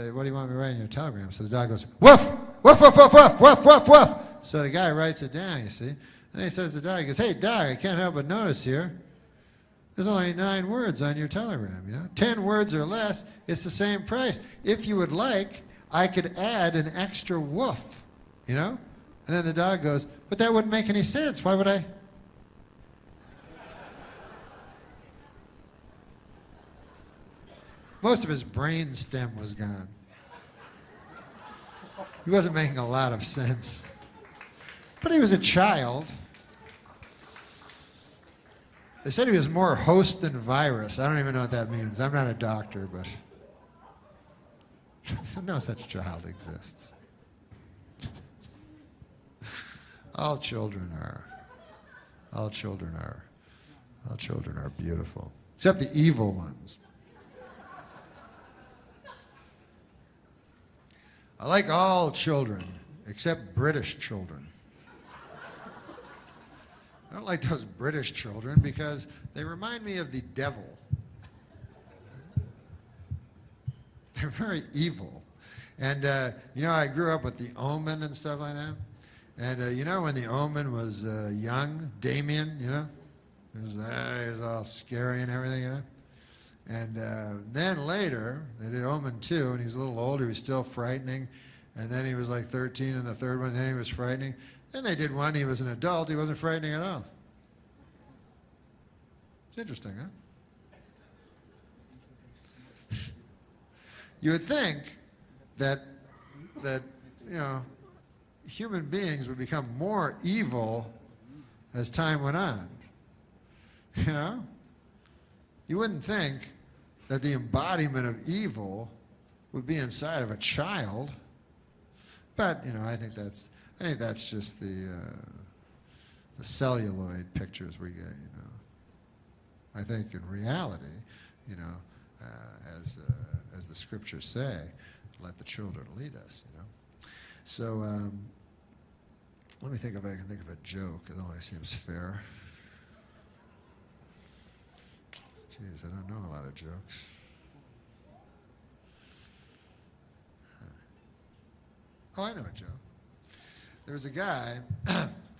you want me to write in your telegram? So the dog goes, woof! Woof, woof, woof, woof, woof, woof, woof. So the guy writes it down, you see. And then he says to the dog, he goes, hey, dog, I can't help but notice here, there's only 9 words on your telegram, you know. 10 words or less, it's the same price. If you would like, I could add an extra woof, you know. And then the dog goes, but that wouldn't make any sense. Why would I? Most of his brain stem was gone. He wasn't making a lot of sense. But he was a child. They said he was more host than virus. I don't even know what that means. I'm not a doctor, but no such child exists. All children are beautiful. Except the evil ones. I like all children, except British children. I don't like those British children because they remind me of the devil. They're very evil. And, you know, I grew up with the Omen and stuff like that. And, you know, when the Omen was young, Damien, you know, he was all scary and everything, you know. And then later, they did Omen 2, and he was a little older. He was still frightening. And then he was like 13 in the third one, and then he was frightening. Then they did one, he was an adult. He wasn't frightening at all. It's interesting, huh? You would think that you know, human beings would become more evil as time went on. You know? You wouldn't think that the embodiment of evil would be inside of a child. But, you know, I think that's just the celluloid pictures we get, you know. I think in reality, you know, as the scriptures say, let the children lead us, you know. So let me think if I can think of a joke. It only seems fair. Jeez, I don't know a lot of jokes. Oh, I know a joke. There was a guy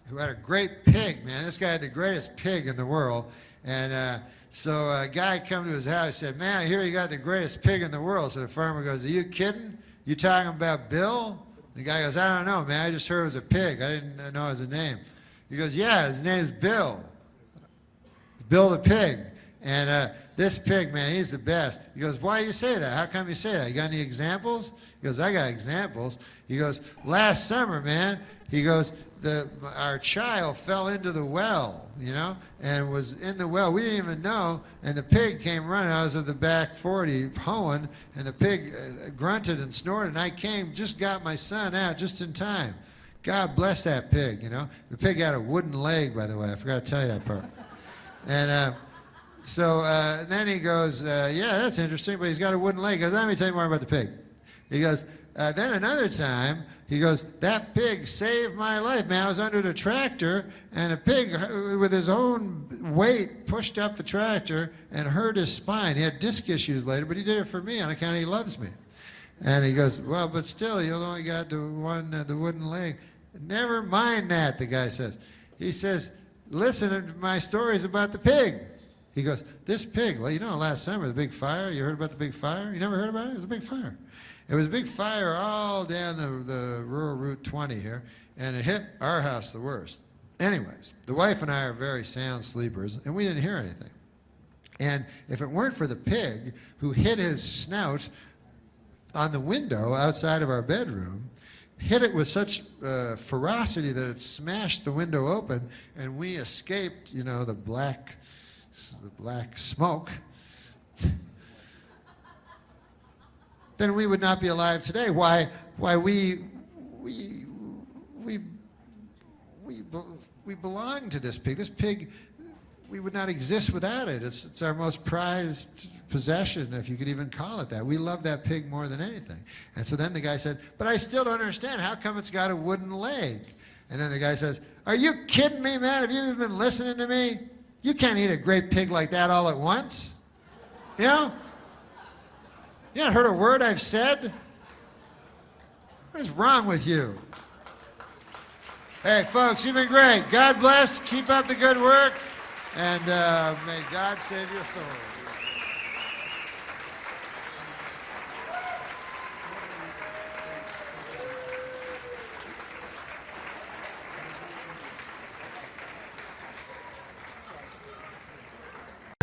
who had a great pig, man. This guy had the greatest pig in the world. And so a guy come to his house and said, man, I hear you got the greatest pig in the world. So the farmer goes, are you kidding? You talking about Bill? The guy goes, I don't know, man. I just heard it was a pig. I didn't know it was a name. He goes, yeah, his name's Bill. Bill the pig. And this pig, man, he's the best. He goes, why do you say that? How come you say that? You got any examples? He goes, I got examples. He goes, last summer, man, he goes, our child fell into the well, you know, and was in the well. We didn't even know, and the pig came running. I was at the back 40 hoeing, and the pig grunted and snorted, and I came, just got my son out just in time. God bless that pig, you know. The pig had a wooden leg, by the way. I forgot to tell you that part. And so then he goes, yeah, that's interesting, but he's got a wooden leg. He goes, let me tell you more about the pig. He goes, then another time, he goes, that pig saved my life, man. I was under the tractor, and a pig, with his own weight, pushed up the tractor and hurt his spine. He had disc issues later, but he did it for me on account he loves me. And he goes, well, but still, you only got the wooden leg. Never mind that, the guy says. He says, listen to my stories about the pig. He goes, this pig, well, you know, last summer, the big fire, you heard about the big fire? You never heard about it? It was a big fire. It was a big fire all down the rural Route 20 here, and it hit our house the worst. Anyways, the wife and I are very sound sleepers, and we didn't hear anything. And if it weren't for the pig who hit his snout on the window outside of our bedroom, hit it with such ferocity that it smashed the window open, and we escaped, you know, the black smoke, then we would not be alive today. Why we belong to this pig. This pig, we would not exist without it. It's our most prized possession, if you could even call it that. We love that pig more than anything. And so then the guy said, but I still don't understand. How come it's got a wooden leg? And then the guy says, are you kidding me, man? Have you even been listening to me? You can't eat a great pig like that all at once. You know? You haven't heard a word I've said? What is wrong with you? Hey, folks, you've been great. God bless. Keep up the good work. And may God save your soul.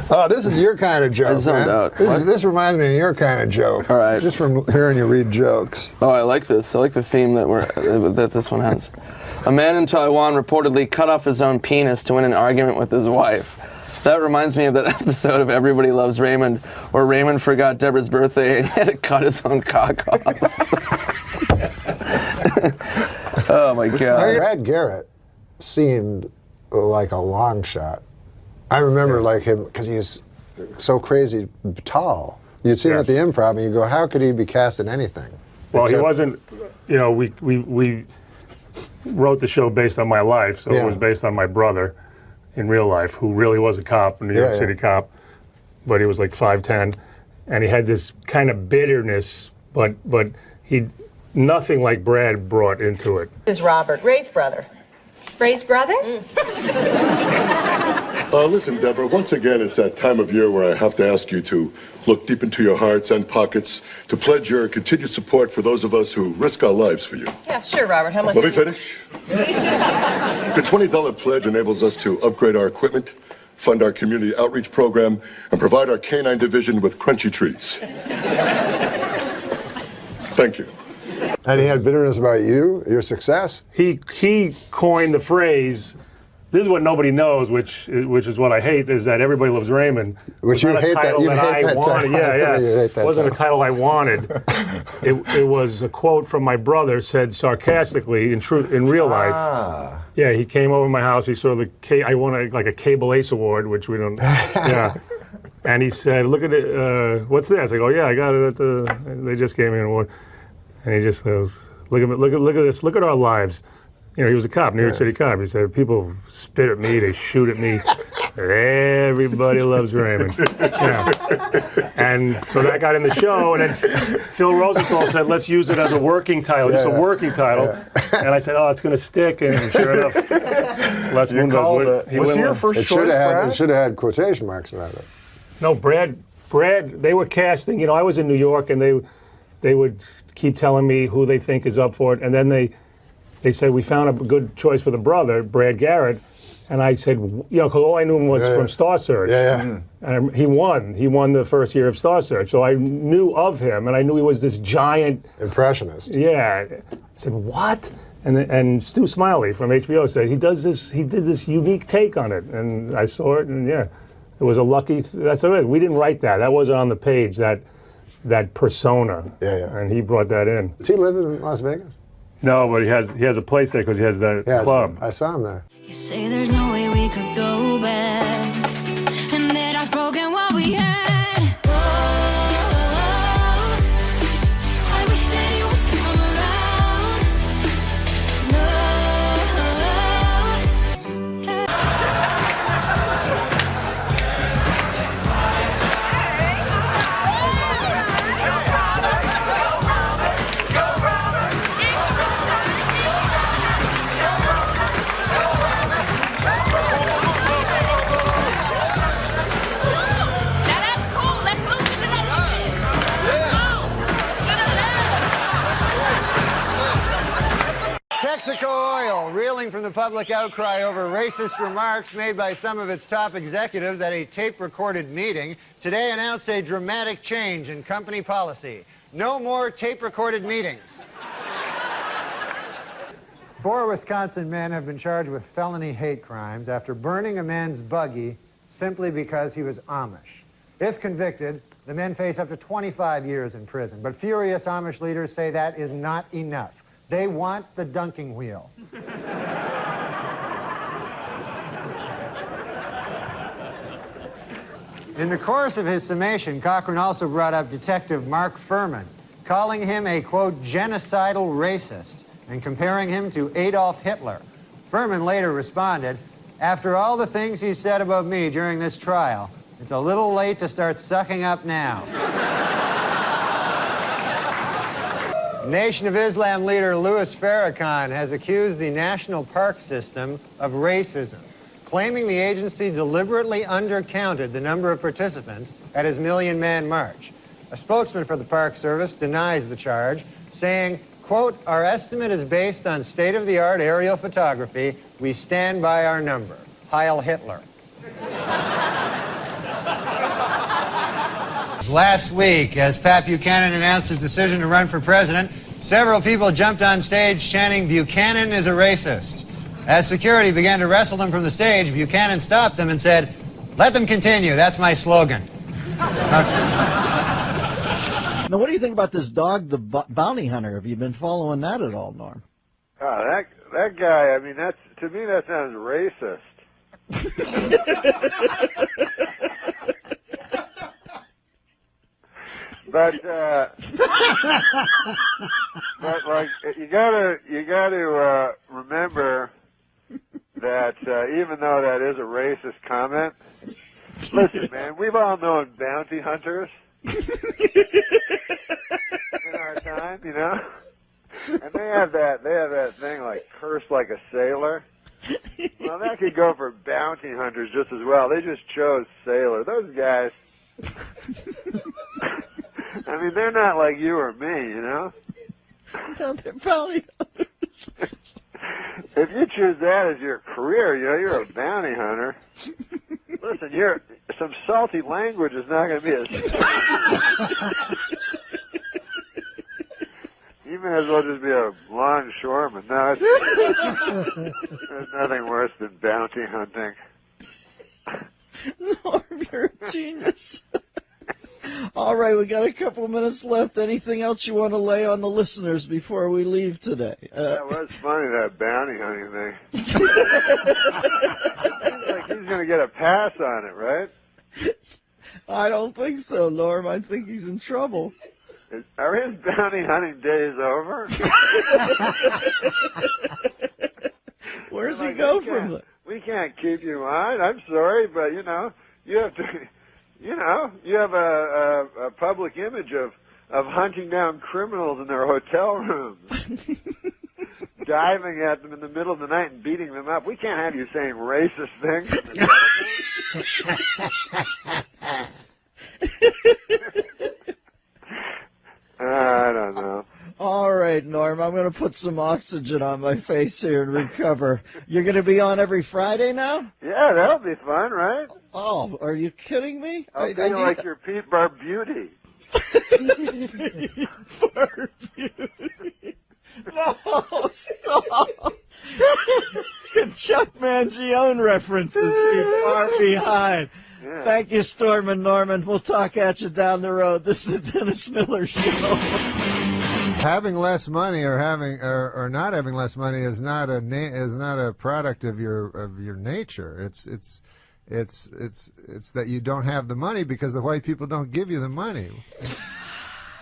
Oh, this is your kind of joke, man. This reminds me of your kind of joke. All right. Just from hearing you read jokes. Oh, I like this. I like the theme that this one has. A man in Taiwan reportedly cut off his own penis to win an argument with his wife. That reminds me of that episode of Everybody Loves Raymond, where Raymond forgot Deborah's birthday and had to cut his own cock off. Oh my God. Brad Garrett seemed like a long shot. I remember like him because he is so crazy tall. You'd see him at the Improv and you go, how could he be cast in anything? Well, he wasn't, you know, we wrote the show based on my life, so it was based on my brother in real life, who really was a cop, a New York City cop, but he was like 5'10", and he had this kind of bitterness, but he, nothing like Brad brought into it. This is Robert, Ray's brother. Ray's brother? Listen, Deborah, once again, it's that time of year where I have to ask you to look deep into your hearts and pockets to pledge your continued support for those of us who risk our lives for you. Yeah, sure, Robert. How much? Let me finish. The $20 pledge enables us to upgrade our equipment, fund our community outreach program, and provide our canine division with crunchy treats. Thank you. And he had bitterness about you, your success? He coined the phrase, this is what nobody knows, which is what I hate, is that Everybody Loves Raymond. Which you hate that. You hate that wanted. Yeah. It wasn't a title I wanted. It was a quote from my brother, said sarcastically, in real life. Yeah, he came over to my house. He saw I won a Cable Ace Award, which we don't. Yeah. And he said, "Look at it. What's this?" I go, "Yeah, I got it at they just gave me an award." And he just goes, "Look at this. Look at our lives." You know, he was a cop, New York City cop. He said, people spit at me, they shoot at me. Everybody loves Raymond. Yeah. And so that got in the show, and then Phil Rosenthal said, let's use it as a working title, just a working title. And I said, oh, it's going to stick, and sure enough, Les Moon does. Was he your first choice, Brad? It should have had quotation marks around it. No, Brad, they were casting, you know, I was in New York, and they would keep telling me who they think is up for it, and then they said, we found a good choice for the brother, Brad Garrett. And I said, you know, because all I knew was from Star Search. And he won the first year of Star Search. So I knew of him, and I knew he was this giant impressionist. Yeah. I said, what? And Stu Smiley from HBO said, he did this unique take on it. And I saw it, and yeah, it was a lucky, that's it. We didn't write that. That wasn't on the page, that persona. And he brought that in. Does he live in Las Vegas? No, but he has a place there because he has that club. I saw him there. You say there's no way we could go back, and that I've broken what we had. Oh, I wish that you would come Texaco Oil, reeling from the public outcry over racist remarks made by some of its top executives at a tape-recorded meeting, today announced a dramatic change in company policy. No more tape-recorded meetings. 4 Wisconsin men have been charged with felony hate crimes after burning a man's buggy simply because he was Amish. If convicted, the men face up to 25 years in prison. But furious Amish leaders say that is not enough. They want the dunking wheel. In the course of his summation, Cochran also brought up Detective Mark Furman, calling him a, quote, genocidal racist, and comparing him to Adolf Hitler. Furman later responded, after all the things he said about me during this trial, it's a little late to start sucking up now. Nation of Islam leader Louis Farrakhan has accused the National Park System of racism, claiming the agency deliberately undercounted the number of participants at his Million Man March. A spokesman for the Park Service denies the charge, saying, quote, our estimate is based on state-of-the-art aerial photography. We stand by our number. Heil Hitler. Last week, as Pat Buchanan announced his decision to run for president, several people jumped on stage chanting, Buchanan is a racist. As security began to wrestle them from the stage, Buchanan stopped them and said, let them continue, that's my slogan. Now, what do you think about this dog, the bounty hunter? Have you been following that at all, Norm? Oh, that guy, I mean, to me that sounds racist. But like you gotta remember that even though that is a racist comment, listen, man, we've all known bounty hunters in our time, you know, and they have that thing like curse like a sailor. Well, that could go for bounty hunters just as well. They just chose sailor. Those guys. I mean, they're not like you or me, you know? No, they're bounty hunters. If you choose that as your career, you know, you're a bounty hunter. Listen, some salty language is not going to be a... You may as well just be a longshoreman. No, there's nothing worse than bounty hunting. Norm, you're a genius. All right, we got a couple of minutes left. Anything else you want to lay on the listeners before we leave today? That was funny, that bounty hunting thing. Seems like he's going to get a pass on it, right? I don't think so, Norm. I think he's in trouble. Are his bounty hunting days over? Where does he go from there? We can't keep you on. I'm sorry, but, you have to, you have a public image of hunting down criminals in their hotel rooms, diving at them in the middle of the night and beating them up. We can't have you saying racist things. I don't know. All right, Norm, I'm going to put some oxygen on my face here and recover. You're going to be on every Friday now? Yeah, that'll be fun, right? Oh, are you kidding me? I'll be like your Pete Barbuti. No, stop. Chuck Mangione references be far behind. Yeah. Thank you, Storm and Norman. We'll talk at you down the road. This is the Dennis Miller Show. Having less money or having or not having less money is not a product of your nature. It's that you don't have the money because the white people don't give you the money.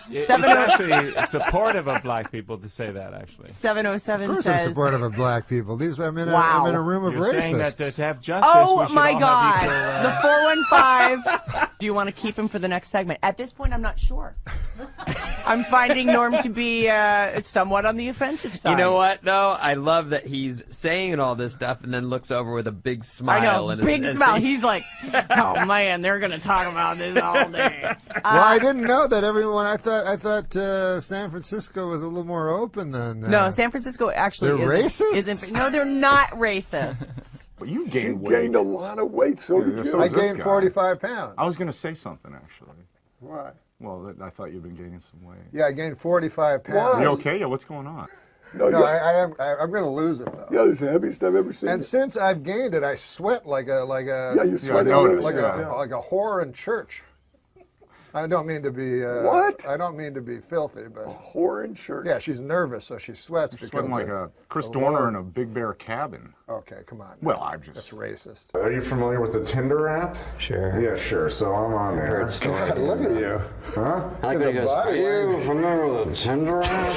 It's actually supportive of black people to say that, actually. 707 of course says... I'm supportive of black people. I'm in Wow. a room of You're racists. saying that to have justice, Oh we should my all God! have The 415. Do you want to keep him for the next segment? At this point, I'm not sure. I'm finding Norm to be somewhat on the offensive side. You know what, though? I love that he's saying all this stuff and then looks over with a big smile. I know, and big smile. He's like, oh man, they're going to talk about this all day. Well, I didn't know that everyone. I thought San Francisco was a little more open than. No, San Francisco actually they're isn't. No, they're not racist. But you gained weight. Gained a lot of weight, so did you. I gained 45 pounds. I was going to say something, actually. Why? Well, I thought you'd been gaining some weight. Yeah, I gained 45 pounds. Are you okay? Yeah, what's going on? No, I am. I'm going to lose it though. Yeah, it's the heaviest I've ever seen. And since I've gained it, I sweat like a Yeah, you sweat like a whore in church. I don't mean to be what? I don't mean to be filthy, but a whore in church. Yeah, she's nervous, so she sweats You're because sweating like a Chris Dorner in a Big Bear cabin. Okay, come on. Well, I'm just. That's racist. Are you familiar with the Tinder app? Sure. Yeah, sure. So I'm on there. God, look at you. Huh? I like when he goes, are you familiar with the Tinder app?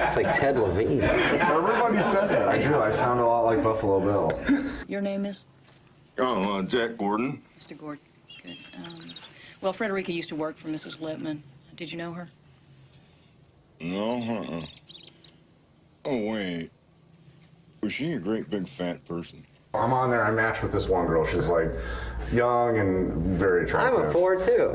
It's like Ted Levine. Everybody says that. I do. I sound a lot like Buffalo Bill. Your name is? Oh, Jack Gordon. Mr. Gordon. Good. Well, Frederica used to work for Mrs. Lippman. Did you know her? No, Oh, wait. Was she a great big fat person? I'm on there. I match with this one girl. She's like young and very attractive. I'm a 4 too.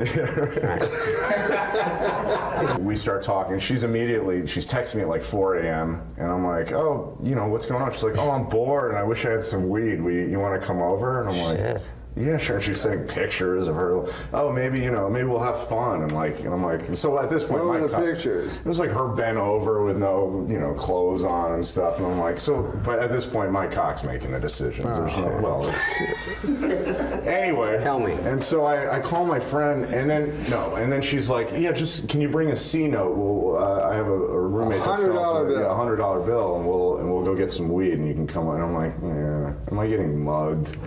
We start talking. She's texting me at like 4 a.m. And I'm like, oh, what's going on? She's like, oh, I'm bored and I wish I had some weed. You want to come over? And I'm like, yeah, sure. And she's sending pictures of her. Oh, maybe we'll have fun. And I'm like, so at this point, what were the pictures? It was like her bent over with no, clothes on and stuff. And I'm like, but at this point, my cock's making the decisions. Anyway. Tell me. And so I call my friend, and then she's like, yeah, just can you bring a C note? Well, I have a roommate that sells $100 bill, and we'll go get some weed, and you can come. And I'm like, yeah, am I getting mugged?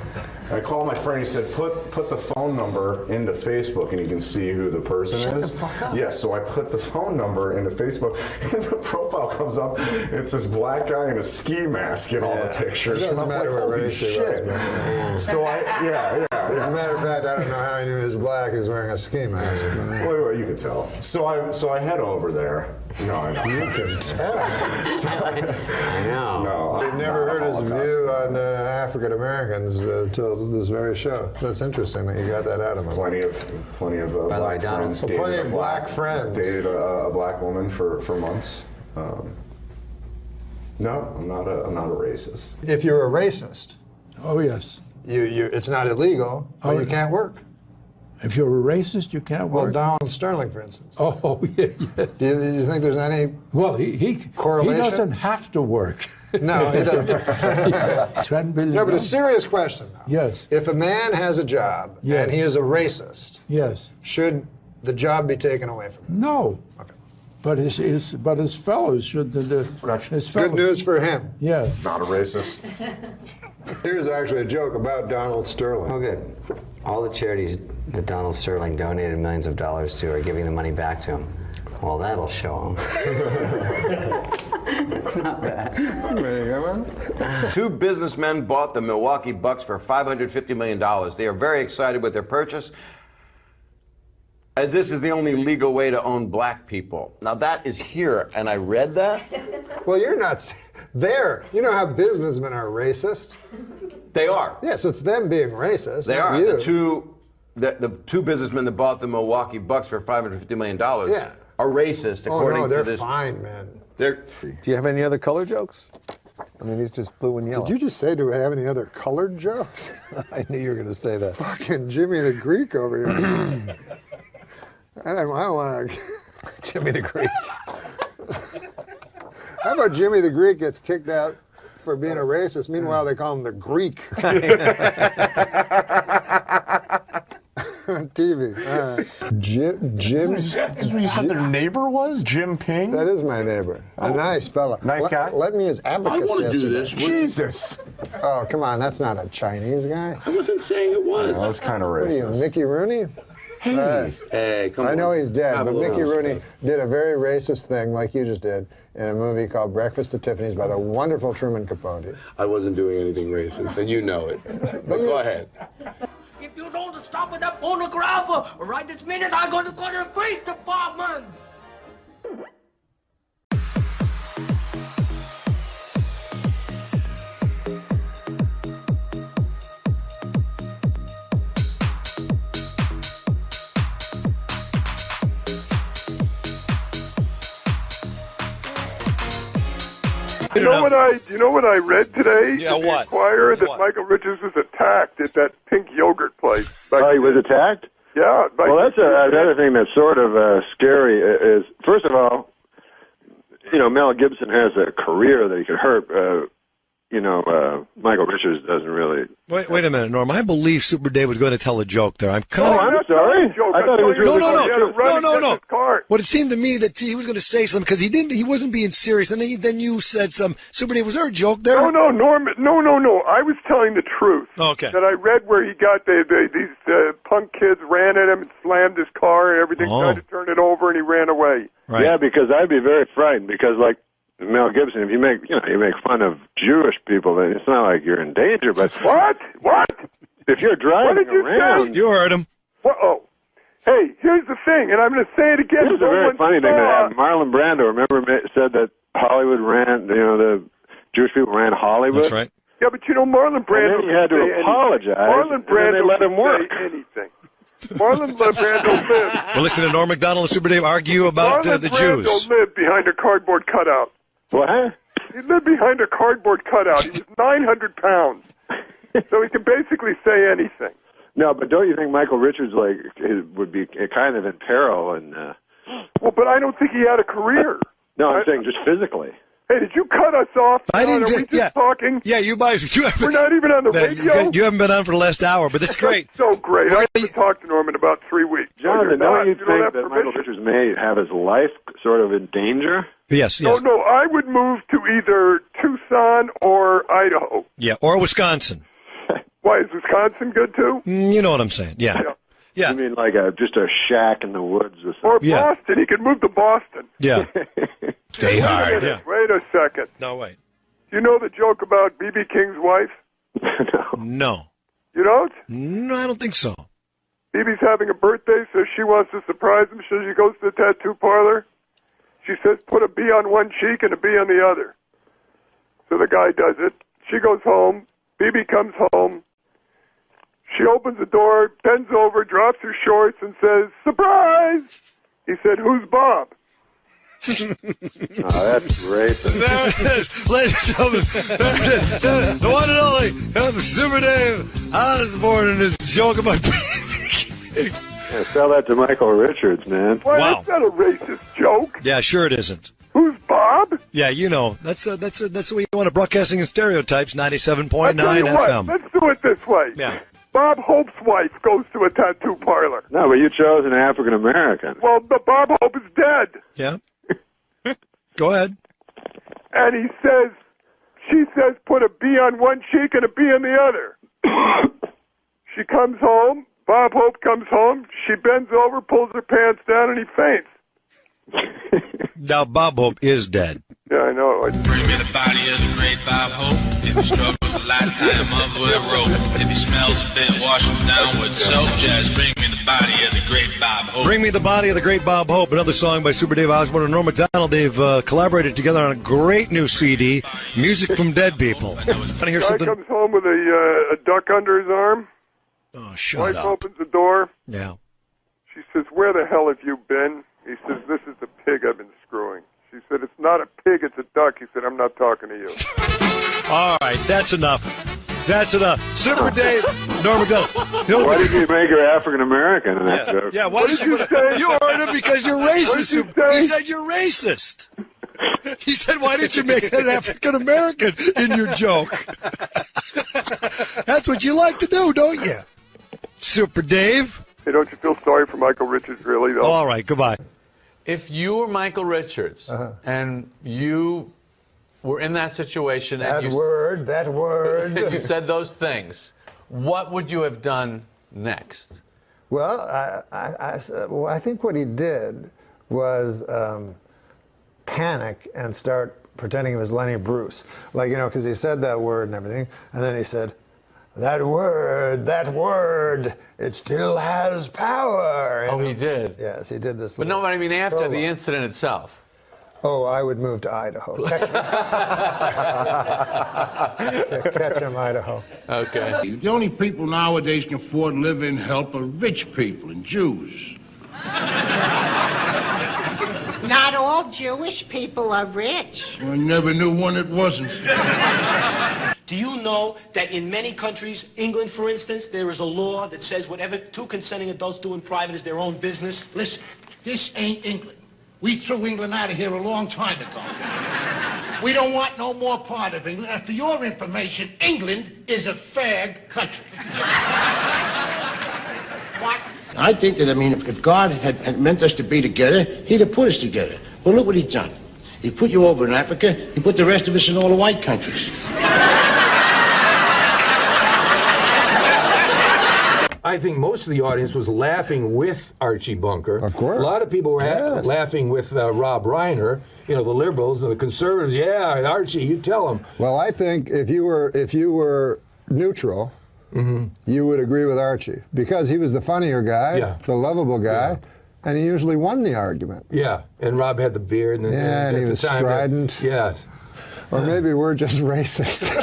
I called my friend. He said, put the phone number into Facebook, and you can see who the person is. Shut the fuck up. Yeah, so I put the phone number into Facebook, and the profile comes up. It's this black guy in a ski mask in all the pictures. It doesn't matter what race he was, man. So As a matter of fact, I don't know how I knew he was black. He was wearing a ski mask. Well, you could tell. So I head over there. No, I know. You can tell. I know. No, I've never heard his view on African Americans until this very show. That's interesting that you got that out of him. Plenty of black friends. Plenty of black friends. Dated a black woman for months. No, I'm not a racist. If you're a racist. Oh, yes. it's not illegal, but you can't work. If you're a racist, you can't work. Well, Donald Sterling, for instance. Oh, yeah. Do you think there's any correlation? He doesn't have to work. No, he doesn't. $10 billion. No, but a serious question, though. Yes. If a man has a job and he is a racist, should the job be taken away from him? No. Okay. But his fellows should. His fellows. Good news for him. Yeah. Not a racist. Here's actually a joke about Donald Sterling. Oh, good. All the charities that Donald Sterling donated millions of dollars to are giving the money back to him. Well, that'll show him. It's not bad. Two businessmen bought the Milwaukee Bucks for $550 million. They are very excited with their purchase, as this is the only legal way to own black people. Now that is here, and I read that. Well, you're not there. You know how businessmen are racist? They are. Yes, it's them being racist. They not are. You. The two businessmen that bought the Milwaukee Bucks for $550 million are racist, according to this. They're fine, man. Do you have any other color jokes? I mean, he's just blue and yellow. Did you just say, do we have any other colored jokes? I knew you were going to say that. Fucking Jimmy the Greek over here. I don't want to. Jimmy the Greek. How about Jimmy the Greek gets kicked out for being a racist? Meanwhile, they call him the Greek. On TV. Jim's. This is what you said their neighbor was? Jim Ping? That is my neighbor. A nice fella. Nice guy? Let me his abacus I want to do this. Jesus. Oh, come on. That's not a Chinese guy. I wasn't saying it was. That was kind of What are you, racist. Mickey Rooney? Hey, come on. I know he's dead, Have but a little Mickey Rooney respect. did a very racist thing, like you just did, in a movie called Breakfast at Tiffany's by the wonderful Truman Capote. I wasn't doing anything racist, and you know it. But go ahead. If you don't stop with that pornographer, right this minute, I'm going to go to the police department. You know what I read today? Yeah, in the what? Inquirer, that What? Michael Richards was attacked at that pink yogurt place. Oh, he was attacked? Yeah. Well, that's another thing that's sort of scary is, first of all, Mel Gibson has a career that he could hurt. Michael Richards doesn't really. Wait a minute, Norm. I believe Super Dave was going to tell a joke there. I'm kind of. I'm sorry. I thought it was really No. What it seemed to me that he was going to say something because he wasn't being serious. And then you said some. Super Dave, was there a joke there? No, Norm. No. I was telling the truth. Okay. That I read where he got these punk kids ran at him and slammed his car and everything, tried to turn it over, and he ran away. Right. Yeah, because I'd be very frightened because like. Mel Gibson, if you make fun of Jewish people, then it's not like you're in danger. But what? If you're driving what did you around, say? You heard him. Oh, hey, here's the thing, and I'm going to say it again. Here's a very funny thing that happened. Marlon Brando, remember, said that Hollywood ran. The Jewish people ran Hollywood. That's right. Yeah, but Marlon Brando. And then he had to apologize. Marlon Brando and they let him work. Say anything. Marlon Brando lived. Well, listen to Norm Macdonald and Super Dave argue about the Jews. Marlon Brando lived behind a cardboard cutout. What? He lived behind a cardboard cutout. He was 900 pounds. So he can basically say anything. No, but don't you think Michael Richards would be kind of in peril? And well, but I don't think he had a career. No, I'm saying just physically. Hey, did you cut us off? I didn't. Are we just talking? Yeah, you guys. We're not even on the radio. You haven't been on for the last hour, but that's great. So great. I haven't talked to Norm in about 3 weeks. Jonathan, don't you think that Michael Richards may have his life sort of in danger? Yes. No, I would move to either Tucson or Idaho. Yeah, or Wisconsin. Why, is Wisconsin good too? You know what I'm saying? Yeah. You mean like just a shack in the woods or something? Or Boston. He could move to Boston. Yeah. Stay hard. Yeah. Wait a second. No, wait. You know the joke about B.B. King's wife? No. You don't? No, I don't think so. B.B.'s having a birthday, so she wants to surprise him. So she goes to the tattoo parlor. She says, put a B on one cheek and a B on the other. So the guy does it. She goes home. B.B. comes home. She opens the door, bends over, drops her shorts, and says, surprise! He said, who's Bob? that's great. There it is, ladies and gentlemen. There it is. The one and only Super Dave Osborne and his joke about Yeah, tell that to Michael Richards, man. Why, Wow. that's not a racist joke. Yeah, sure it isn't. Who's Bob? Yeah, you know, that's the way you want to broadcasting in stereotypes. 97.9 I'll tell you what, FM. let's do it this way. Yeah. Bob Hope's wife goes to a tattoo parlor. No, but you chose an African American. Well, but Bob Hope is dead. Yeah. Go ahead. And she says, put a B on one cheek and a B on the other. She comes home. Bob Hope comes home. She bends over, pulls her pants down, and he faints. Now, Bob Hope is dead. Yeah, I know. Bring me the body of the great Bob Hope. If he struggles a lot, tie him up with a rope. If he smells a bit, wash him down with soap. Just bring me the body of the great Bob Hope. Bring me the body of the great Bob Hope, another song by Super Dave Osborne and Norm Macdonald. They've collaborated together on a great new CD, Music from Dead People. Want to hear Guy something? comes home with a duck under his arm. Oh, shut Wife up. opens the door. Yeah. She says, where the hell have you been? He says, this is the pig I've been screwing. She said, it's not a pig, it's a duck. He said, I'm not talking to you. All right, that's enough. That's enough. Super Dave, Norm Macdonald. Why did you make her African American in that joke? Yeah, why did you say? You heard him because you're racist. He said you're racist. He said, why did you make that African American in your joke? That's what you like to do, don't you? Super Dave. Hey, don't you feel sorry for Michael Richards, really, though? All right, goodbye. If you were Michael Richards and you were in that situation and That word. you said those things, what would you have done next? Well, I think what he did was panic and start pretending it was Lenny Bruce. Like, you know, because he said that word and everything, and then he said, that word, it still has power. Oh, he did? Yes, he did this. But no, I mean after the incident itself. Oh, I would move to Idaho. Ketchum, Idaho. Okay. The only people nowadays can afford live-in help are rich people and Jews. Not all Jewish people are rich. I never knew one that wasn't. Do you know that in many countries, England, for instance, there is a law that says whatever two consenting adults do in private is their own business? Listen, this ain't England. We threw England out of here a long time ago. We don't want no more part of England. And for your information, England is a fag country. What? I think that, if God had meant us to be together, he'd have put us together. Well, look what he's done. He put you over in Africa. He put the rest of us in all the white countries. I think most of the audience was laughing with Archie Bunker. Of course. A lot of people were laughing with Rob Reiner, you know, the liberals and the conservatives. Yeah, Archie, you tell them. Well, I think if you were neutral, you would agree with Archie because he was the funnier guy, the lovable guy, and he usually won the argument. Yeah, and Rob had the beard. And he was strident. Yes. Or maybe we're just racist.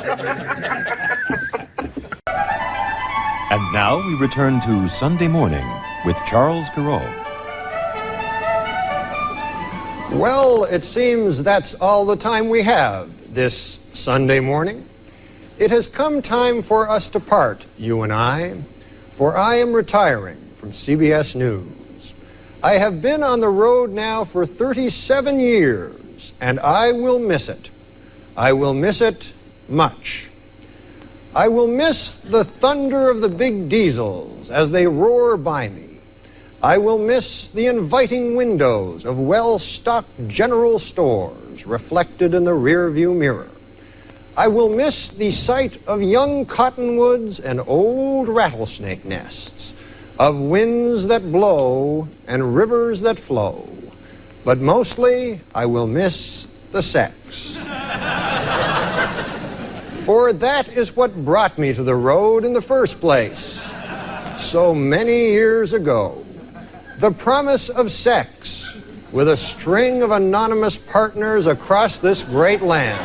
And now we return to Sunday Morning with Charles Carroll. Well, it seems that's all the time we have this Sunday morning. It has come time for us to part, you and I, for I am retiring from CBS News. I have been on the road now for 37 years, and I will miss it. I will miss it much. I will miss the thunder of the big diesels as they roar by me. I will miss the inviting windows of well-stocked general stores reflected in the rearview mirror. I will miss the sight of young cottonwoods and old rattlesnake nests, of winds that blow and rivers that flow. But mostly, I will miss the sex. For that is what brought me to the road in the first place, so many years ago. The promise of sex with a string of anonymous partners across this great land.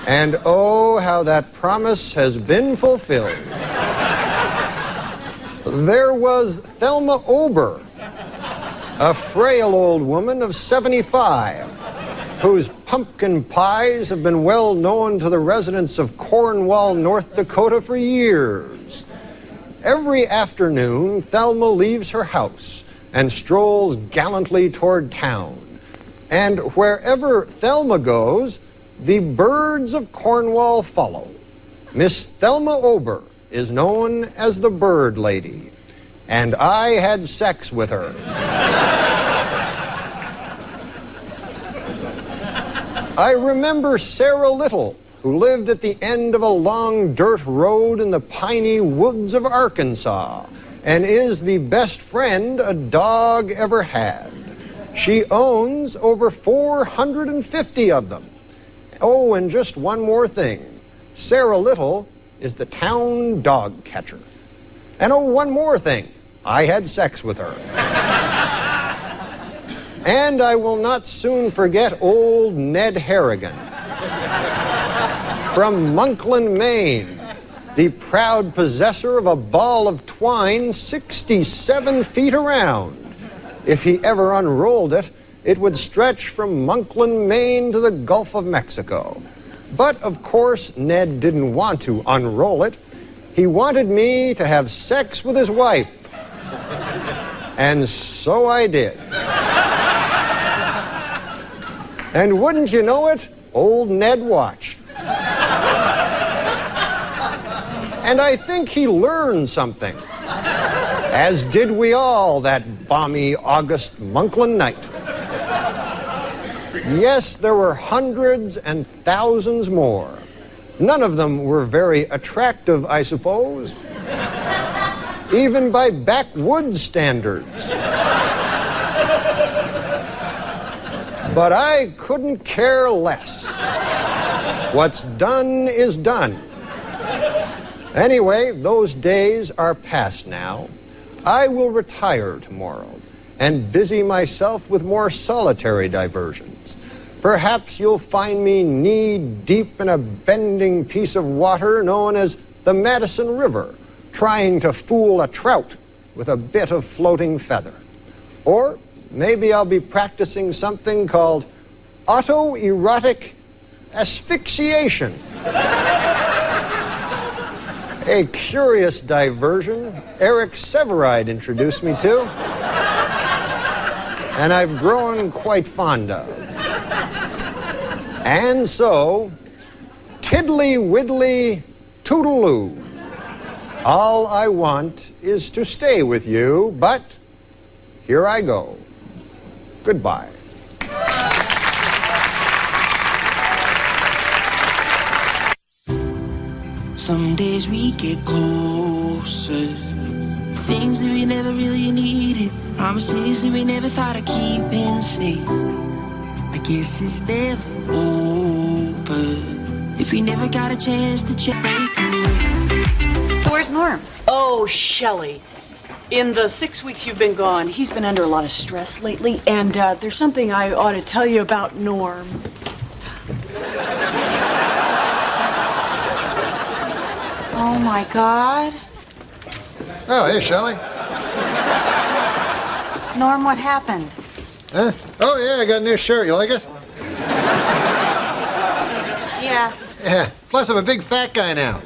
And oh, how that promise has been fulfilled. There was Thelma Ober, A frail old woman of 75, whose pumpkin pies have been well known to the residents of Cornwall, North Dakota for years. Every afternoon, Thelma leaves her house and strolls gallantly toward town. And wherever Thelma goes, the birds of Cornwall follow. Miss Thelma Ober is known as the Bird Lady, and I had sex with her. I remember Sarah Little, who lived at the end of a long dirt road in the piney woods of Arkansas, and is the best friend a dog ever had. She owns over 450 of them. Oh, and just one more thing. Sarah Little is the town dog catcher. And oh, one more thing. I had sex with her. And I will not soon forget old Ned Harrigan. From Monkland, Maine, the proud possessor of a ball of twine 67 feet around. If he ever unrolled it, it would stretch from Monkland, Maine to the Gulf of Mexico. But, of course, Ned didn't want to unroll it. He wanted me to have sex with his wife. And so I did. And wouldn't you know it, old Ned watched. And I think he learned something, as did we all that balmy August Monkland night. Yes, there were hundreds and thousands more. None of them were very attractive, I suppose, even by backwoods standards. But I couldn't care less. What's done is done. Anyway, those days are past now. I will retire tomorrow and busy myself with more solitary diversions. Perhaps you'll find me knee-deep in a bending piece of water known as the Madison River, trying to fool a trout with a bit of floating feather. Or maybe I'll be practicing something called autoerotic asphyxiation. A curious diversion Eric Severide introduced me to, and I've grown quite fond of. And so, tiddly-widdly toodaloo. All I want is to stay with you, but here I go. Goodbye. Some days we get closer. Things that we never really needed. Promises that we never thought of keeping safe. I guess it's never over if we never got a chance to check. Where's Norm? Oh, Shelley. In the 6 weeks you've been gone, he's been under a lot of stress lately, and there's something I ought to tell you about Norm. Oh, my God. Oh, hey, Shelley. Norm, what happened? Huh? Oh, yeah, I got a new shirt. You like it? Yeah. Yeah. Plus, I'm a big fat guy now.